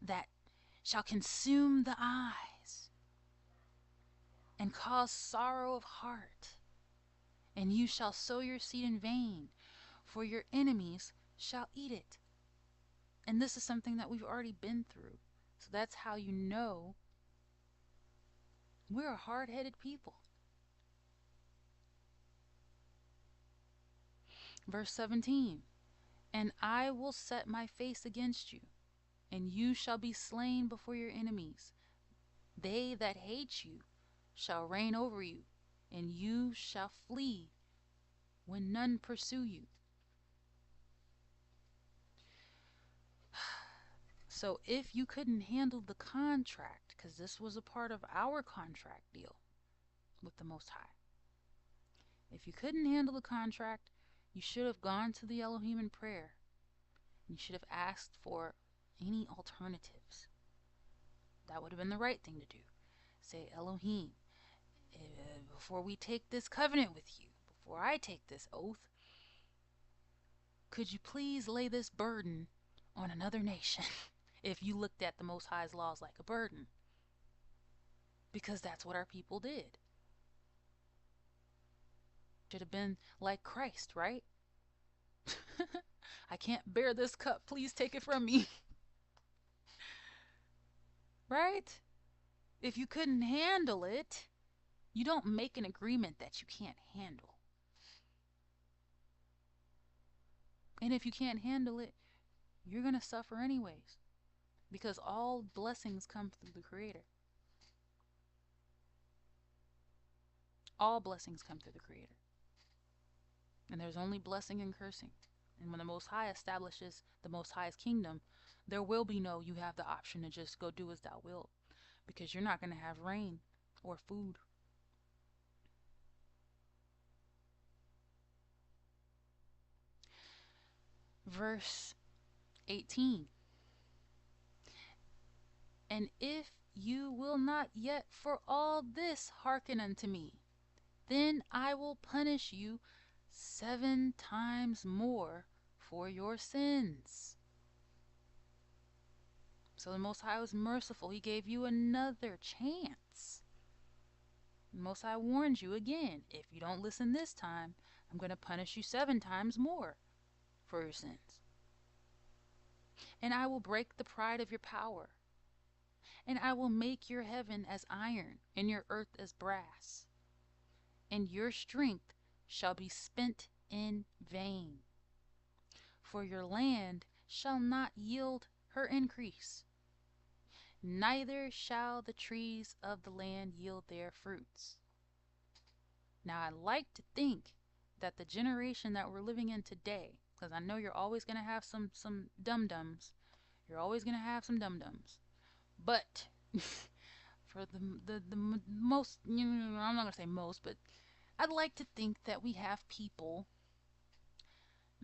that shall consume the eyes and cause sorrow of heart. And you shall sow your seed in vain, for your enemies shall eat it. And this is something that we've already been through. So that's how you know we're a hard-headed people. Verse 17, and I will set my face against you, and you shall be slain before your enemies. They that hate you shall reign over you, and you shall flee when none pursue you. So if you couldn't handle the contract, because this was a part of our contract deal with the Most High, if you couldn't handle the contract, you should have gone to the Elohim in prayer. You should have asked for any alternatives. That would have been the right thing to do. Say, Elohim, before we take this covenant with you, before I take this oath, could you please lay this burden on another nation? If you looked at the Most High's laws like a burden. Because that's what our people did. Should have been like Christ, right? I can't bear this cup. Please take it from me. Right? If you couldn't handle it, you don't make an agreement that you can't handle. And if you can't handle it, you're going to suffer anyways. Because all blessings come through the Creator. All blessings come through the Creator. And there's only blessing and cursing. And when the Most High establishes the Most High's kingdom, there will be no, you have the option to just go do as thou wilt. Because you're not going to have rain or food. Verse 18. And if you will not yet for all this hearken unto me, then I will punish you 7 times more for your sins. So the Most High was merciful. He gave you another chance. The Most High warns you again, if you don't listen this time, I'm going to punish you 7 times more for your sins. And I will break the pride of your power. And I will make your heaven as iron, and your earth as brass. And your strength shall be spent in vain. For your land shall not yield her increase, neither shall the trees of the land yield their fruits. Now I like to think that the generation that we're living in today, because I know you're always going to have some dum-dums. You're always going to have some dum-dums. But for the most, I'm not going to say most, but I'd like to think that we have people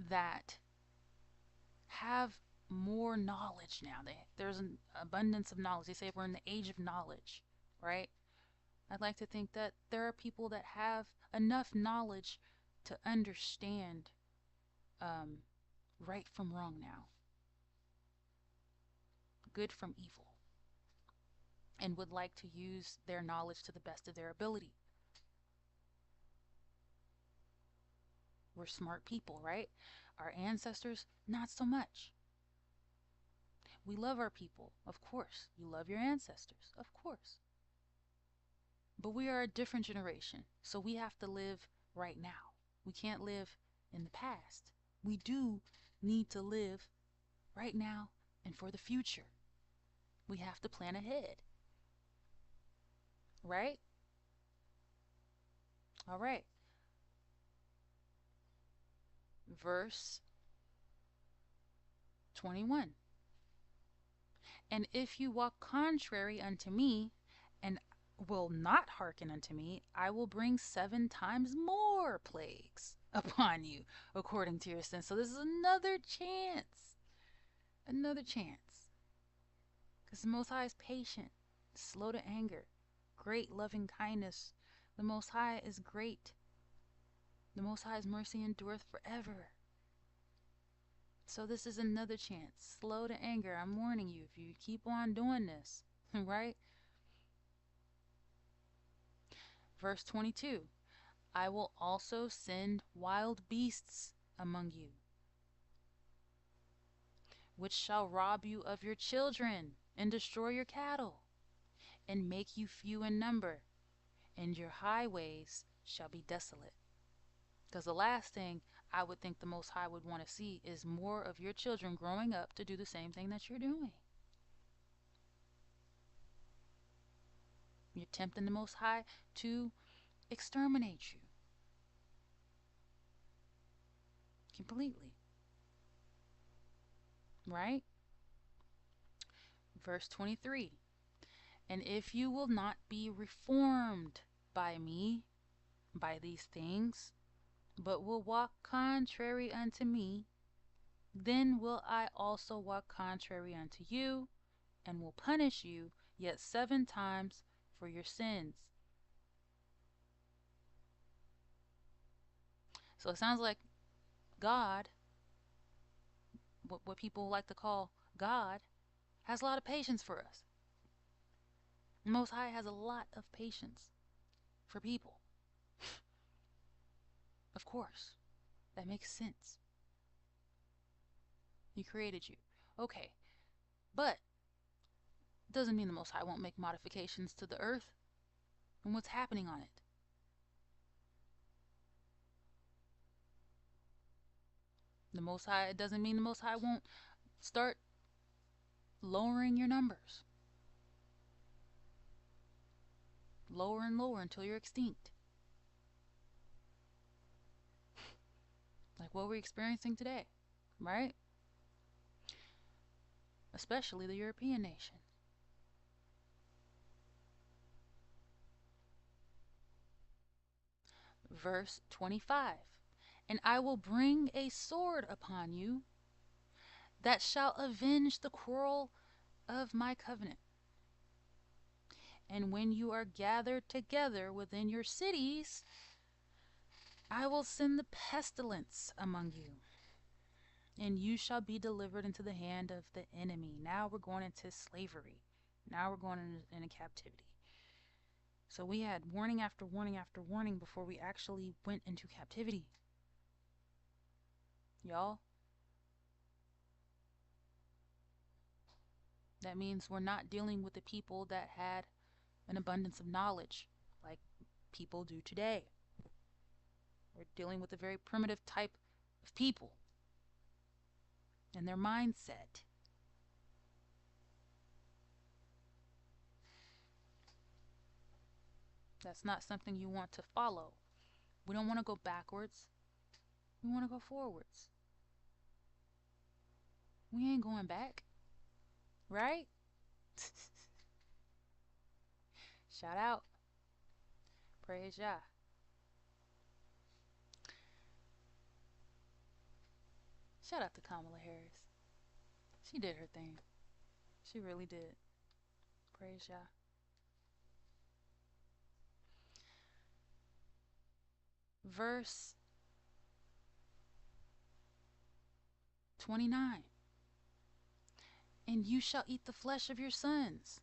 that have more knowledge now. There's an abundance of knowledge. They say we're in the age of knowledge, right? I'd like to think that there are people that have enough knowledge to understand right from wrong now, good from evil, and would like to use their knowledge to the best of their ability. We're smart people, right? Our ancestors, not so much. We love our people, of course. You love your ancestors, of course. But we are a different generation, so we have to live right now. We can't live in the past. We do need to live right now and for the future. We have to plan ahead. Right? All right. Verse 21. And if you walk contrary unto me, and will not hearken unto me, I will bring 7 times more plagues upon you according to your sins. So this is another chance. Another chance. Because the Most High is patient, slow to anger, great loving kindness. The Most High is great. The Most High's mercy endureth forever. So this is another chance. Slow to anger. I'm warning you, if you keep on doing this, right? Verse 22. I will also send wild beasts among you, which shall rob you of your children and destroy your cattle, and make you few in number, and your highways shall be desolate. Because the last thing I would think the Most High would want to see is more of your children growing up to do the same thing that you're doing. You're tempting the Most High to exterminate you completely. Right? Verse 23. And if you will not be reformed by me, by these things, but will walk contrary unto me, then will I also walk contrary unto you, and will punish you yet 7 times for your sins. So it sounds like God, what people like to call God, has a lot of patience for us. The Most High has a lot of patience for people. Of course, that makes sense. He created you. Okay, but doesn't mean the Most High won't make modifications to the earth and what's happening on it. The Most High, it doesn't mean the Most High won't start lowering your numbers. Lower and lower until you're extinct. Like what we're experiencing today, right? Especially the European nation. Verse 25. And I will bring a sword upon you that shall avenge the quarrel of my covenant. And when you are gathered together within your cities, I will send the pestilence among you, and you shall be delivered into the hand of the enemy. Now we're going into slavery. Now we're going into captivity. So we had warning after warning after warning before we actually went into captivity. Y'all, that means we're not dealing with the people that had an abundance of knowledge like people do today. We're dealing with a very primitive type of people and their mindset. That's not something you want to follow. We don't want to go backwards. We want to go forwards. We ain't going back. Right? Shout out. Praise YAH. Shout out to Kamala Harris. She did her thing. She really did. Praise YAH. Verse 29. And you shall eat the flesh of your sons.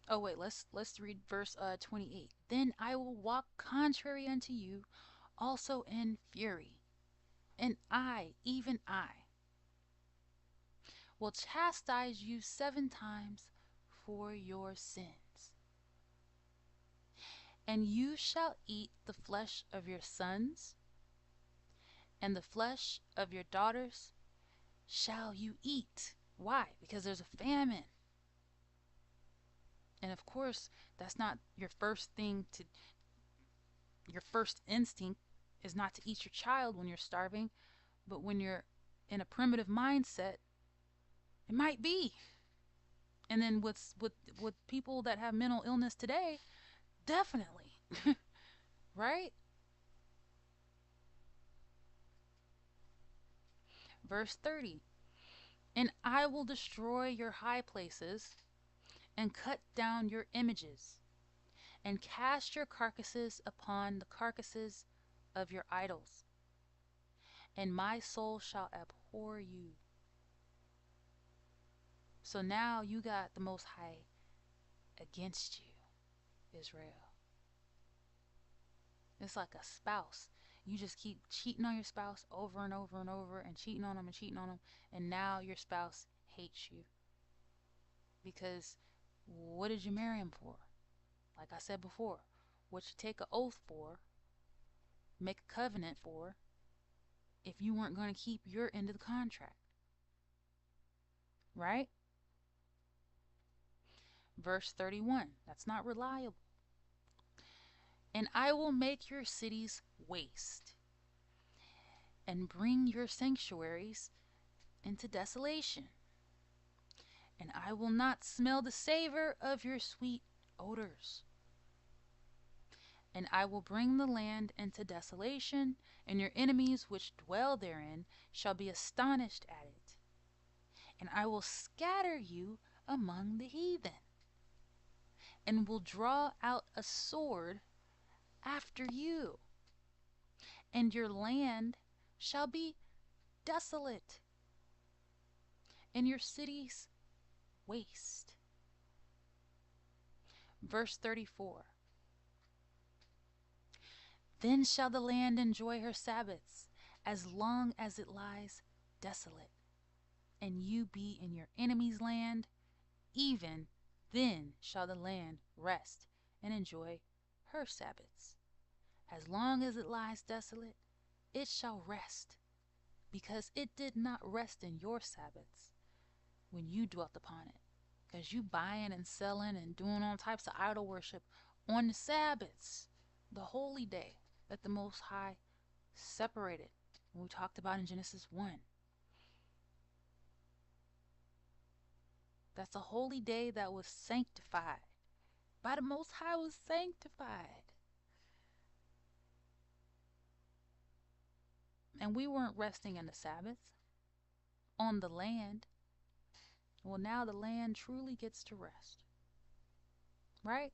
Oh wait, let's read verse 28. Then I will walk contrary unto you also in fury, and I, even I, will chastise you 7 times for your sins. And you shall eat the flesh of your sons, and the flesh of your daughters shall you eat. Why? Because there's a famine. And of course, that's not your first thing to, your first instinct is not to eat your child when you're starving, but when you're in a primitive mindset, it might be. And then with people that have mental illness today, Definitely. Right? Verse 30. And I will destroy your high places and cut down your images and cast your carcasses upon the carcasses of your idols, and my soul shall abhor you. So now you got the Most High against you, Israel. It's like a spouse. You just keep cheating on your spouse over and over and over and cheating on them and cheating on them, and now your spouse hates you. Because what did you marry him for? Like I said before, what you take an oath for, make a covenant for, if you weren't going to keep your end of the contract. Right? Verse 31. That's not reliable. And I will make your cities waste and bring your sanctuaries into desolation. And I will not smell the savor of your sweet odors. And I will bring the land into desolation, and your enemies which dwell therein shall be astonished at it. And I will scatter you among the heathen, and will draw out a sword after you, and your land shall be desolate, and your cities waste. Verse 34. Then shall the land enjoy her Sabbaths as long as it lies desolate, and you be in your enemy's land. Even then shall the land rest and enjoy her Sabbaths. As long as it lies desolate, it shall rest, because it did not rest in your Sabbaths when you dwelt upon it. Because you buying and selling and doing all types of idol worship on the Sabbaths, the holy day that the Most High separated. We talked about in Genesis 1. That's a holy day that was sanctified. By the Most High was sanctified. And we weren't resting in the Sabbath on the land. Well, now the land truly gets to rest. Right?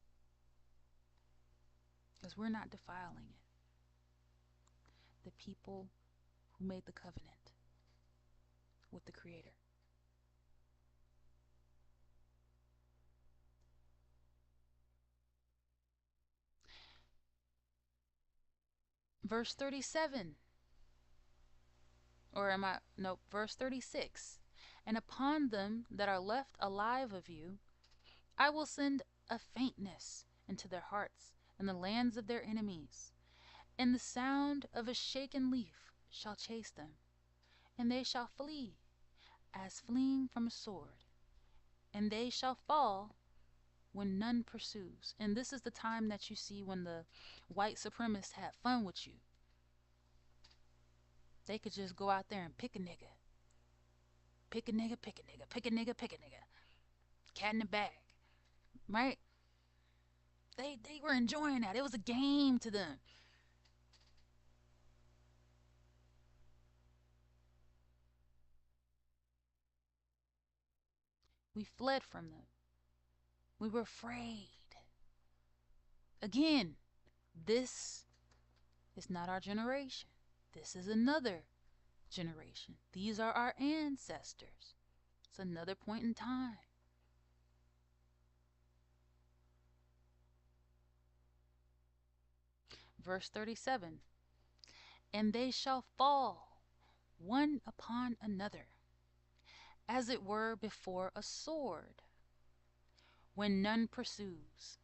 Because we're not defiling it. The people who made the covenant with the Creator. Verse 37. Verse 36. And upon them that are left alive of you, I will send a faintness into their hearts and the lands of their enemies, and the sound of a shaken leaf shall chase them, and they shall flee as fleeing from a sword, and they shall fall when none pursues. And this is the time that you see when the white supremacists had fun with you. They could just go out there and pick a nigga. Pick a nigga, pick a nigga, pick a nigga, pick a nigga. Cat in the bag. Right? They were enjoying that. It was a game to them. We fled from them. We were afraid. Again, this is not our generation. This is another generation. These are our ancestors. It's another point in time. Verse 37. And they shall fall one upon another, as it were before a sword, when none pursues.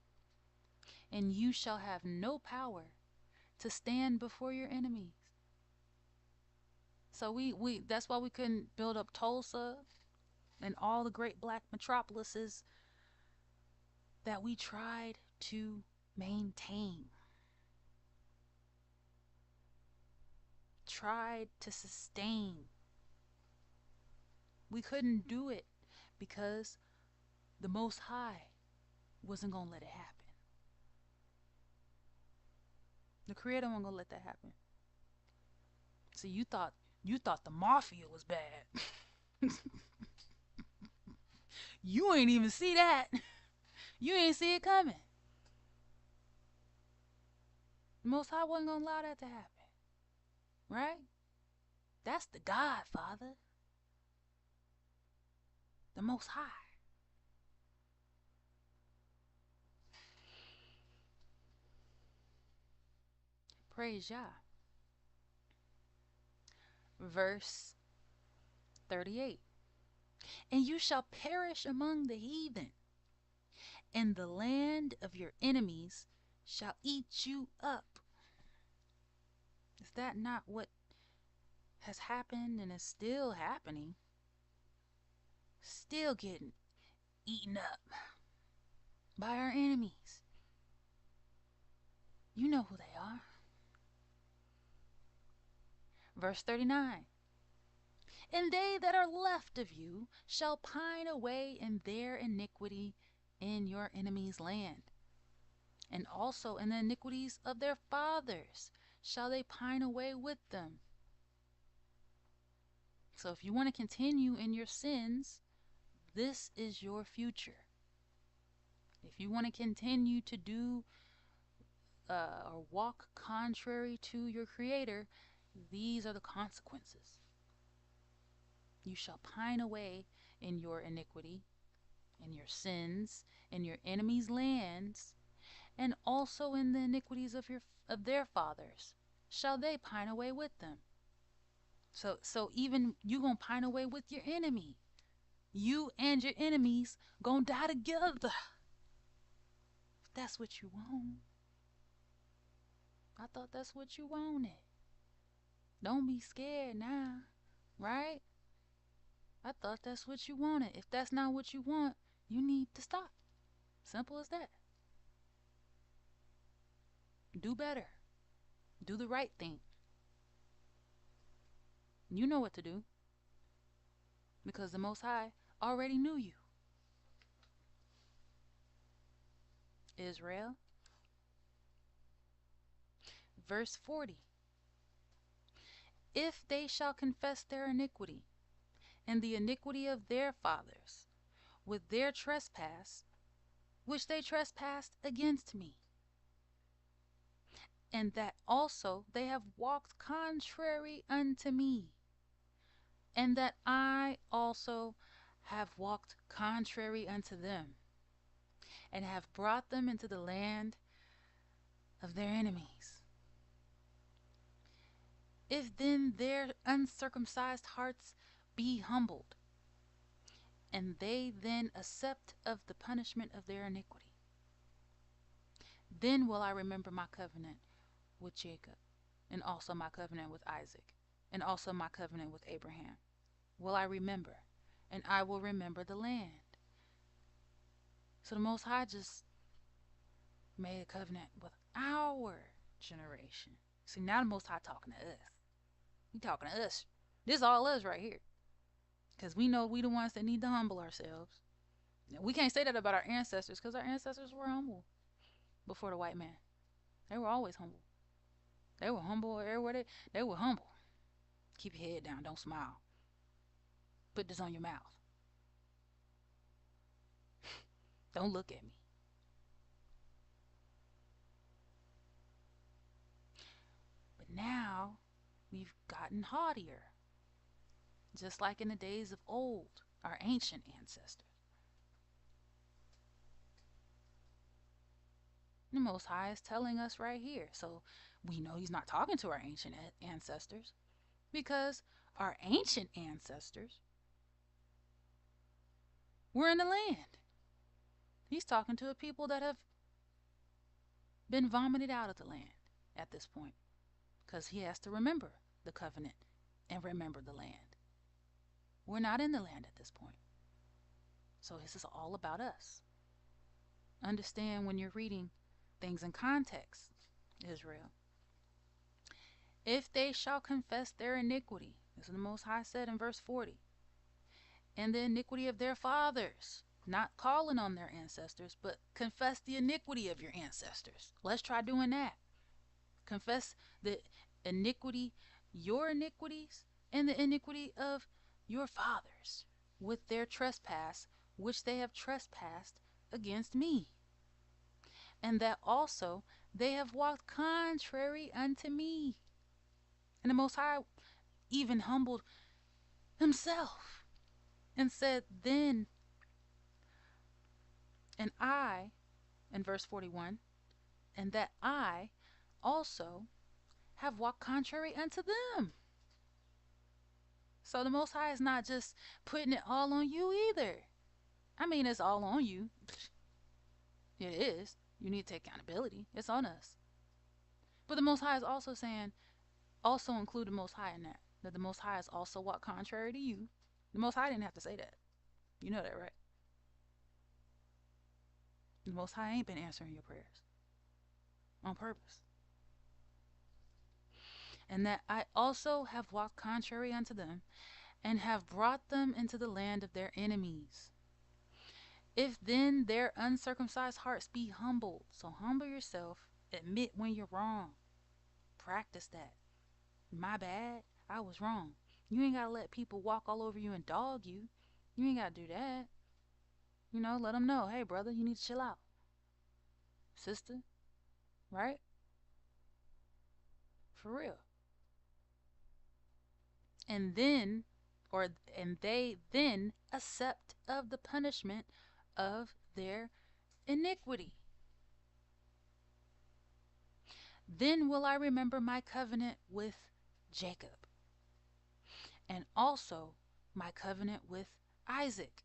And you shall have no power to stand before your enemies. So we that's why we couldn't build up Tulsa and all the great black metropolises that we tried to maintain. Tried to sustain. We couldn't do it because the Most High wasn't going to let it happen. The Creator wasn't gonna let that happen. See, you thought the mafia was bad. You ain't even see that. You ain't see it coming. The Most High wasn't gonna allow that to happen, right? That's the Godfather, the Most High. Praise Yah. Verse 38. And you shall perish among the heathen, and the land of your enemies shall eat you up. Is that not what has happened and is still happening? Still getting eaten up by our enemies. You know who they are. Verse 39. And they that are left of you shall pine away in their iniquity in your enemies' land. And also in the iniquities of their fathers shall they pine away with them. So if you want to continue in your sins, this is your future. If you want to continue to do or walk contrary to your Creator, these are the consequences. You shall pine away in your iniquity, in your sins, in your enemies' lands, and also in the iniquities of their fathers shall they pine away with them. So even you gonna pine away with your enemy. You and your enemies gonna die together. If that's what you want. I thought that's what you wanted. Don't be scared now, right? I thought that's what you wanted. If that's not what you want, you need to stop. Simple as that. Do better. Do the right thing. You know what to do because the Most High already knew you. Israel. Verse 40. If they shall confess their iniquity and the iniquity of their fathers with their trespass, which they trespassed against me, and that also they have walked contrary unto me, and that I also have walked contrary unto them, and have brought them into the land of their enemies. If then their uncircumcised hearts be humbled, and they then accept of the punishment of their iniquity, then will I remember my covenant with Jacob, and also my covenant with Isaac, and also my covenant with Abraham. Will I remember, and I will remember the land. So the Most High just made a covenant with our generation. See, now the Most High talking to us. He talking to us. This all us right here. Because we know we the ones that need to humble ourselves. Now, we can't say that about our ancestors because our ancestors were humble before the white man. They were always humble. They were humble everywhere they were humble. Keep your head down. Don't smile. Put this on your mouth. Don't look at me. But now we've gotten haughtier. Just like in the days of old, our ancient ancestors. The Most High is telling us right here. So we know he's not talking to our ancient ancestors because our ancient ancestors were in the land. He's talking to a people that have been vomited out of the land at this point because he has to remember the covenant and remember the land. We're not in the land at this point. So this is all about us. Understand when you're reading things in context, Israel. If they shall confess their iniquity, this is the Most High said in verse 40, and the iniquity of their fathers, not calling on their ancestors, but confess the iniquity of your ancestors. Let's try doing that. Confess the iniquity, your iniquities, and the iniquity of your fathers with their trespass, which they have trespassed against me. And that also they have walked contrary unto me. And the Most High even humbled himself and said, then, and I, in verse 41, and that I also have walked contrary unto them. So the Most High is not just putting it all on you either. I mean, it's all on you. It is. You need to take accountability. It's on us. But the Most High is also saying, also include the Most High in that. That the Most High has also walked contrary to you. The Most High didn't have to say that. You know that, right? The Most High ain't been answering your prayers on purpose. And that I also have walked contrary unto them, and have brought them into the land of their enemies. If then their uncircumcised hearts be humbled, so humble yourself, admit when you're wrong, practice that. My bad, I was wrong. You ain't gotta let people walk all over you and dog you. You ain't gotta do that. You know, let them know, hey brother, you need to chill out. Sister, right? For real. And then, and they then accept of the punishment of their iniquity. Then will I remember my covenant with Jacob, and also my covenant with Isaac,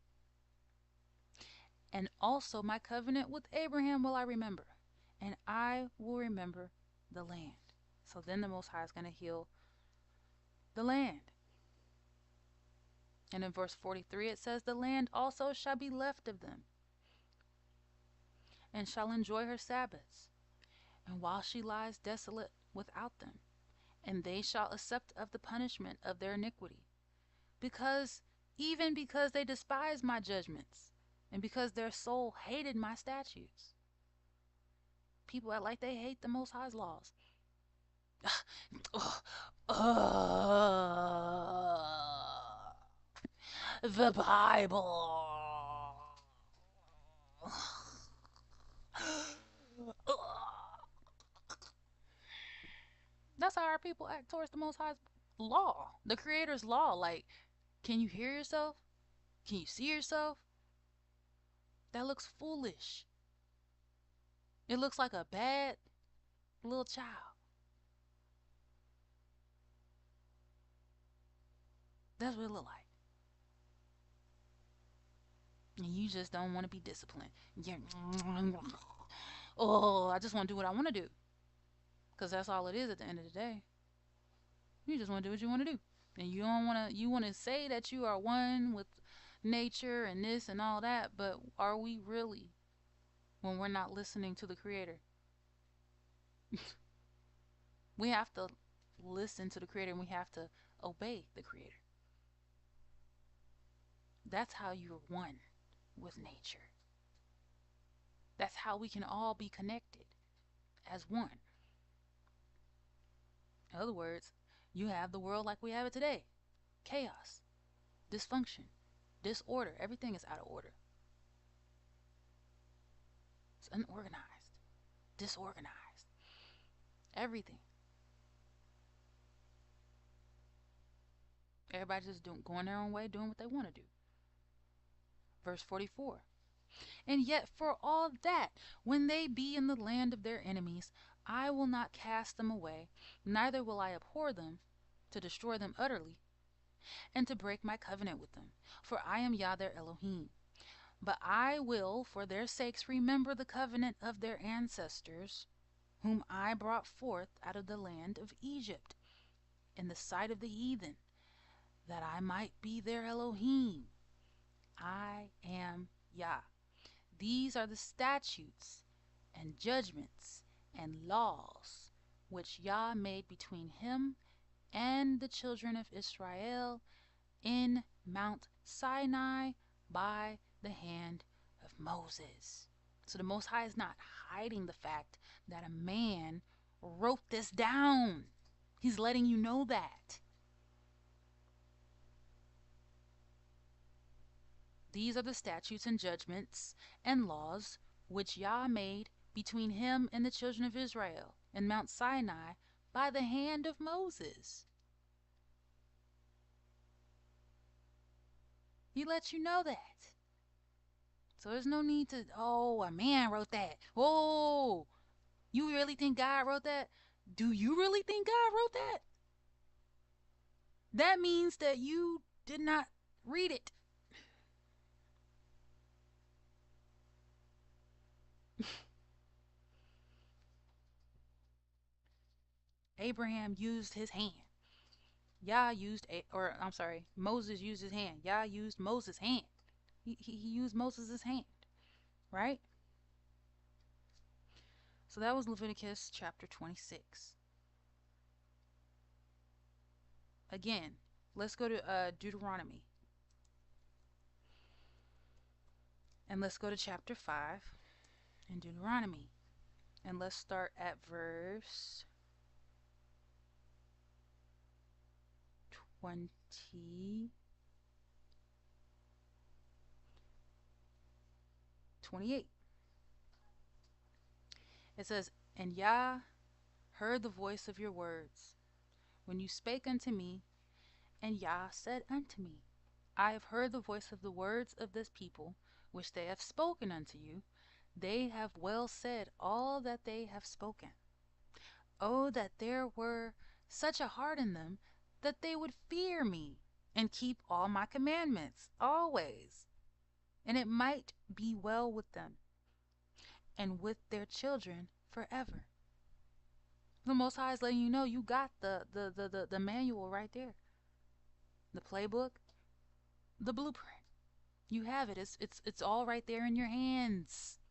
and also my covenant with Abraham will I remember, and I will remember the land. So then the Most High is going to heal the land. And in verse 43 it says, the land also shall be left of them, and shall enjoy her Sabbaths, and while she lies desolate without them, and they shall accept of the punishment of their iniquity, because they despise my judgments, and because their soul hated my statutes. People act like they hate the Most High's laws. The Bible. That's how our people act towards the Most High's law, the Creator's law. Like, can you hear yourself? Can you see yourself? That looks foolish. It looks like a bad little child. That's what it looks like. And you just don't want to be disciplined. Oh, I just want to do what I want to do. Because that's all it is at the end of the day. You just want to do what you want to do. And you don't want to, you want to say that you are one with nature and this and all that, but are we really when we're not listening to the Creator? We have to listen to the Creator, and we have to obey the Creator. That's how you're one with nature. That's how we can all be connected as one. In other words, you have the world like we have it today. Chaos, dysfunction, disorder. Everything is out of order. It's unorganized, disorganized. Everything. Everybody just going their own way, doing what they want to do. Verse 44. And yet for all that, when they be in the land of their enemies, I will not cast them away, neither will I abhor them, to destroy them utterly, and to break my covenant with them. For I am YAH their Elohim. But I will for their sakes remember the covenant of their ancestors, whom I brought forth out of the land of Egypt, in the sight of the heathen, that I might be their Elohim. I am YAH. These are the statutes and judgments and laws which YAH made between him and the children of Israel in Mount Sinai by the hand of Moses. So the Most High is not hiding the fact that a man wrote this down. He's letting you know that. These are the statutes and judgments and laws which Yah made between him and the children of Israel in Mount Sinai by the hand of Moses. He lets you know that. So there's no need to, oh, a man wrote that. Oh, you really think God wrote that? Do you really think God wrote that? That means that you did not read it. Abraham used his hand. Moses used his hand. Yah used Moses' hand. He used Moses' hand, right? So that was Leviticus chapter 26. Again, let's go to Deuteronomy. And let's go to chapter 5 in Deuteronomy. And let's start at verse 28. It says, "And Yah heard the voice of your words, when you spake unto me, and Yah said unto me, I have heard the voice of the words of this people, which they have spoken unto you. They have well said all that they have spoken. Oh, that there were such a heart in them, that they would fear me, and keep all my commandments always, and it might be well with them, and with their children forever." The Most High is letting you know you got the manual right there, the playbook, the blueprint. You have it. It's all right there in your hands.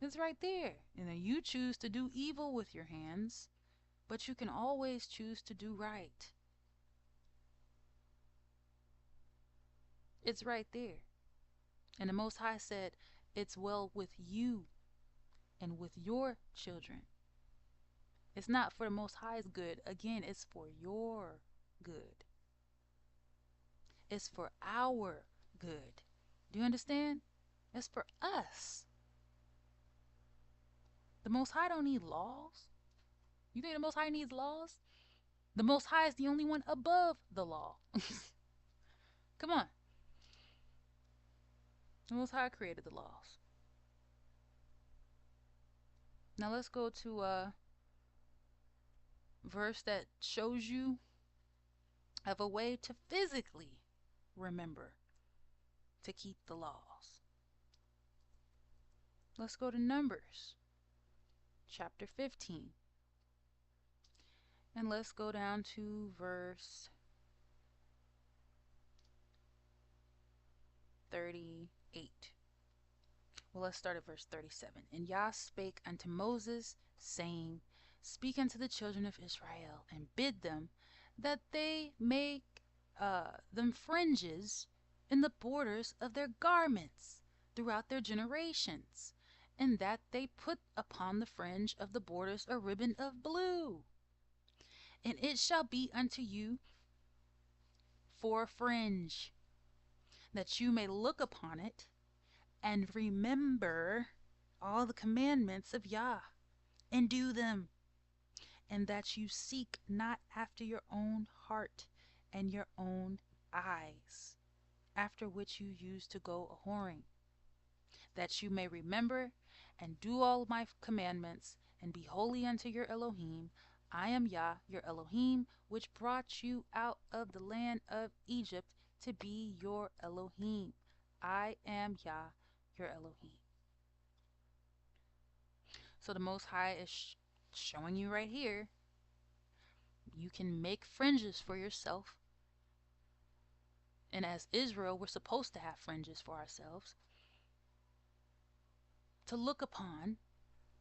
It's right there. And then you choose to do evil with your hands, but you can always choose to do right. It's right there. And the Most High said, it's well with you and with your children. It's not for the Most High's good. Again, it's for your good. It's for our good. Do you understand? It's for us. The Most High don't need laws. You think the Most High needs laws? The Most High is the only one above the law. Come on. The Most High created the laws. Now let's go to a verse that shows you of a way to physically remember to keep the laws. Let's go to Numbers chapter 15. And let's go down to verse 38. Well, let's start at verse 37. "And Yah spake unto Moses, saying, Speak unto the children of Israel, and bid them that they make them fringes in the borders of their garments throughout their generations, and that they put upon the fringe of the borders a ribbon of blue. And it shall be unto you for a fringe, that you may look upon it, and remember all the commandments of Yah, and do them, and that you seek not after your own heart and your own eyes, after which you used to go a whoring, that you may remember and do all my commandments, and be holy unto your Elohim. I am Yah, your Elohim, which brought you out of the land of Egypt to be your Elohim. I am Yah, your Elohim." So the Most High is showing you right here, you can make fringes for yourself. And as Israel, we're supposed to have fringes for ourselves, to look upon,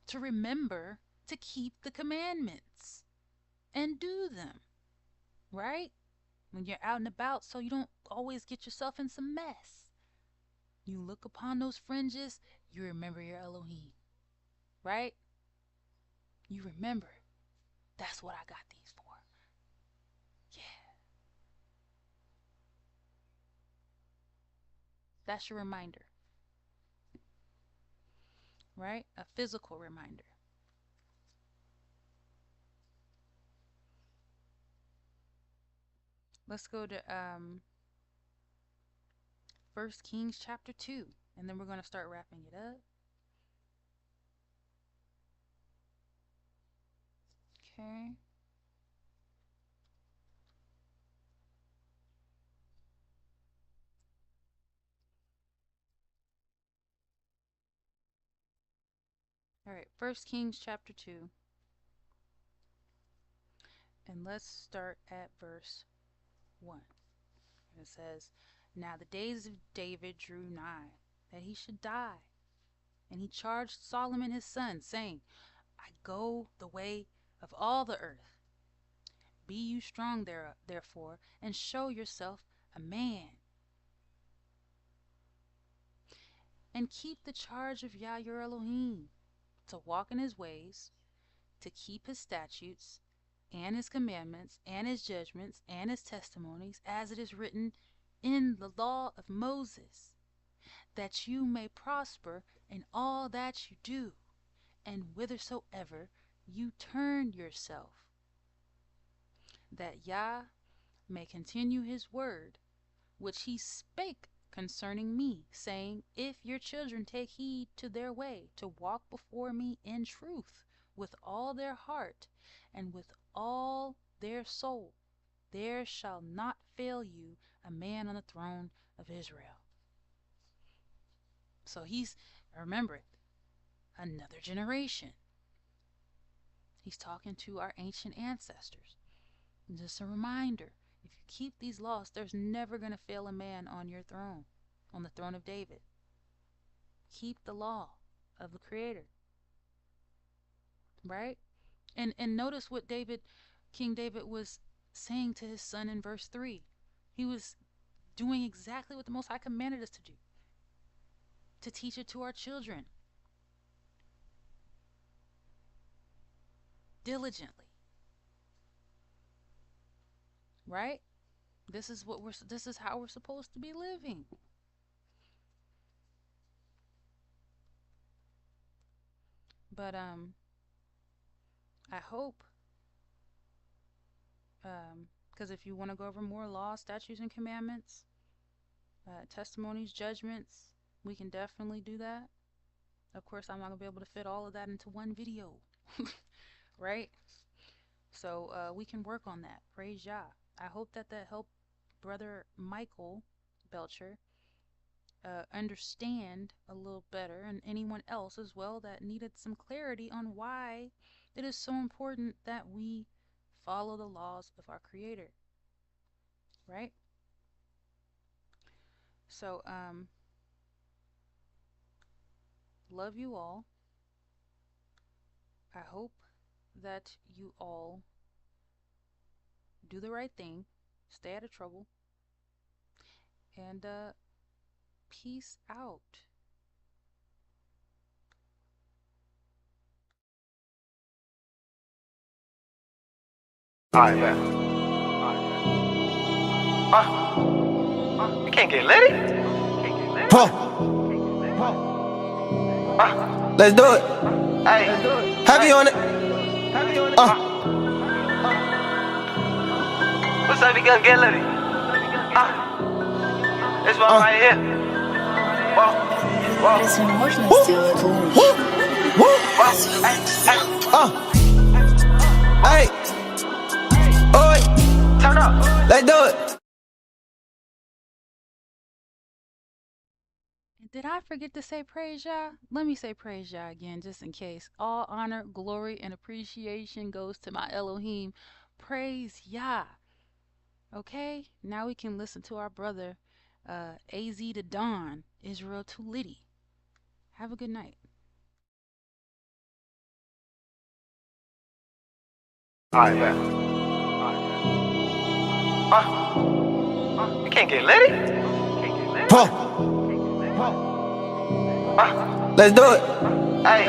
to remember, to keep the commandments and do them, right? When you're out and about, so you don't always get yourself in some mess. You look upon those fringes, you remember your Elohim, right? You remember, that's what I got these for. Yeah. That's your reminder. Right? A physical reminder. Let's go to 1 Kings chapter 2, and then we're going to start wrapping it up. Okay. All right, 1 Kings chapter 2. And let's start at verse 1. And it says, Now the days of David drew nigh, that he should die. And he charged Solomon his son, saying, I go the way of all the earth. Be you strong therefore, and show yourself a man. And keep the charge of YAH your Elohim, to walk in his ways, to keep his statutes, and his commandments, and his judgments, and his testimonies, as it is written in the law of Moses, that you may prosper in all that you do, and whithersoever you turn yourself, that YAH may continue his word, which he spake concerning me, saying, If your children take heed to their way, to walk before me in truth, with all their heart, and with all their soul, there shall not fail you a man on the throne of Israel. So remember it, another generation. He's talking to our ancient ancestors. And just a reminder, if you keep these laws, there's never going to fail a man on your throne, on the throne of David. Keep the law of the Creator. Right? And notice what King David was saying to his son in verse 3. He was doing exactly what the Most High commanded us to do, to teach it to our children diligently. Right? This is how we're supposed to be living. But I hope, because if you want to go over more laws, statutes, and commandments, testimonies, judgments, we can definitely do that. Of course, I'm not going to be able to fit all of that into one video, right? So we can work on that. Praise YAH. I hope that helped Brother Michael Belcher understand a little better, and anyone else as well that needed some clarity on why it is so important that we follow the laws of our Creator, right? So love you all. I hope that you all do the right thing, stay out of trouble, and peace out. Alright, man. You can't get litty? Let's do it. Hey. Heavy on it. What's up, you gonna get litty? This one right here. Whoa. It's emotional still cool. Hey. Oi. Turn up. Let's do it. Did I forget to say praise YAH? Let me say praise YAH again, just in case. All honor, glory, and appreciation goes to my Elohim. Praise YAH. Okay, now we can listen to our brother, AZ to Dawn, Israel to Liddy. Have a good night. Alright, man. You can't get litty? Let's do it. Hey.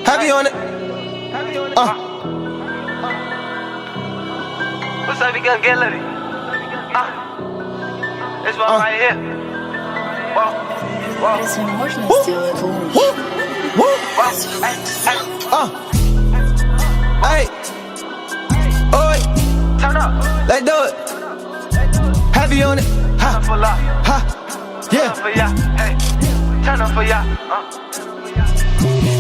Heavy on it. What's up, you gonna get ready? This one right here. Whoa. It's emotional still cool. Hey, oi, Turn up. let's do it. Heavy on it, Turn up for la. ha, Turn up yeah. for ya. Hey. Turn up for ya.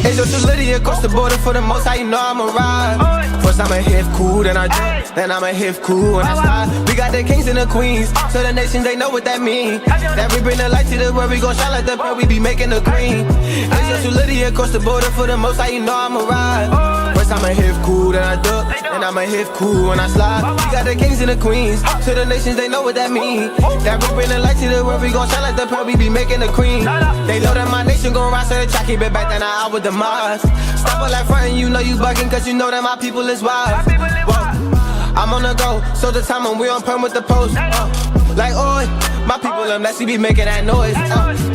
It's your facility across the border for the most, how you know I'ma ride. First I'ma hit cool, then I jump, then I'ma hit cool when I slide. We got the kings and the queens, so the nations they know what that mean. That we bring the light to the world, we gon' shine like the pearl, we be making the green. It's your facility across the border for the most, how you know I'ma ride. First I'ma hit cool, then I duck, then I'ma hit cool when I slide. We got the kings and the queens, so the nations they know what that mean. That we bring the light to the world, we gon' shine like the pearl, we be making the cream. They know that my nation gon' rise, so they try keep it back, then I out with the Mars. Stop all that frontin', you know you buggin', cause you know that my people is wise. Whoa. I'm on the go, so the time when we on perm with the post. Like, oi, my people, them let's be making that noise.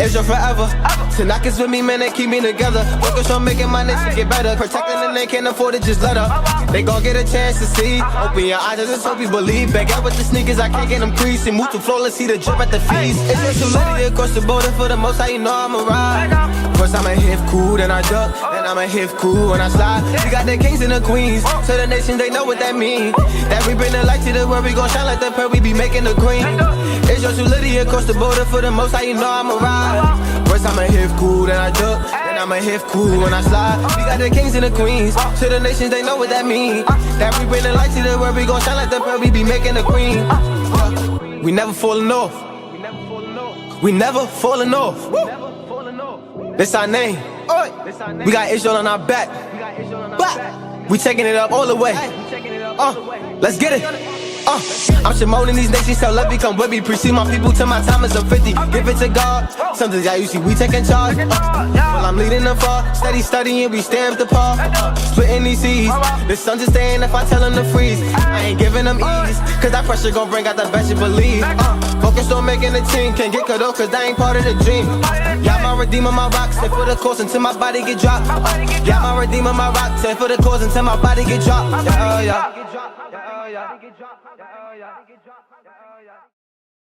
Israel forever. Tanaka's with me, man, they keep me together. Focus on making my nation get better. Protecting them, they can't afford to just let her. They gon' get a chance to see. Open your eyes, I just hope you believe. Back out with the sneakers, I can't get them creasing. Move to floor, let's see the drip at the feast. It's just solidity across the border for the most, how you know I'ma ride. First I'ma hit cool, then I duck, then I'ma hit cool when I slide. We got the kings and the queens, so the nations they know what that mean. That we bring the light to the world, we gon' shine like the pearl, we be making the green. It's your solidity across the border for the most, how you know I'ma ride. First I'ma hit cool, then I duck, then I'ma hit cool when I slide. We got the kings and the queens, so the nations they know what that mean. That we bring the light to the world, we gon' shine like the pearl, we be making the green. We never falling off. We never falling off. This our name. We got Israel on our back. We taking it up all the way. Let's get it. I'm Shimon in these nations, tell love become with me. Precede my people till my time is up 50. Give it to God. Sometimes y'all you see we taking charge. Well, I'm leading them far. Steady studying, we stay up the par. Splitting these seas. The sun just staying if I tell them to freeze. I ain't giving them ease, cause that pressure gon' bring out the best you believe. Focused on making the team. Can't get cut off cause that ain't part of the dream. Y'all my redeemer, my rock. Stay for the course until my body get dropped. Y'all my redeemer, my rock. Stay for the course until my body get dropped. Yeah.